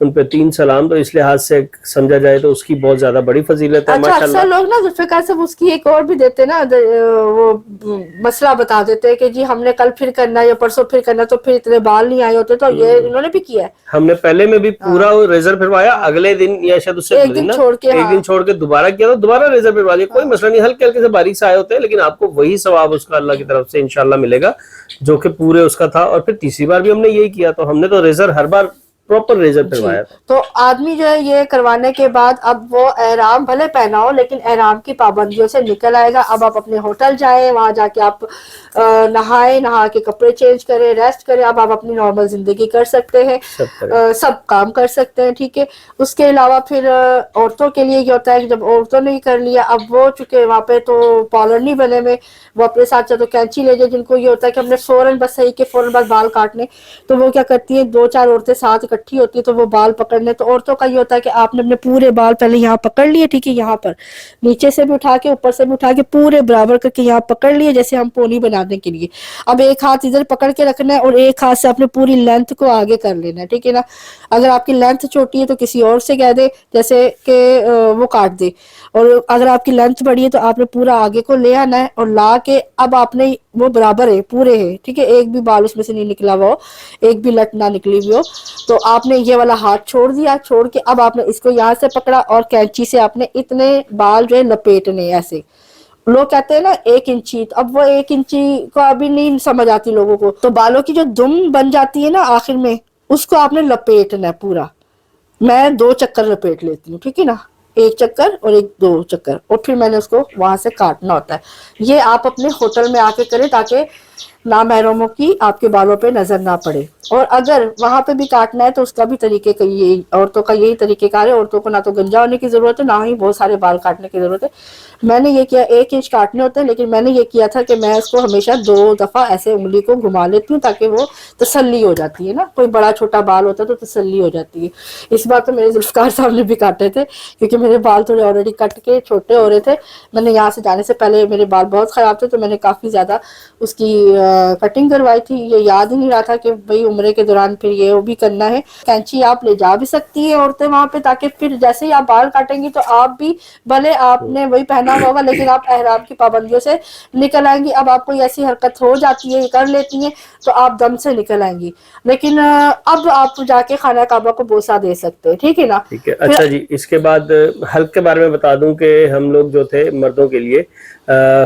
ان پہ 3 سلام. تو اس لحاظ سے سمجھا جائے تو اس کی بہت زیادہ بڑی فضیلت ہے اچھا ماشاءاللہ. اکثر لوگ نا ذوالفقار صاحب اس کی ایک اور بھی دیتے نا وہ مسئلہ بتا دیتے ہیں کہ جی ہم نے کل پھر کرنا ہے یا پرسوں پھر کرنا ہے تو پھر اتنے بال نہیں آئے ہوتے. تو یہ انہوں نے بھی کیا ہے. ہم نے پہلے میں بھی پورا ریزر پھروایا, اگلے دن یا شاید اس سے ایک دن چھوڑ کے ایک دن چھوڑ کے دوبارہ کیا تو دوبارہ ریزر پھروا لیا. کوئی مسئلہ نہیں, ہلکے ہلکے سے باریک سے آئے ہوتے ہیں, لیکن آپ کو وہی ثواب اس کا اللہ کی طرف سے انشاءاللہ ملے گا جو کہ پورے اس کا تھا. اور پھر تیسری بار بھی ہم نے یہی کیا, تو ہم نے تو ریزر ہر بار پراپر ریزر پھروایا تھا. تو آدمی جو ہے یہ کروانے کے بعد اب وہ احرام بھلے پہنا ہو لیکن احرام کی پابندیوں سے نکل آئے گا. اب آپ اپنے ہوٹل جائیں, وہاں جا کے آپ نہائیں, نہا کے کپڑے چینج کریں, ریسٹ کریں, اب آپ اپنی نارمل زندگی کر سکتے ہیں, سب کام کر سکتے ہیں. ٹھیک ہے. اس کے علاوہ پھر عورتوں کے لیے یہ ہوتا ہے کہ جب عورتوں نے کر لیا, اب وہ چونکہ وہاں پہ تو پارلر نہیں بنے ہوئے, وہ اپنے ساتھ چاہے تو کینچی لے جائے, جن کو یہ ہوتا ہے کہ ہم نے فوراً بس صحیح کے فوراً بعد بال کاٹنے, تو وہ کیا کرتی ہیں 2-4 عورتیں ساتھ اکٹھی ہوتی ہے تو وہ بال پکڑنے. تو عورتوں کا یہ ہوتا ہے کہ آپ نے اپنے پورے بال پہلے یہاں پکڑ لیے, ٹھیک ہے, یہاں پر نیچے سے بھی اٹھا کے اوپر سے بھی اٹھا کے پورے برابر کر کے یہاں پکڑ لیے جیسے ہم پونی بنانے کے لیے. اب ایک ہاتھ ادھر پکڑ کے رکھنا ہے اور ایک ہاتھ سے اپنے پوری لینتھ کو آگے کر لینا ہے. ٹھیک ہے نا. اگر آپ کی لینتھ چھوٹی ہے تو کسی اور سے کہہ دے جیسے کہ وہ کاٹ دے, اور اگر آپ کی لینتھ بڑی ہے تو آپ نے پورا آگے کو لے آنا ہے اور لا کے اب آپ نے وہ برابر ہے پورے ہے. ٹھیک ہے. ایک بھی بال اس میں سے نہیں نکلا ہوا ہو, ایک بھی لٹ نہ نکلی ہوئی ہو, تو آپ نے یہ والا ہاتھ چھوڑ دیا. چھوڑ کے اب آپ نے اس کو یہاں سے پکڑا اور کینچی سے آپ نے اتنے بال جو ہے لپیٹنے ایسے. لوگ کہتے ہیں نا 1 انچی, اب وہ 1 انچی کو ابھی نہیں سمجھ آتی لوگوں کو. تو بالوں کی جو دم بن جاتی ہے نا آخر میں, اس کو آپ نے لپیٹنا ہے پورا. میں 2 چکر لپیٹ لیتی ہوں. ٹھیک ہے نا. 1 چکر اور 2 چکر, اور پھر میں نے اس کو وہاں سے کاٹنا ہوتا ہے. یہ آپ اپنے ہوٹل میں آ کے کریں تاکہ نامحرموں کی آپ کے بالوں پہ نظر نہ پڑے. اور اگر وہاں پہ بھی کاٹنا ہے تو اس کا بھی طریقے کا یہی, عورتوں کا یہی طریقہ کار ہے. عورتوں کو نہ تو گنجا ہونے کی ضرورت ہے, نہ ہی بہت سارے بال کاٹنے کی ضرورت ہے. میں نے یہ کیا 1 انچ کاٹنے ہوتے ہیں, لیکن میں نے یہ کیا تھا کہ میں اس کو ہمیشہ 2 دفعہ ایسے انگلی کو گھما لیتی ہوں تاکہ وہ تسلی ہو جاتی ہے نا. کوئی بڑا چھوٹا بال ہوتا ہے تو تسلی ہو جاتی ہے. اس بار تو میرے ذوالفقار صاحب نے بھی کاٹے تھے کیونکہ میرے بال تھوڑے آلریڈی کٹ کے چھوٹے ہو رہے تھے. میں نے یہاں سے جانے سے پہلے میرے بال بہت خراب تھے تو میں نے کافی زیادہ اس کی کٹنگ کروائی تھی. یہ یاد ہی نہیں رہا تھا کہ بھئی عمرے کے دوران پھر یہ وہ بھی کرنا ہے. کینچی آپ لے جا بھی سکتی ہیں عورتیں وہاں پہ, تاکہ پھر جیسے ہی آپ بال کاٹیں گی تو آپ بھی بھلے آپ نے وہی پہنا ہوا ہوگا لیکن آپ احرام کی پابندیوں سے نکل آئیں گی. اب آپ کو ایسی حرکت ہو جاتی ہے, یہ کر لیتی ہیں تو آپ دم سے نکل آئیں گی. لیکن اب آپ جا کے خانہ کعبہ کو بوسہ دے سکتے ہیں. ٹھیک ہے نا. ٹھیک ہے. اچھا جی, اس کے بعد حلق کے بارے میں بتا دوں کہ ہم لوگ جو تھے مردوں کے لیے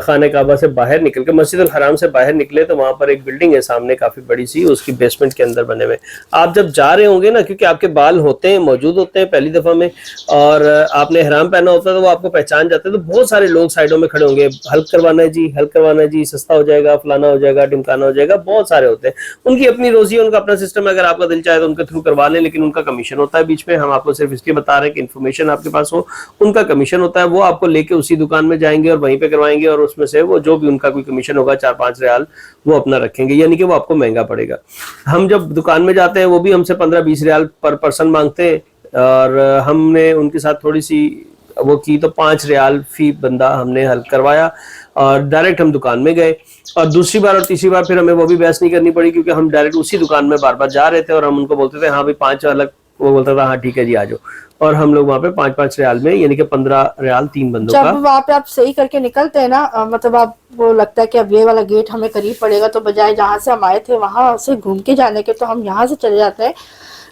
خانہ کعبہ سے باہر نکل کے مسجد الحرام سے باہر نکلے تو وہاں پر ایک بلڈنگ ہے سامنے کافی بڑی سی, اس کی بیسمنٹ کے اندر بنے ہوئے. آپ جب جا رہے ہوں گے نا, کیونکہ آپ کے بال ہوتے ہیں موجود ہوتے ہیں پہلی دفعہ میں, اور آپ نے احرام پہنا ہوتا ہے تو وہ آپ کو پہچان جاتے ہیں, تو بہت سارے لوگ سائڈوں میں کھڑے ہوں گے, حلق کروانا ہے جی, حلق کروانا ہے جی, سستا ہو جائے گا, فلانا ہو جائے گا, ڈمکانا ہو جائے گا. بہت سارے ہوتے ہیں, ان کی اپنی روزی ہے, ان کا اپنا سسٹم ہے. اگر آپ کا دل چاہے تو ان کے تھرو کروا لیں, لیکن ان کا کمیشن ہوتا ہے بیچ میں. ہم آپ کو صرف اس لیے بتا رہے ہیں کہ انفارمیشن آپ کے پاس ہو. ان کا کمیشن ہوتا ہے, وہ آپ کو لے کے اسی دکان میں جائیں گے اور وہیں پہ کروائیں گے, اور اس میں سے وہ جو بھی ان کا کوئی کمیشن ہوگا 4-5 ریال وہ اپنا رکھیں گے, یعنی کہ وہ آپ کو مہنگا پڑے گا. ہم جب دکان میں جاتے ہیں وہ بھی ہم سے 15-20 ریال پر پرسن مانگتے ہیں, اور ہم نے ان کے ساتھ تھوڑی سی وہ کی تو 5 ریال فی بندہ ہم نے حلق کروایا, اور ڈائریکٹ ہم دکان میں گئے. اور دوسری بار اور تیسری بار پھر ہمیں وہ بھی بحث نہیں کرنی پڑی, کیونکہ ہم ڈائریکٹ اسی دکان میں بار بار جا رہے تھے, اور ہم ان کو بولتے تھے ہاں بھائی 5 الگ, وہ بولتا تھا ہاں ٹھیک ہے جی آ جاؤ, اور ہم لوگ وہاں پہ 5-5 ریال میں, یعنی کہ 15 ریال 3 بندوں کا. جب وہاں پہ آپ صحیح کر کے نکلتے ہیں نا, مطلب آپ کو لگتا ہے کہ اب یہ والا گیٹ ہمیں قریب پڑے گا, تو بجائے جہاں سے ہم آئے تھے وہاں سے گھوم کے جانے کے تو ہم یہاں سے چلے جاتے ہیں.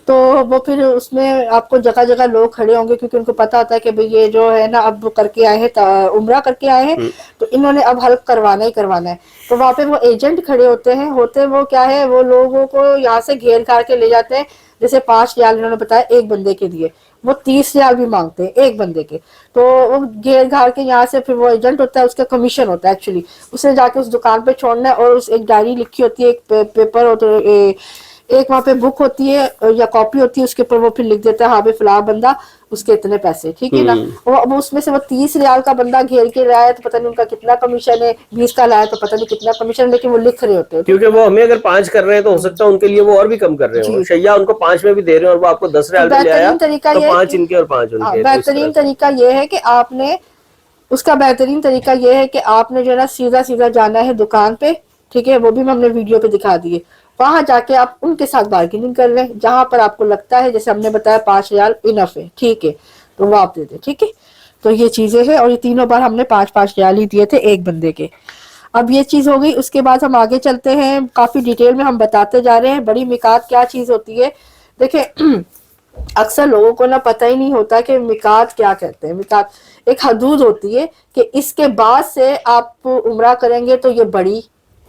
تو وہ پھر اس میں آپ کو جگہ جگہ لوگ کھڑے ہوں گے, کیونکہ ان کو پتا ہوتا ہے کہ بھئی یہ جو ہے نا اب کر کے آئے ہیں, عمرہ کر کے آئے ہیں, تو انہوں نے اب حلق کروانا ہی کروانا ہے. تو وہاں پہ وہ ایجنٹ کھڑے ہوتے ہیں, ہوتے وہ کیا ہے, وہ لوگوں کو یہاں سے گھیر گھار کے لے جاتے ہیں. جیسے 5 ریال انہوں نے بتایا ایک بندے کے لیے, وہ 30 ریال بھی مانگتے ہیں ایک بندے کے. تو وہ گھیر گھار کے یہاں سے پھر وہ ایجنٹ ہوتا ہے, اس کا کمیشن ہوتا ہے ایکچولی, اسے جا کے اس دکان پہ چھوڑنا ہے. اور اس ایک ڈائری لکھی ہوتی ہے, ایک پیپر ہوتا ہے, ایک وہاں پہ بک ہوتی ہے یا کاپی ہوتی ہے, اس کے اوپر وہ پھر لکھ دیتا ہے ہاں بھائی فلاں بندہ اس کے اتنے پیسے. ٹھیک ہے نا. وہ اس میں سے وہ 30 ریال کا بندہ گھیر کے لایا تو پتہ نہیں ان کا کتنا کمیشن ہے, 20 کا لایا تو پتہ نہیں کتنا کمیشن, لیکن وہ لکھ رہے ہوتے ہیں. کیونکہ وہ ہمیں اگر 5 کر رہے ہیں تو ہو سکتا ہے ان کے لیے وہ اور بھی کم کر رہے ہوں, شیا ان کو 5 میں بھی دے رہے ہیں اور وہ آپ کو 10 ریال میں لے آیا, تو 5 ان کے اور 5 ان کے. بہترین طریقہ یہ ہے کہ آپ نے, اس کا بہترین طریقہ یہ ہے کہ آپ نے جو ہے نا سیدھا سیدھا جانا ہے دکان پہ. ٹھیک ہے, وہ بھی ہم نے ویڈیو پہ دکھا دیے. وہاں جا کے آپ ان کے ساتھ بارگیننگ کر لیں, جہاں پر آپ کو لگتا ہے جیسے ہم نے بتایا 5 ریال انف ہے, ٹھیک ہے, تو وہ آپ دے دیں, ٹھیک ہے. تو یہ چیزیں ہیں, اور یہ تینوں بار ہم نے 5 ریال ہی دیے تھے ایک بندے کے. اب یہ چیز ہو گئی. اس کے بعد ہم آگے چلتے ہیں, کافی ڈیٹیل میں ہم بتاتے جا رہے ہیں بڑی میقات کیا چیز ہوتی ہے. دیکھیں اکثر لوگوں کو نا پتہ ہی نہیں ہوتا کہ میقات کیا کہتے ہیں. میقات ایک حدود ہوتی ہے کہ اس کے بعد سے آپ عمرہ کریں گے تو یہ بڑی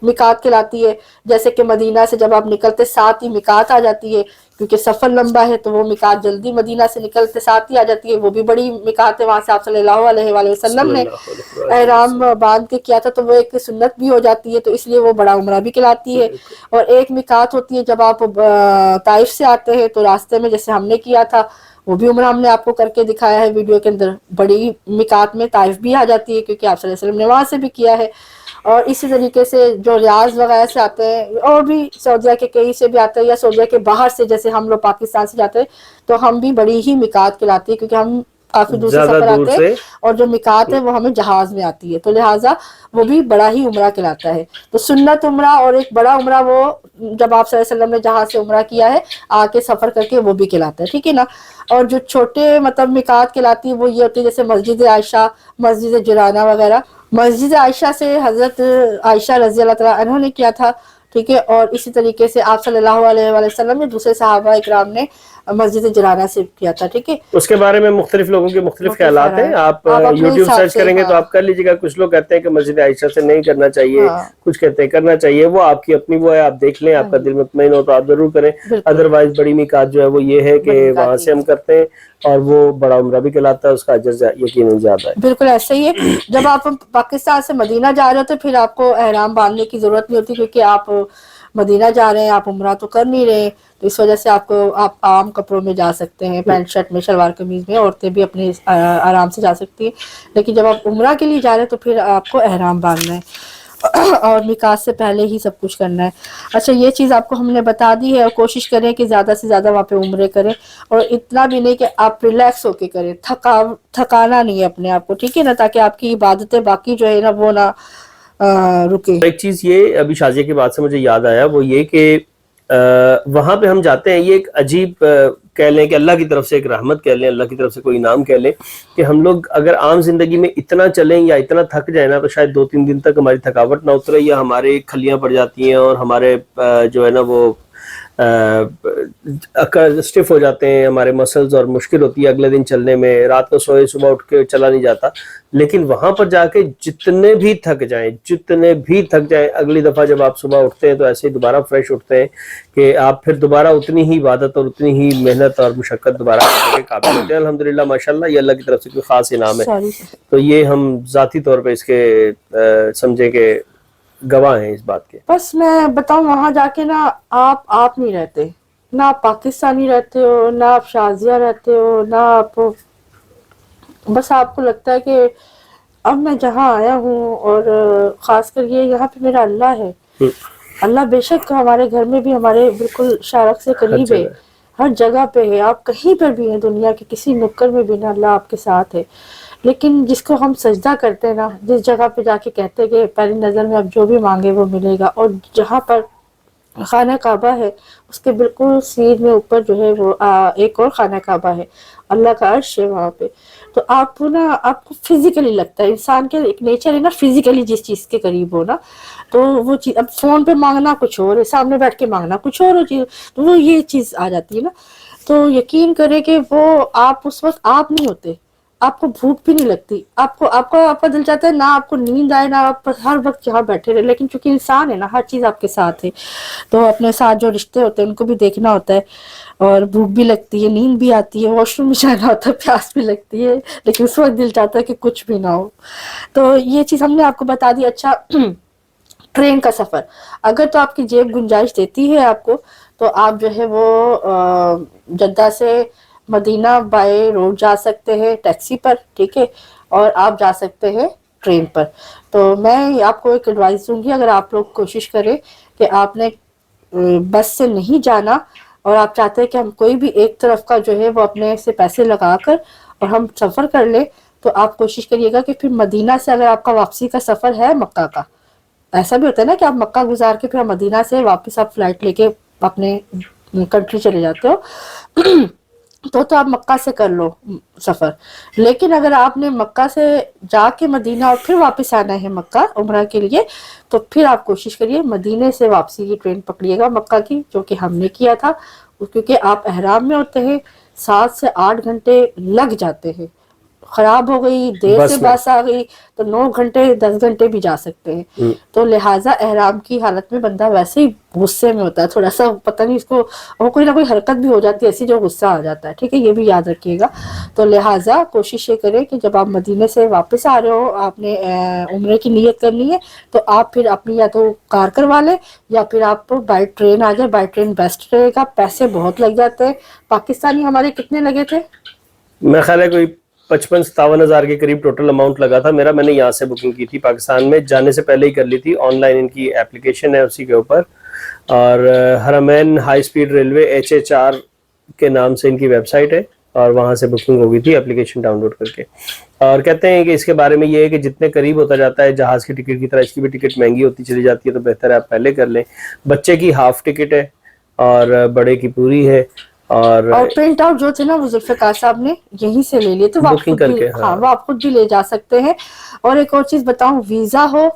میقات کہلاتی ہے. جیسے کہ مدینہ سے جب آپ نکلتے ساتھ ہی میقات آ جاتی ہے, کیونکہ سفر لمبا ہے تو وہ میقات جلدی مدینہ سے نکلتے ساتھ ہی آ جاتی ہے, وہ بھی بڑی میقات ہے. وہاں سے آپ صلی اللہ علیہ وآلہ وسلم صلی نے اللہ علیہ احرام وسلم. باندھ کے کیا تھا, تو وہ ایک سنت بھی ہو جاتی ہے, تو اس لیے وہ بڑا عمرہ بھی کہلاتی ہے. بالکل. اور ایک میقات ہوتی ہے جب آپ طائف سے آتے ہیں تو راستے میں جیسے ہم نے کیا تھا, وہ بھی عمرہ ہم نے آپ کو کر کے دکھایا ہے ویڈیو کے اندر. بڑی میقات میں طائف بھی آ جاتی ہے, کیونکہ آپ صلی اللہ علیہ وسلم نے وہاں سے بھی کیا ہے. اور اسی طریقے سے جو ریاض وغیرہ سے آتے ہیں, اور بھی سعودیہ کے کئی سے بھی آتے ہیں, یا سعودیہ کے باہر سے جیسے ہم لوگ پاکستان سے جاتے ہیں, تو ہم بھی بڑی ہی میقات کہلاتی ہے, کیونکہ ہم کافی دور سے زیادہ سفر دور آتے ہیں, سے. اور جو میقات ہے وہ ہمیں جہاز میں آتی ہے, تو لہٰذا وہ بھی بڑا ہی عمرہ کہلاتا ہے. تو سنت عمرہ اور ایک بڑا عمرہ وہ جب آپ صلی اللہ علیہ وسلم نے جہاز سے عمرہ کیا ہے آ کے سفر کر کے, وہ بھی کہلاتا ہے, ٹھیک ہے نا. اور جو چھوٹے مطلب میقات کہلاتی ہے وہ یہ ہوتی ہے جیسے مسجد عائشہ, مسجد جرانہ وغیرہ. مسجد عائشہ سے حضرت عائشہ رضی اللہ تعالیٰ عنہ نے کیا تھا, ٹھیک ہے. اور اسی طریقے سے آپ صلی اللہ علیہ وآلہ وسلم نے دوسرے صحابہ اکرام نے مسجد جرانہ سے کیا تھا, ٹھیک ہے. اس کے بارے میں مختلف لوگوں کے مختلف خیالات ہیں. آپ اپنے یوٹیوب حساب سرچ سے, کریں گے تو ہاں آپ کر لیجیے گا. کچھ لوگ کہتے ہیں کہ مسجد عائشہ سے نہیں کرنا چاہیے, ہاں کچھ کہتے ہیں کرنا چاہیے. وہ آپ کی اپنی وہ ہے, آپ دیکھ لیں, آپ کا دل مطمئن ہو تو آپ ضرور کریں. بالکل ادروائز بڑی میقات جو ہے وہ یہ ہے بڑی کہ وہاں میقات سے ہم کرتے ہیں, اور وہ بڑا عمرہ بھی کہلاتا ہے, اس کا اجر یقیناً زیادہ ہے. بالکل ایسا ہی ہے. جب آپ پاکستان سے مدینہ جا رہے ہو تو پھر آپ کو احرام باندھنے کی ضرورت نہیں ہوتی, کیونکہ آپ مدینہ جا رہے ہیں, آپ عمرہ تو کر نہیں رہے, تو اس وجہ سے آپ عام کپڑوں میں جا سکتے ہیں, پینٹ شرٹ میں, شلوار قمیض میں. عورتیں بھی اپنے آرام سے جا سکتی ہیں, لیکن جب آپ عمرہ کے لیے جا رہے ہیں تو پھر آپ کو احرام باندھنا ہے, اور میقات سے پہلے ہی سب کچھ کرنا ہے. اچھا یہ چیز آپ کو ہم نے بتا دی ہے, اور کوشش کریں کہ زیادہ سے زیادہ وہاں پہ عمرے کریں, اور اتنا بھی نہیں کہ آپ ریلیکس ہو کے کریں, تھکانا نہیں ہے اپنے آپ کو, ٹھیک ہے نا, تاکہ آپ کی عبادتیں باقی جو ہے نا وہ نہ رکے. ایک چیز یہ ابھی شازیہ کی بات سے مجھے یاد آیا, وہ یہ کہ وہاں پہ ہم جاتے ہیں, یہ ایک عجیب کہہ لیں کہ اللہ کی طرف سے ایک رحمت کہہ لیں, اللہ کی طرف سے کوئی انعام کہہ لیں, کہ ہم لوگ اگر عام زندگی میں اتنا چلیں یا اتنا تھک جائیں نا, تو شاید 2-3 دن تک ہماری تھکاوٹ نہ اترے, یا ہمارے کھلیاں پڑ جاتی ہیں, اور ہمارے جو ہے نا وہ اسٹف ہو جاتے ہیں ہمارے مسلز, اور مشکل ہوتی ہے اگلے دن چلنے میں, رات کو سوئے صبح اٹھ کے چلا نہیں جاتا. لیکن وہاں پر جا کے جتنے بھی تھک جائیں, اگلی دفعہ جب آپ صبح اٹھتے ہیں تو ایسے ہی دوبارہ فریش اٹھتے ہیں, کہ آپ پھر دوبارہ اتنی ہی عبادت اور اتنی ہی محنت اور مشقت دوبارہ کرنے کے قابل ہوتے ہیں. الحمدللہ ماشاءاللہ, یہ اللہ کی طرف سے کوئی خاص انعام ہے. سوری. تو یہ ہم ذاتی طور پہ اس کے سمجھیں کہ گواہ ہیں اس بات کے. بس میں بتاؤں, وہاں جا کے نا آپ نہیں رہتے, نہ آپ پاکستانی رہتے ہو, نہ آپ شازیہ رہتے ہو, نہ آپ, بس آپ کو لگتا ہے کہ اب میں جہاں آیا ہوں, اور خاص کر یہ یہاں پہ میرا اللہ ہے. اللہ بے شک ہمارے گھر میں بھی ہمارے بالکل شارک سے ہر قریب ہے, جگہ ہر جگہ پہ ہے, آپ کہیں پر بھی ہیں دنیا کے کسی نکڑ میں بھی نا اللہ آپ کے ساتھ ہے. لیکن جس کو ہم سجدہ کرتے ہیں نا, جس جگہ پہ جا کے کہتے ہیں کہ پہلی نظر میں اب جو بھی مانگے وہ ملے گا, اور جہاں پر خانہ کعبہ ہے اس کے بالکل سیر میں اوپر جو ہے وہ ایک اور خانہ کعبہ ہے, اللہ کا عرش ہے وہاں پہ. تو آپ کو فزیکلی لگتا ہے, انسان کے ایک نیچر ہے نا, فزیکلی جس چیز کے قریب ہو نا, تو وہ چیز, اب فون پہ مانگنا کچھ اور ہے, سامنے بیٹھ کے مانگنا کچھ اور چیز, تو وہ یہ چیز آ جاتی ہے نا. تو یقین کرے کہ وہ آپ اس وقت آپ نہیں ہوتے, آپ کو بھوک بھی نہیں لگتی, آپ کا دل چاہتا ہے نہ آپ کو نیند آئے, نہ آپ ہر وقت یہاں بیٹھے رہے. لیکن چونکہ انسان ہے نا, ہر چیز آپ کے ساتھ ہے, تو اپنے ساتھ جو رشتے ہوتے ہیں ان کو بھی دیکھنا ہوتا ہے, اور بھوک بھی لگتی ہے, نیند بھی آتی ہے, واش روم بھی جانا ہوتا ہے, پیاس بھی لگتی ہے, لیکن اس وقت دل چاہتا ہے کہ کچھ بھی نہ ہو. تو یہ چیز ہم نے آپ کو بتا دی. اچھا ٹرین کا سفر, اگر تو آپ کی جیب گنجائش دیتی ہے آپ کو, تو آپ جو ہے وہ جدہ سے مدینہ بائی روڈ جا سکتے ہیں ٹیکسی پر, ٹھیک ہے, اور آپ جا سکتے ہیں ٹرین پر. تو میں آپ کو ایک ایڈوائس دوں گی, اگر آپ لوگ کوشش کریں کہ آپ نے بس سے نہیں جانا, اور آپ چاہتے ہیں کہ ہم کوئی بھی ایک طرف کا جو ہے وہ اپنے سے پیسے لگا کر اور ہم سفر کر لیں, تو آپ کوشش کریے گا کہ پھر مدینہ سے اگر آپ کا واپسی کا سفر ہے مکہ کا, ایسا بھی ہوتا ہے نا کہ آپ مکہ گزار کے پھر مدینہ سے واپس آپ فلائٹ لے کے اپنے کنٹری چلے جاتے ہو تو آپ مکہ سے کر لو سفر. لیکن اگر آپ نے مکہ سے جا کے مدینہ اور پھر واپس آنا ہے مکہ عمرہ کے لیے تو پھر آپ کوشش کریے مدینے سے واپسی کی ٹرین پکڑیے گا مکہ کی, جو کہ ہم نے کیا تھا, کیونکہ آپ احرام میں ہوتے ہیں 7 سے 8 گھنٹے لگ جاتے ہیں. خراب ہو گئی, دیر سے بس آ گئی تو 9 گھنٹے 10 گھنٹے بھی جا سکتے ہیں. تو لہٰذا احرام کی حالت میں بندہ ویسے ہی غصے میں ہوتا ہے, تھوڑا سا پتہ نہیں اس کو اور کوئی نہ کوئی حرکت بھی ہو جاتی ہے ایسی جو غصہ آ جاتا ہے. ٹھیک ہے, یہ بھی یاد رکھیے گا. تو لہٰذا کوشش یہ کریں کہ جب آپ مدینے سے واپس آ رہے ہو, آپ نے عمرے کی نیت کرنی ہے تو آپ پھر اپنی یا تو کار کروا لیں یا پھر آپ بائی ٹرین آ جائیں. بائی ٹرین بیسٹ رہے گا. پیسے بہت لگ جاتے ہیں. پاکستانی ہمارے کتنے لگے تھے؟ میرا خیال ہے کوئی 55-57 ہزار کے قریب ٹوٹل اماؤنٹ لگا تھا میرا. میں نے یہاں سے بکنگ کی تھی, پاکستان میں جانے سے پہلے ہی کر لی تھی. آن لائن ان کی اپلیکیشن ہے اسی کے اوپر, اور حرمین ہائی اسپیڈ ریلوے HHR کے نام سے ان کی ویب سائٹ ہے, اور وہاں سے بکنگ ہو گئی تھی اپلیکیشن ڈاؤن لوڈ کر کے. اور کہتے ہیں کہ اس کے بارے میں یہ ہے کہ جتنے قریب ہوتا جاتا ہے جہاز کی ٹکٹ کی طرح اس کی بھی ٹکٹ مہنگی ہوتی چلی جاتی ہے, تو بہتر ہے آپ پہلے کر لیں. بچے کی ہاف ٹکٹ ہے اور بڑے کی پوری ہے. اور پرنٹ آؤٹ جو تھے نا وہ ذوالفقار صاحب نے یہیں سے لے لیے, تو وہ آپ بکنگ خود کر بھی, کے, ہاں وہ آپ خود بھی لے جا سکتے ہیں. اور ایک اور چیز بتاؤں, ویزا ہو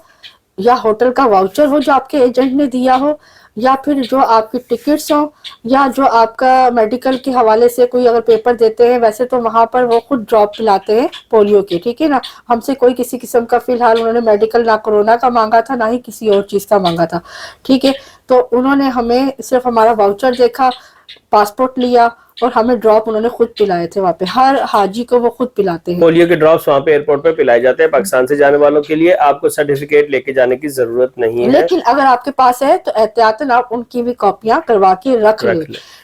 یا ہوٹل کا واؤچر ہو جو آپ کے ایجنٹ نے دیا ہو, یا پھر جو آپ کی ٹکٹس ہوں, یا جو آپ کا میڈیکل کے حوالے سے کوئی اگر پیپر دیتے ہیں, ویسے تو وہاں پر وہ خود ڈراپ پلاتے ہیں پولیو کے, ٹھیک ہے نا. ہم سے کوئی کسی قسم کا فی الحال انہوں نے میڈیکل نہ کورونا کا مانگا تھا نہ ہی کسی اور چیز کا مانگا تھا, ٹھیک ہے. تو انہوں نے ہمیں صرف ہمارا واؤچر دیکھا, پاسپورٹ لیا, اور ہمیں ڈراپ انہوں نے خود پلائے تھے. وہاں پہ ہر حاجی کو وہ خود پلاتے ہیں. پولیو کے ڈراپس وہاں پہ ایئرپورٹ پہ پلائے جاتے ہیں پاکستان سے جانے والوں کے لیے. آپ کو سرٹیفکیٹ لے کے جانے کی ضرورت نہیں ہے, لیکن اگر آپ کے پاس ہے تو احتیاطاً آپ ان کی بھی کاپیاں کروا کے رکھ لیں,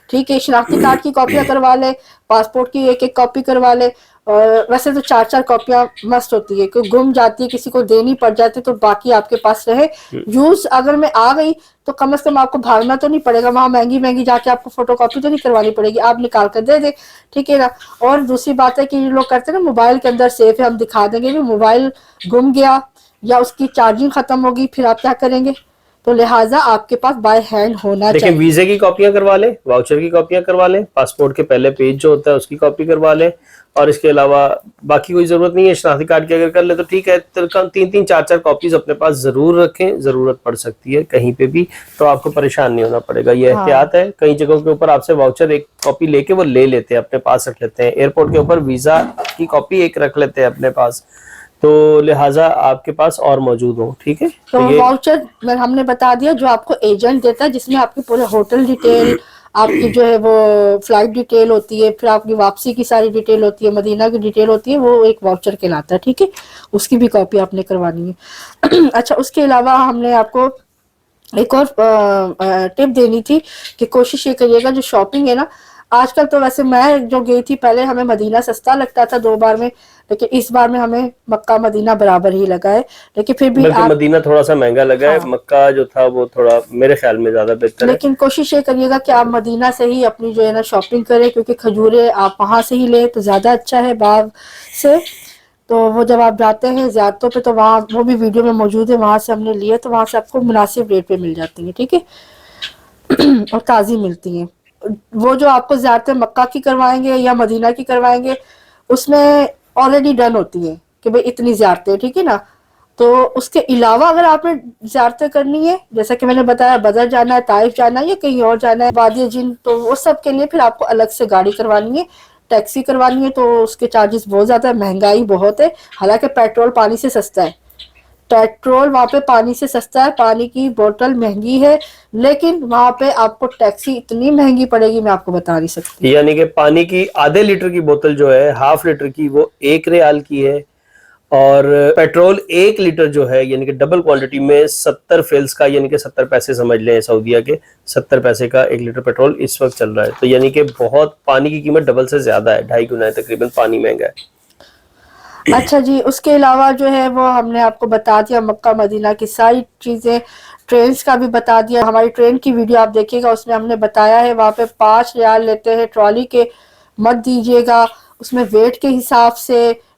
ٹھیک ہے. شناختی کارڈ کی کاپیاں کروا لے, پاسپورٹ کی ایک کاپی کروا لے. اور ویسے تو 4 کاپیاں مسٹ ہوتی ہے, کوئی گم جاتی ہے کسی کو دینی پڑ جاتی تو باقی آپ کے پاس رہے. یوز اگر میں آ گئی تو کم از کم آپ کو بھاگنا تو نہیں پڑے گا, وہاں مہنگی جا کے آپ کو فوٹو کاپی تو نہیں کروانی پڑے گی, آپ نکال کر دے دیں, ٹھیک ہے نا. اور دوسری بات ہے کہ یہ لوگ کرتے ہیں نا موبائل کے اندر سیف ہے, ہم دکھا دیں گے بھی موبائل گم گیا یا اس کی چارجنگ ختم ہوگی, پھر آپ کیا کریں گے؟ تو لہٰذا آپ کے پاس بائی ہینڈ ہونا لیکن چاہیے. ویزے کی کاپیاں کروا لیں, واؤچر کی کاپیاں کروا لیں, پاسپورٹ کے پہلے پیج جو ہوتا ہے اس کی کاپی کروا لیں, اور اس کے علاوہ باقی کوئی ضرورت نہیں ہے. شناختی کارڈ کی اگر کر لیں تو ٹھیک ہے. 3 4 کاپیز اپنے پاس ضرور رکھیں, ضرورت پڑ سکتی ہے کہیں پہ بھی, تو آپ کو پریشان نہیں ہونا پڑے گا. یہ احتیاط ہے. کئی جگہوں کے اوپر آپ سے واؤچر ایک کاپی لے کے وہ لے لیتے ہیں, اپنے پاس رکھ لیتے ہیں. ایئرپورٹ کے اوپر ویزا کی کاپی ایک رکھ لیتے ہیں اپنے پاس, تو لہٰذا آپ کے پاس اور موجود ہو, ٹھیک ہے. تو واؤچر ہم نے بتا دیا جو آپ کو ایجنٹ دیتا ہے, جس میں آپ کی پورے ہوٹل ڈیٹیل, آپ کی جو ہے وہ فلائٹ ڈیٹیل ہوتی ہے, پھر آپ کی واپسی کی ساری ڈیٹیل ہوتی ہے, مدینہ کی ڈیٹیل ہوتی ہے, وہ ایک واؤچر کہلاتا ہے, ٹھیک ہے. اس کی بھی کاپی آپ نے کروانی ہے. اچھا, اس کے علاوہ ہم نے آپ کو ایک اور ٹپ دینی تھی کہ کوشش یہ کریے گا جو شاپنگ ہے نا, آج کل تو ویسے میں جو گئی تھی پہلے ہمیں مدینہ سستا لگتا تھا 2 بار میں, لیکن اس بار میں ہمیں مکہ مدینہ برابر ہی لگا ہے. لیکن پھر بھی بلکہ مدینہ تھوڑا سا مہنگا لگا ہے, ہاں, مکہ جو تھا وہ تھوڑا میرے خیال میں زیادہ بہتر ہے. لیکن کوشش یہ کریے گا کہ آپ مدینہ سے ہی اپنی جو ہے نا شاپنگ کریں, کیونکہ کھجورے آپ وہاں سے ہی لیں تو زیادہ اچھا ہے باغ سے. تو وہ جب آپ جاتے ہیں زیارتوں پہ تو وہاں وہ بھی ویڈیو میں موجود ہے, وہاں سے ہم نے لیے تو وہاں سے آپ کو مناسب ریٹ پہ مل جاتی ہیں, ٹھیک ہے, اور تازی ملتی ہیں. وہ جو آپ کو زیارتیں مکہ کی کروائیں گے یا مدینہ کی کروائیں گے اس میں آلریڈی ڈن ہوتی ہیں کہ بھئی اتنی زیارتیں, ٹھیک ہے نا. تو اس کے علاوہ اگر آپ نے زیارتیں کرنی ہے, جیسا کہ میں نے بتایا بدر جانا ہے, طائف جانا ہے یا کہیں اور جانا ہے, وادی جن, تو وہ سب کے لیے پھر آپ کو الگ سے گاڑی کروانی ہے, ٹیکسی کروانی ہے, تو اس کے چارجز بہت زیادہ ہے, مہنگائی بہت ہے. حالانکہ پیٹرول پانی سے سستا ہے, پیٹرول وہاں پہ پانی سے سستا ہے, پانی کی بوتل مہنگی ہے, لیکن وہاں پہ آپ کو ٹیکسی اتنی مہنگی پڑے گی میں آپ کو بتا نہیں سکتی. یعنی کہ پانی کی ½ لیٹر کی بوتل جو ہے, ½ لیٹر کی, وہ 1 ریال کی ہے, اور پیٹرول 1 لیٹر جو ہے یعنی کہ ڈبل کوانٹٹی میں 70 فیلز کا, یعنی کہ 70 پیسے سمجھ لیں سعودیہ کے, 70 پیسے کا 1 لیٹر پیٹرول اس وقت چل رہا ہے. تو یعنی کہ بہت, پانی کی قیمت ڈبل سے زیادہ ہے, 2.5 گنا ہے تقریباً پانی مہنگا ہے. اچھا جی, اس کے علاوہ جو ہے وہ ہم نے آپ کو بتا دیا مکہ مدینہ کی ساری چیزیں. ٹرینز کا بھی بتا دیا, ہماری ٹرین کی ویڈیو آپ دیکھیے گا, اس میں ہم نے بتایا ہے وہاں پہ 5 ریال لیتے ہیں ٹرالی کے, مت دیجیے گا. اس میں ویٹ کے حساب سے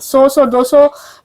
100-200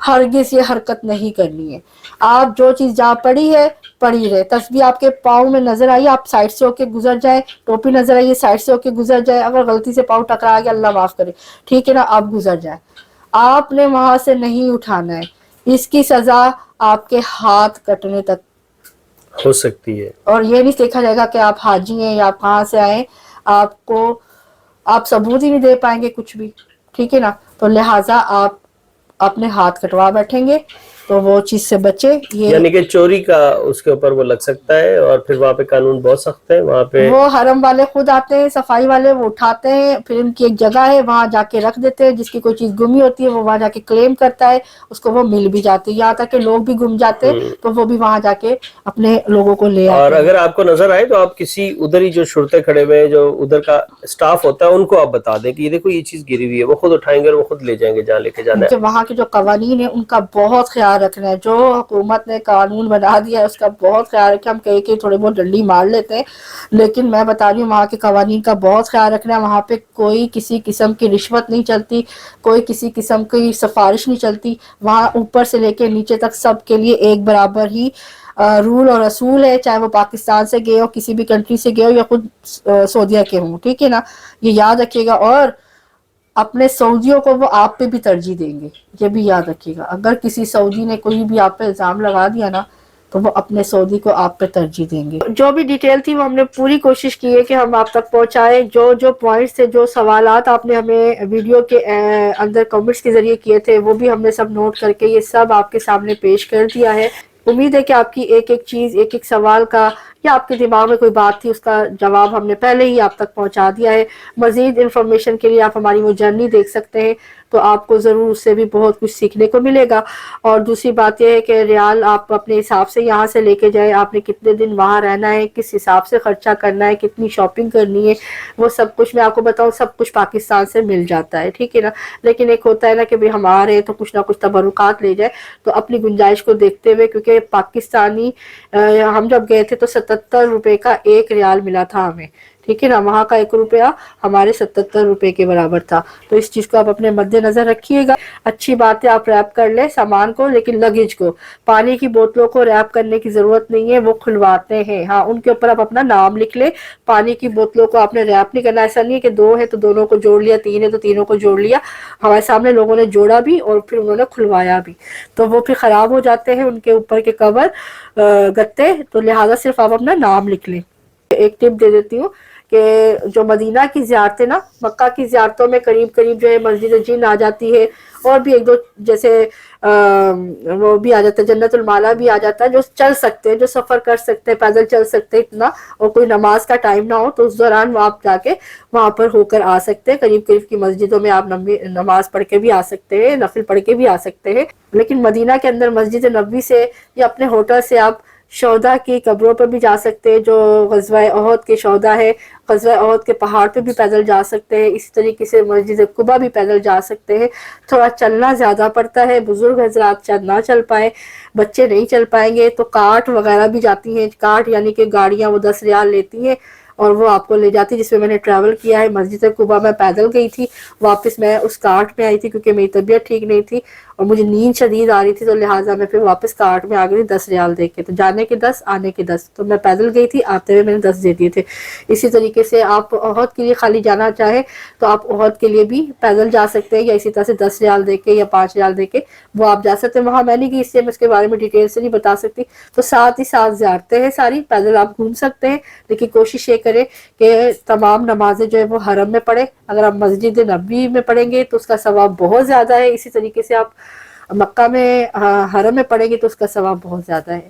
ہرگز یہ حرکت نہیں کرنی ہے. آپ جو چیز جہاں پڑی ہے پڑی رہے. تسبیح آپ کے پاؤں میں نظر آئی آپ سائڈ سے ہو کے گزر جائیں, ٹوپی نظر آئی سائڈ سے ہو کے گزر جائے, اگر غلطی سے پاؤں ٹکرا گیا اللہ معاف کرے, ٹھیک ہے نا, آپ گزر جائیں. آپ نے وہاں سے نہیں اٹھانا ہے. اس کی سزا آپ کے ہاتھ کٹنے تک ہو سکتی ہے. اور یہ نہیں دیکھا جائے گا کہ آپ حاجی ہیں یا آپ کہاں سے آئے, آپ ثبوت ہی نہیں دے پائیں گے کچھ بھی, ٹھیک ہے نا. تو لہٰذا آپ اپنے ہاتھ کٹوا بیٹھیں گے تو وہ چیز سے بچے. یہ یعنی کہ چوری کا اس کے اوپر وہ لگ سکتا ہے, اور پھر وہاں پہ قانون بہت سخت ہے. وہاں پہ وہ حرم والے خود آتے ہیں, صفائی والے, وہ اٹھاتے ہیں, پھر ان کی ایک جگہ ہے وہاں جا کے رکھ دیتے ہیں. جس کی کوئی چیز گمی ہوتی ہے وہ وہاں جا کے کلیم کرتا ہے, اس کو وہ مل بھی جاتی ہے. یہاں تک کہ لوگ بھی گم جاتے ہیں تو وہ بھی وہاں جا کے اپنے لوگوں کو لے اور آتے ہیں. اگر آپ کو نظر آئے تو آپ کسی ادھر ہی جو شرطے کھڑے ہوئے ہیں, جو ادھر کا اسٹاف ہوتا ہے, ان کو آپ بتا دیں کہ یہ دیکھو یہ چیز گری ہوئی ہے, وہ خود اٹھائیں گے اور وہ خود لے جائیں گے جہاں لے کے جانا کہ ہے. وہاں کے جو قوانین ہیں ان کا بہت خیال رکھنا ہے. جو حکومت نے قانون بنا دیا ہے اس کا بہت خیال رکھنا. ہم کہیں تھوڑے بہت ڈنڈی مار لیتے ہیں, لیکن میں بتا رہی ہوں وہاں کے قوانین کا بہت خیال رکھنا ہے. وہاں پہ کوئی کسی قسم کی رشوت نہیں چلتی, کوئی کسی قسم کی سفارش نہیں چلتی. وہاں اوپر سے لے کے نیچے تک سب کے لیے ایک برابر ہی رول اور اصول ہے, چاہے وہ پاکستان سے گئے ہو, کسی بھی کنٹری سے گئے ہو, یا خود سعودیہ کے ہوں, ٹھیک ہے نا. یہ یاد رکھیے گا. اور اپنے سعودیوں کو وہ آپ پہ بھی ترجیح دیں گے, یہ بھی یاد رکھیے گا. اگر کسی سعودی نے کوئی بھی آپ پہ الزام لگا دیا نا تو وہ اپنے سعودی کو آپ پہ ترجیح دیں گے. جو بھی ڈیٹیل تھی وہ ہم نے پوری کوشش کی ہے کہ ہم آپ تک پہنچائیں. جو پوائنٹس تھے, جو سوالات آپ نے ہمیں ویڈیو کے اندر کمنٹس کے ذریعے کیے تھے, وہ بھی ہم نے سب نوٹ کر کے یہ سب آپ کے سامنے پیش کر دیا ہے. امید ہے کہ آپ کی ایک ایک چیز, ایک ایک سوال کا, یا آپ کے دماغ میں کوئی بات تھی, اس کا جواب ہم نے پہلے ہی آپ تک پہنچا دیا ہے. مزید انفارمیشن کے لیے آپ ہماری وہ جرنی دیکھ سکتے ہیں, تو آپ کو ضرور اس سے بھی بہت کچھ سیکھنے کو ملے گا. اور دوسری بات یہ ہے کہ ریال آپ اپنے حساب سے یہاں سے لے کے جائیں, آپ نے کتنے دن وہاں رہنا ہے, کس حساب سے خرچہ کرنا ہے, کتنی شاپنگ کرنی ہے, وہ سب کچھ میں آپ کو بتاؤں, سب کچھ پاکستان سے مل جاتا ہے, ٹھیک ہے نا. لیکن ایک ہوتا ہے نا کہ بھی ہم آ رہے ہیں تو کچھ نہ کچھ تبرکات لے جائے, تو اپنی گنجائش کو دیکھتے ہوئے, کیونکہ پاکستانی ہم جب گئے تھے تو 77 روپے کا ایک ریال ملا تھا ہمیں, ٹھیک ہے نا. وہاں کا 1 روپیہ ہمارے 77 روپے کے برابر تھا. تو اس چیز کو آپ اپنے مد نظر رکھیے گا. اچھی بات ہے آپ ریپ کر لیں سامان کو, لیکن لگیج کو, پانی کی بوتلوں کو ریپ کرنے کی ضرورت نہیں ہے, وہ کھلواتے ہیں. ہاں, ان کے اوپر آپ اپنا نام لکھ لیں. پانی کی بوتلوں کو آپ نے ریپ نہیں کرنا. ایسا نہیں ہے کہ 2 ہے تو دونوں کو جوڑ لیا, 3 ہے تو تینوں کو جوڑ لیا. ہمارے سامنے لوگوں نے جوڑا بھی اور پھر انہوں نے کھلوایا بھی, تو وہ پھر خراب ہو جاتے ہیں ان کے اوپر کے کور گتے. تو لہٰذا صرف آپ اپنا نام لکھ لیں. ایک ٹپ دے دیتی ہوں کہ جو مدینہ کی زیارتیں نا, مکہ کی زیارتوں میں قریب قریب جو ہے مسجد جن آ جاتی ہے, اور بھی ایک دو جیسے وہ بھی آ جاتا ہے, جنت المالا بھی آ جاتا ہے. جو چل سکتے ہیں, جو سفر کر سکتے ہیں, پیدل چل سکتے ہیں اتنا, اور کوئی نماز کا ٹائم نہ ہو, تو اس دوران وہ آپ جا کے وہاں پر ہو کر آ سکتے ہیں. قریب قریب کی مسجدوں میں آپ نماز پڑھ کے بھی آ سکتے ہیں, نفل پڑھ کے بھی آ سکتے ہیں. لیکن مدینہ کے اندر مسجد نبوی سے یا اپنے ہوٹل سے آپ شہداء کی قبروں پر بھی جا سکتے ہیں, جو غزوہ احد کے شہداء ہے, غزوہ احد کے پہاڑ پہ بھی پیدل جا سکتے ہیں. اسی طریقے سے مسجد قباء بھی پیدل جا سکتے ہیں. تھوڑا چلنا زیادہ پڑتا ہے, بزرگ حضرات نہ چل پائے, بچے نہیں چل پائیں گے, تو کارٹ وغیرہ بھی جاتی ہیں. کارٹ یعنی کہ گاڑیاں, وہ 10 ریال لیتی ہیں اور وہ آپ کو لے جاتی, جس میں میں نے ٹریول کیا ہے. مسجد قباء میں پیدل گئی تھی, واپس میں اس کارٹ میں آئی تھی, کیونکہ میری طبیعت ٹھیک نہیں تھی اور مجھے نیند شدید آ رہی تھی, تو لہٰذا میں پھر واپس کارٹ میں آ گئی 10 ریال دے کے. تو جانے کے 10, آنے کے 10, تو میں پیدل گئی تھی, آتے ہوئے میں نے 10 دے دیے تھے. اسی طریقے سے آپ احد کے لیے خالی جانا چاہیں تو آپ احد کے لیے بھی پیدل جا سکتے ہیں, یا اسی طرح سے 10 ریال دے کے یا 5 ریال دے کے وہ آپ جا سکتے ہیں. وہاں میں نہیں گئی, اس لیے میں اس کے بارے میں ڈیٹیل سے نہیں بتا سکتی. تو ساتھ ہی ساتھ زیارتیں ہیں ساری, پیدل آپ گھوم سکتے ہیں, لیکن کوشش یہ کریں کہ تمام نمازیں جو ہے وہ حرم میں پڑھیں. اگر آپ مسجد نبوی میں پڑھیں گے تو اس کا ثواب بہت زیادہ ہے. اسی طریقے سے آپ مکہ میں حرم میں پڑھیں گے تو اس کا ثواب بہت زیادہ ہے.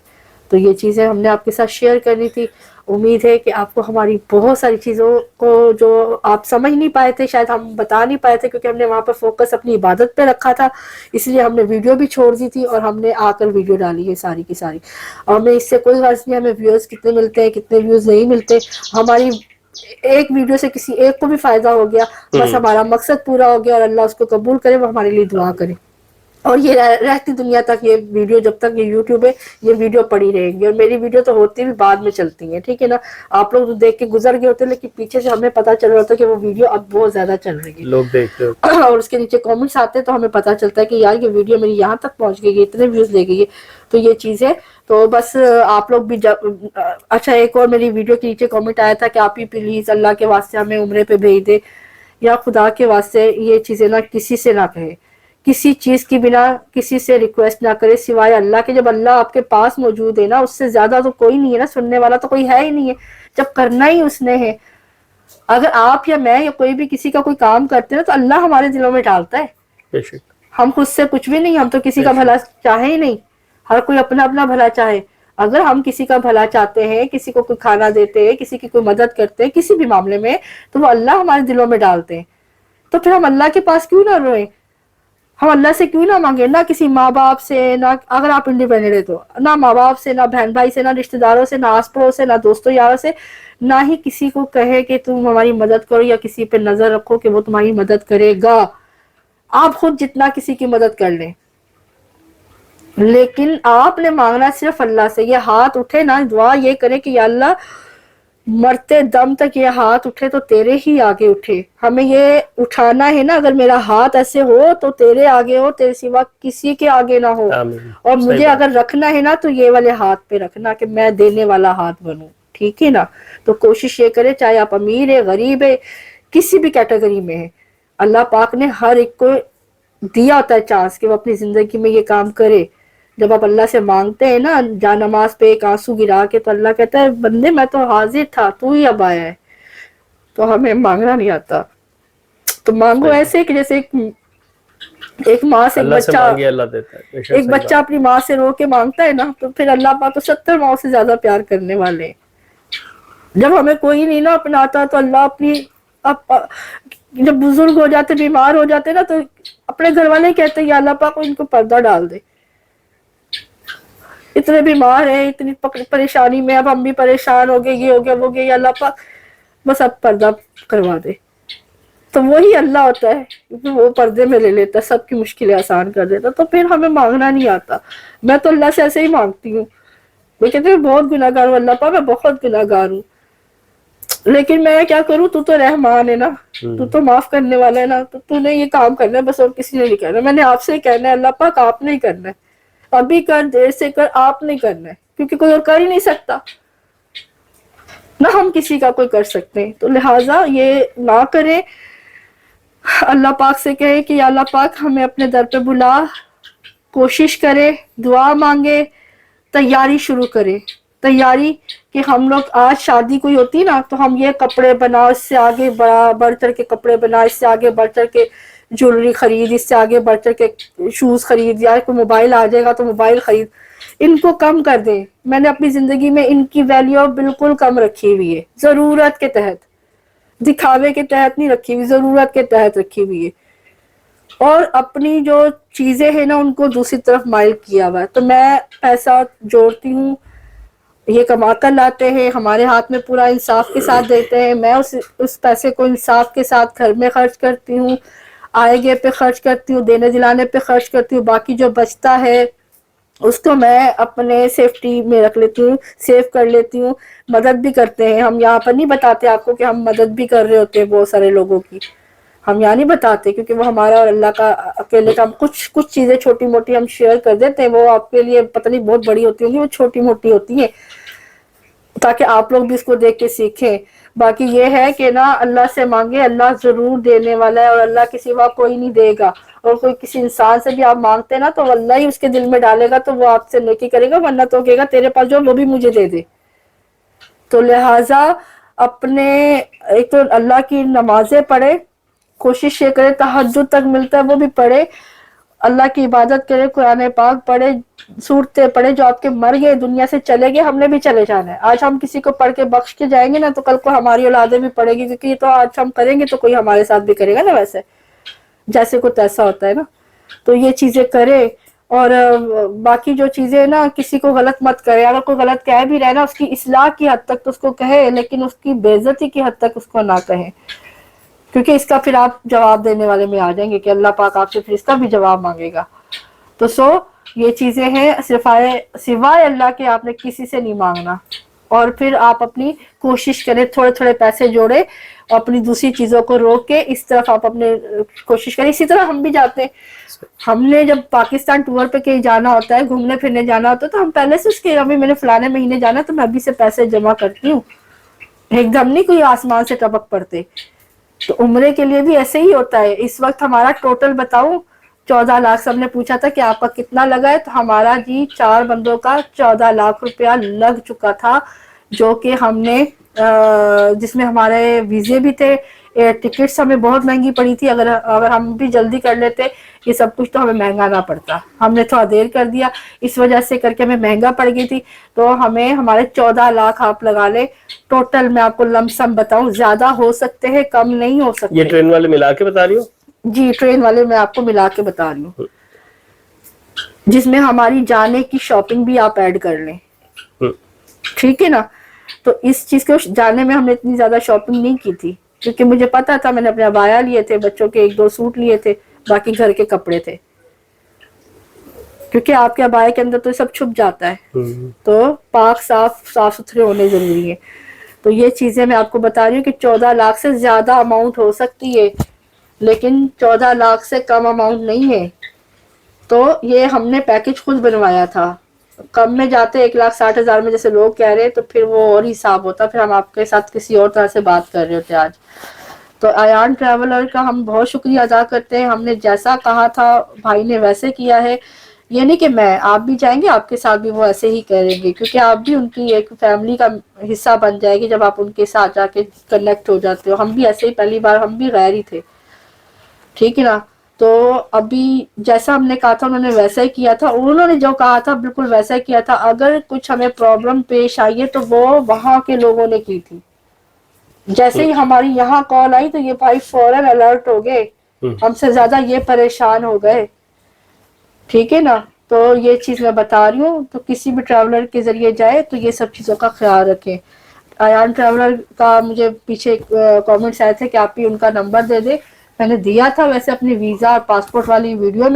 تو یہ چیزیں ہم نے آپ کے ساتھ شیئر کرنی تھی. امید ہے کہ آپ کو ہماری بہت ساری چیزوں کو جو آپ سمجھ نہیں پائے تھے, شاید ہم بتا نہیں پائے تھے, کیونکہ ہم نے وہاں پر فوکس اپنی عبادت پہ رکھا تھا, اس لیے ہم نے ویڈیو بھی چھوڑ دی تھی اور ہم نے آ کر ویڈیو ڈالی ہے ساری کی ساری. اور ہمیں اس سے کوئی غرض نہیں ہمیں ویوز کتنے ملتے ہیں, کتنے ویوز نہیں ملتے. ہماری ایک ویڈیو سے کسی ایک کو بھی فائدہ ہو گیا, بس ہمارا مقصد پورا ہو گیا, اور اللہ اس کو قبول کرے, وہ ہمارے لیے دعا کرے. اور یہ رہتی دنیا تک یہ ویڈیو، جب تک یہ یوٹیوب ہے یہ ویڈیو پڑی رہے گی، اور میری ویڈیو تو ہوتی بھی بعد میں چلتی ہیں، ٹھیک ہے نا. آپ لوگ تو دیکھ کے گزر گئے ہوتے لیکن پیچھے سے ہمیں پتہ چل رہا ہوتا ہے کہ وہ ویڈیو اب بہت زیادہ چل رہی ہے، لوگ دیکھ رہے ہوتے اور اس کے نیچے کامنٹس آتے ہیں تو ہمیں پتہ چلتا ہے کہ یار یہ ویڈیو میری یہاں تک پہنچ گئی ہے، اتنے ویوز لے گئی ہے. تو یہ چیز ہے. تو بس آپ لوگ بھی اچھا ایک اور میری ویڈیو کے نیچے کامنٹ آیا تھا کہ آپ ہی پلیز اللہ کے واسطے ہمیں عمرے پہ بھیج دے، یا خدا کے واسطے یہ چیزیں نہ کسی سے نہ کہے، کسی چیز کی بنا کسی سے ریکویسٹ نہ کرے سوائے اللہ کے. جب اللہ آپ کے پاس موجود ہے نا، اس سے زیادہ تو کوئی نہیں ہے نا، سننے والا تو کوئی ہے ہی نہیں ہے، جب کرنا ہی اس نے ہے. اگر آپ یا میں یا کوئی بھی کسی کا کوئی کام کرتے ہیں تو اللہ ہمارے دلوں میں ڈالتا ہے. بے شک. ہم خود سے کچھ بھی نہیں، ہم تو کسی کا بھلا چاہے ہی نہیں، ہر کوئی اپنا اپنا بھلا چاہے. اگر ہم کسی کا بھلا چاہتے ہیں، کسی کو کوئی کھانا دیتے ہیں، کسی کی کوئی مدد کرتے ہیں کسی بھی معاملے میں، تو وہ اللہ ہمارے دلوں میں ڈالتے ہیں. تو پھر ہم اللہ کے پاس کیوں نہ روئیں، ہم اللہ سے کیوں نہ مانگے؟ نہ کسی ماں باپ سے، نہ اگر آپ انڈیپینڈنٹ ہے تو نہ ماں باپ سے، نہ بہن بھائی سے، نہ رشتہ داروں سے، نہ آس پڑوس سے، نہ دوستوں یاروں سے، نہ ہی کسی کو کہے کہ تم ہماری مدد کرو، یا کسی پہ نظر رکھو کہ وہ تمہاری مدد کرے گا. آپ خود جتنا کسی کی مدد کر لیں، لیکن آپ نے مانگنا صرف اللہ سے. یہ ہاتھ اٹھے نا، دعا یہ کرے کہ یا اللہ مرتے دم تک یہ ہاتھ اٹھے تو تیرے ہی آگے اٹھے. ہمیں یہ اٹھانا ہے نا، اگر میرا ہاتھ ایسے ہو تو تیرے آگے ہو، تیرے سوا کسی کے آگے نہ ہو. آمین. اور صحیح مجھے بات. اگر رکھنا ہے نا تو یہ والے ہاتھ پہ رکھنا کہ میں دینے والا ہاتھ بنوں، ٹھیک ہے نا. تو کوشش یہ کرے، چاہے آپ امیر ہے، غریب ہے، کسی بھی کیٹیگری میں ہے، اللہ پاک نے ہر ایک کو دیا ہوتا ہے چانس کہ وہ اپنی زندگی میں یہ کام کرے. جب آپ اللہ سے مانگتے ہیں نا جا نماز پہ ایک آنسو گرا کے، تو اللہ کہتا ہے بندے میں تو حاضر تھا، تو ہی اب آیا ہے. تو ہمیں مانگنا نہیں آتا، تو مانگو صحیح. ایسے کہ جیسے ایک ماں سے اللہ سے مانگے اللہ دیتا ہے. بے شک ایک صحیح بچہ بات. اپنی ماں سے رو کے مانگتا ہے نا، تو پھر اللہ پاک تو 70 ماؤں سے زیادہ پیار کرنے والے ہیں. جب ہمیں کوئی نہیں نا اپناتا تو اللہ اپنی جب بزرگ ہو جاتے، بیمار ہو جاتے نا، تو اپنے گھر والے کہتے ہیں یا اللہ پاک ان کو پردہ ڈال دے، اتنے بیمار ہیں، اتنی پریشانی میں، اب ہم بھی پریشان ہو گئے، یہ ہو گیا وہ گیا، یا اللہ پاک بس اب پردہ کروا دے. تو وہی اللہ ہوتا ہے، کیونکہ وہ پردے میں لے لیتا، سب کی مشکلیں آسان کر دیتا. تو پھر ہمیں مانگنا نہیں آتا. میں تو اللہ سے ایسے ہی مانگتی ہوں، وہ کہتے ہیں بہت گناہ گار ہوں اللہ پاک، میں بہت گناہ گار ہوں، لیکن میں کیا کروں، تو تو رحمان ہے نا، تو تو معاف کرنے والا ہے نا، تو نے یہ کام کرنا ہے بس، اور کسی نے نہیں کرنا. میں نے آپ سے ہی کہنا ہے اللہ پاک آپ نے ہی کرنا ہے، ابھی کر دیر سے کر، آپ نہیں کرنا ہے، کیونکہ کوئی اور کر ہی نہیں سکتا، نہ ہم کسی کا کوئی کر سکتے ہیں. تو لہٰذا یہ نہ کریں، اللہ پاک سے کہے کہ یا اللہ پاک ہمیں اپنے در پہ بلا، کوشش کرے، دعا مانگے، تیاری شروع کرے. تیاری کہ ہم لوگ آج شادی کوئی ہوتی نا تو ہم یہ کپڑے بنا، اس سے آگے بڑھ چڑھ کے کپڑے بنا، اس سے آگے بڑھ چڑھ کے جویلری خرید، اس سے آگے بڑھ چڑھ کے شوز خرید، یا کوئی موبائل آ جائے گا تو موبائل خرید. ان کو کم کر دیں. میں نے اپنی زندگی میں ان کی ویلیو بالکل کم رکھی ہوئی ہے، ضرورت کے تحت، دکھاوے کے تحت نہیں رکھی ہوئی، ضرورت کے تحت رکھی ہوئی ہے. اور اپنی جو چیزیں ہیں نا ان کو دوسری طرف مائل کیا ہوا ہے. تو میں پیسہ جوڑتی ہوں، یہ کما کر لاتے ہیں، ہمارے ہاتھ میں پورا انصاف کے ساتھ دیتے ہیں، میں اس پیسے کو انصاف کے ساتھ گھر میں خرچ کرتی ہوں، آئے گئے پہ خرچ کرتی ہوں، دینے دلانے پہ خرچ کرتی ہوں. باقی جو بچتا ہے اس کو میں اپنے سیفٹی میں رکھ لیتی ہوں، سیو کر لیتی ہوں. مدد بھی کرتے ہیں ہم، یہاں پر نہیں بتاتے آپ کو کہ ہم مدد بھی کر رہے ہوتے ہیں بہت سارے لوگوں کی، ہم یہاں نہیں بتاتے، کیونکہ وہ ہمارا اور اللہ کا اکیلے کا، کچھ چیزیں چھوٹی موٹی ہم شیئر کر دیتے ہیں، وہ آپ کے لیے پتہ نہیں بہت بڑی ہوتی ہوں گی، وہ چھوٹی موٹی ہوتی ہیں تاکہ آپ لوگ بھی اس کو دیکھ کے سیکھیں. باقی یہ ہے کہ نا اللہ سے مانگے، اللہ ضرور دینے والا ہے، اور اللہ کے سوا کوئی نہیں دے گا. اور کوئی کسی انسان سے بھی آپ مانگتے ہیں نا تو اللہ ہی اس کے دل میں ڈالے گا تو وہ آپ سے نیکی کرے گا، ورنہ تو کہے گا تیرے پاس جو وہ بھی مجھے دے دے. تو لہٰذا اپنے ایک تو اللہ کی نمازیں پڑھے، کوشش یہ کرے تہجد تک ملتا ہے وہ بھی پڑھے، اللہ کی عبادت کرے، قرآن پاک پڑھے، صورتیں پڑھے. جو آپ کے مر گئے دنیا سے چلے گئے، ہم نے بھی چلے جانا ہے. آج ہم کسی کو پڑھ کے بخش کے جائیں گے نا تو کل کو ہماری اولادیں بھی پڑھے گی، کیونکہ یہ تو آج ہم کریں گے تو کوئی ہمارے ساتھ بھی کرے گا نا، ویسے جیسے کو تیسا ہوتا ہے نا. تو یہ چیزیں کرے. اور باقی جو چیزیں نا کسی کو غلط مت کرے، اگر کوئی غلط کہہ بھی رہے نا اس کی اصلاح کی حد تک تو اس کو کہے، لیکن اس کی بے عزتی کی حد تک اس کو نہ کہے، کیونکہ اس کا پھر آپ جواب دینے والے میں آ جائیں گے کہ اللہ پاک آپ سے پھر اس کا بھی جواب مانگے گا. تو یہ چیزیں ہیں سوائے اللہ کے آپ نے کسی سے نہیں مانگنا. اور پھر آپ اپنی کوشش کریں, تھوڑے تھوڑے پیسے جوڑے اور اپنی دوسری چیزوں کو روک کے اس طرف آپ اپنے کوشش کریں. اسی طرح ہم بھی جاتے ہیں, ہم نے جب پاکستان ٹور پہ کہیں جانا ہوتا ہے, گھومنے پھرنے جانا ہوتا ہے, تو ہم پہلے سے اس کے ابھی میں نے فلانے مہینے جانا تو میں ابھی سے پیسے جمع کرتی ہوں, ایک دم نہیں کوئی آسمان سے ٹپک پڑتے. تو عمرے کے لیے بھی ایسے ہی ہوتا ہے. اس وقت ہمارا ٹوٹل بتاؤں 14 لاکھ. سب نے پوچھا تھا کہ آپ کا کتنا لگا ہے, تو ہمارا جی 4 بندوں کا 14 لاکھ روپیہ لگ چکا تھا, جو کہ ہم نے جس میں ہمارے ویزے بھی تھے, ٹکٹس ہمیں بہت مہنگی پڑی تھی. اگر ہم بھی جلدی کر لیتے یہ سب کچھ تو ہمیں مہنگا نہ پڑتا, ہم نے تھوڑا دیر کر دیا, اس وجہ سے کر کے ہمیں مہنگا پڑ گئی تھی. تو ہمیں ہمارے 14 لاکھ آپ لگا لیں ٹوٹل. میں آپ کو لم سم بتاؤں, زیادہ ہو سکتے ہیں, کم نہیں ہو سکتے. یہ ٹرین والے ملا کے بتا رہی ہو؟ جی ٹرین والے میں آپ کو ملا کے بتا رہی ہوں, جس میں ہماری جانے کی شاپنگ بھی آپ ایڈ کر لیں. ٹھیک ہے نا. تو اس چیز کو جانے میں ہم نے اتنی زیادہ شاپنگ نہیں کی تھی, کیونکہ مجھے پتا تھا, میں نے اپنے عبایا لیے تھے, بچوں کے 1-2 سوٹ لیے تھے, باقی گھر کے کپڑے تھے, کیونکہ آپ کے عبایا کے اندر تو سب چھپ جاتا ہے. تو پاک صاف ستھرے ہونے ضروری ہے. تو یہ چیزیں میں آپ کو بتا رہی ہوں کہ 14 لاکھ سے زیادہ اماؤنٹ ہو سکتی ہے, لیکن 14 لاکھ سے کم اماؤنٹ نہیں ہے. تو یہ ہم نے پیکج خود بنوایا تھا. کم میں جاتے 1,60,000 میں جیسے لوگ کہہ رہے, تو پھر وہ اور حساب ہوتا, پھر ہم آپ کے ساتھ کسی اور طرح سے بات کر رہے ہوتے آج. تو ایان ٹریولر کا ہم بہت شکریہ ادا کرتے ہیں. ہم نے جیسا کہا تھا بھائی نے ویسے کیا ہے. یہ نہیں کہ آپ بھی جائیں گے آپ کے ساتھ بھی وہ ایسے ہی کریں گے, کیونکہ آپ بھی ان کی ایک فیملی کا حصہ بن جائے گی جب آپ ان کے ساتھ جا کے کنیکٹ ہو جاتے ہو. ہم بھی ایسے ہی پہلی بار ہم بھی غیر ہی تھے, ٹھیک ہے نا. تو ابھی جیسا ہم نے کہا تھا انہوں نے ویسا ہی کیا تھا, انہوں نے جو کہا تھا بالکل ویسا ہی کیا تھا. اگر کچھ ہمیں پرابلم پیش آئی ہے تو وہ وہاں کے لوگوں نے کی تھی. جیسے ہی ہماری یہاں کال آئی تو یہ بھائی فوراً الرٹ ہو گئے, ہم سے زیادہ یہ پریشان ہو گئے, ٹھیک ہے نا. تو یہ چیز میں بتا رہی ہوں, تو کسی بھی ٹریولر کے ذریعے جائے تو یہ سب چیزوں کا خیال رکھیں. ایان ٹریولر کا مجھے پیچھے کامنٹس آئے تھے کہ آپ بھی ان کا نمبر دے دیں. میں نے دیا تھا ویسے اپنی ویزا اور پاسپورٹ والی ویڈیو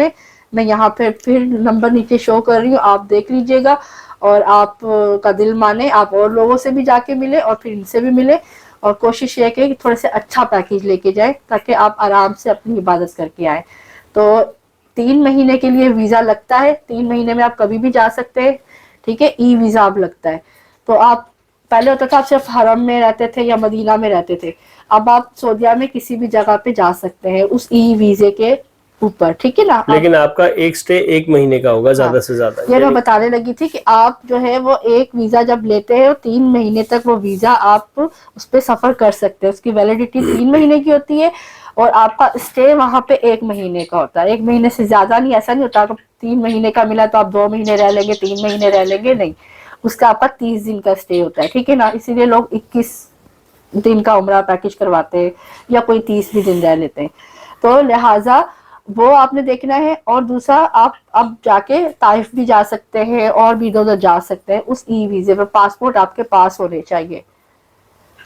میں یہاں پہ پھر نمبر نیچے شو کر رہی ہوں, آپ دیکھ لیجئے گا. اور آپ کا دل مانے آپ اور لوگوں سے بھی جا کے ملے اور پھر ان سے بھی ملے, اور کوشش یہ کہ تھوڑے سے اچھا پیکیج لے کے جائیں تاکہ آپ آرام سے اپنی عبادت کر کے آئیں. تو 3 مہینے کے لیے ویزا لگتا ہے, 3 مہینے میں آپ کبھی بھی جا سکتے ہیں, ٹھیک ہے. ای ویزا اب لگتا ہے. تو آپ پہلے ہوتا تھا آپ صرف حرم میں رہتے تھے یا مدینہ میں رہتے تھے, اب آپ سعودیہ میں کسی بھی جگہ پہ جا سکتے ہیں اس ای ویزے کے اوپر, ٹھیک ہے نا. لیکن آپ کا ایک سٹے 1 مہینے کا ہوگا زیادہ سے زیادہ. یہ میں بتانے لگی تھی کہ آپ جو ہے وہ ایک ویزا جب لیتے ہیں 3 مہینے تک وہ ویزا آپ اس پہ سفر کر سکتے ہیں. اس کی ویلیڈیٹی 3 مہینے کی ہوتی ہے اور آپ کا اسٹے وہاں پہ 1 مہینے کا ہوتا ہے. 1 مہینے سے زیادہ نہیں, ایسا نہیں ہوتا کہ 3 مہینے کا ملا تو آپ 2 مہینے رہ لیں گے 3 مہینے رہ لیں گے, نہیں. اس کا آپ کا 30 دن کا اسٹے ہوتا ہے, ٹھیک ہے نا. اسی لیے لوگ 21 دن کا عمرہ پیکج کرواتے ہیں یا کوئی 30 بھی دن رہ لیتے ہیں. تو لہٰذا وہ آپ نے دیکھنا ہے. اور دوسرا آپ اب جا کے طائف بھی جا سکتے ہیں اور بھی ادھر جا سکتے ہیں اس ای ویزے پہ. پاسپورٹ آپ کے پاس ہونے چاہیے.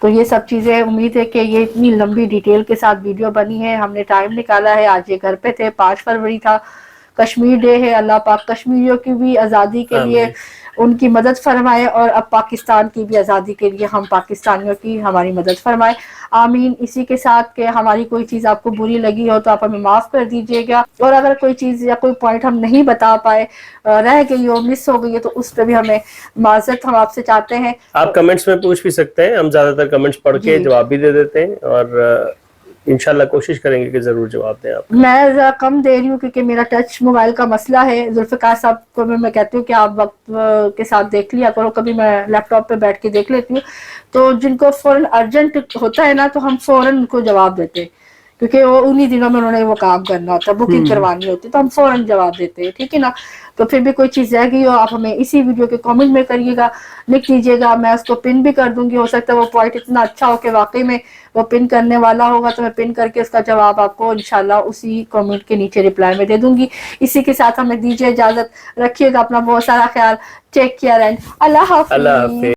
تو یہ سب چیزیں امید ہے کہ یہ اتنی لمبی ڈیٹیل کے ساتھ ویڈیو بنی ہے, ہم نے ٹائم نکالا ہے. آج یہ گھر پہ تھے, 5 فروری تھا, کشمیر ڈے ہے. اللہ پاک کشمیریوں کی بھی آزادی کے لیے ان کی مدد فرمائے, اور اب پاکستان کی بھی آزادی کے لیے ہم پاکستانیوں کی ہماری مدد فرمائے, آمین. اسی کے ساتھ کہ ہماری کوئی چیز آپ کو بری لگی ہو تو آپ ہمیں معاف کر دیجیے گا, اور اگر کوئی چیز یا کوئی پوائنٹ ہم نہیں بتا پائے, رہ گئی ہو, مس ہو گئی ہے, تو اس پہ بھی ہمیں معذرت ہم آپ سے چاہتے ہیں. آپ کمنٹس میں پوچھ بھی سکتے ہیں, ہم زیادہ تر کمنٹس پڑھ کے جواب بھی دے دیتے ہیں, اور انشاءاللہ کوشش کریں گے کہ ضرور جواب دیں آپ. میں ذرا کم دے رہی ہوں کیونکہ میرا ٹچ موبائل کا مسئلہ ہے. ذوالفقار صاحب کو میں کہتی ہوں کہ آپ وقت کے ساتھ دیکھ لیا کرو, کبھی میں لیپ ٹاپ پہ بیٹھ کے دیکھ لیتی ہوں. تو جن کو فوراً ارجنٹ ہوتا ہے نا تو ہم فوراً ان کو جواب دیتے ہیں, کیونکہ وہ انہی دنوں میں انہوں نے وہ کام کرنا ہوتا ہے, بکنگ کروانی ہوتی ہے, تو ہم فوراً جواب دیتے ہیں, ٹھیک ہے نا. تو پھر بھی کوئی چیز رہ گئی ہو آپ ہمیں اسی ویڈیو کے کامنٹ میں کریے گا, لکھ دیجیے گا, میں اس کو پن بھی کر دوں گی. ہو سکتا ہے وہ پوائنٹ اتنا اچھا ہو کہ واقعی میں وہ پن کرنے والا ہوگا, تو میں پن کر کے اس کا جواب آپ کو انشاءاللہ اسی کامنٹ کے نیچے ریپلائی میں دے دوں گی. اسی کے ساتھ ہمیں دیجیے اجازت, رکھیے گا اپنا بہت سارا خیال. ٹیک کیئر اینڈ اللہ حافظ.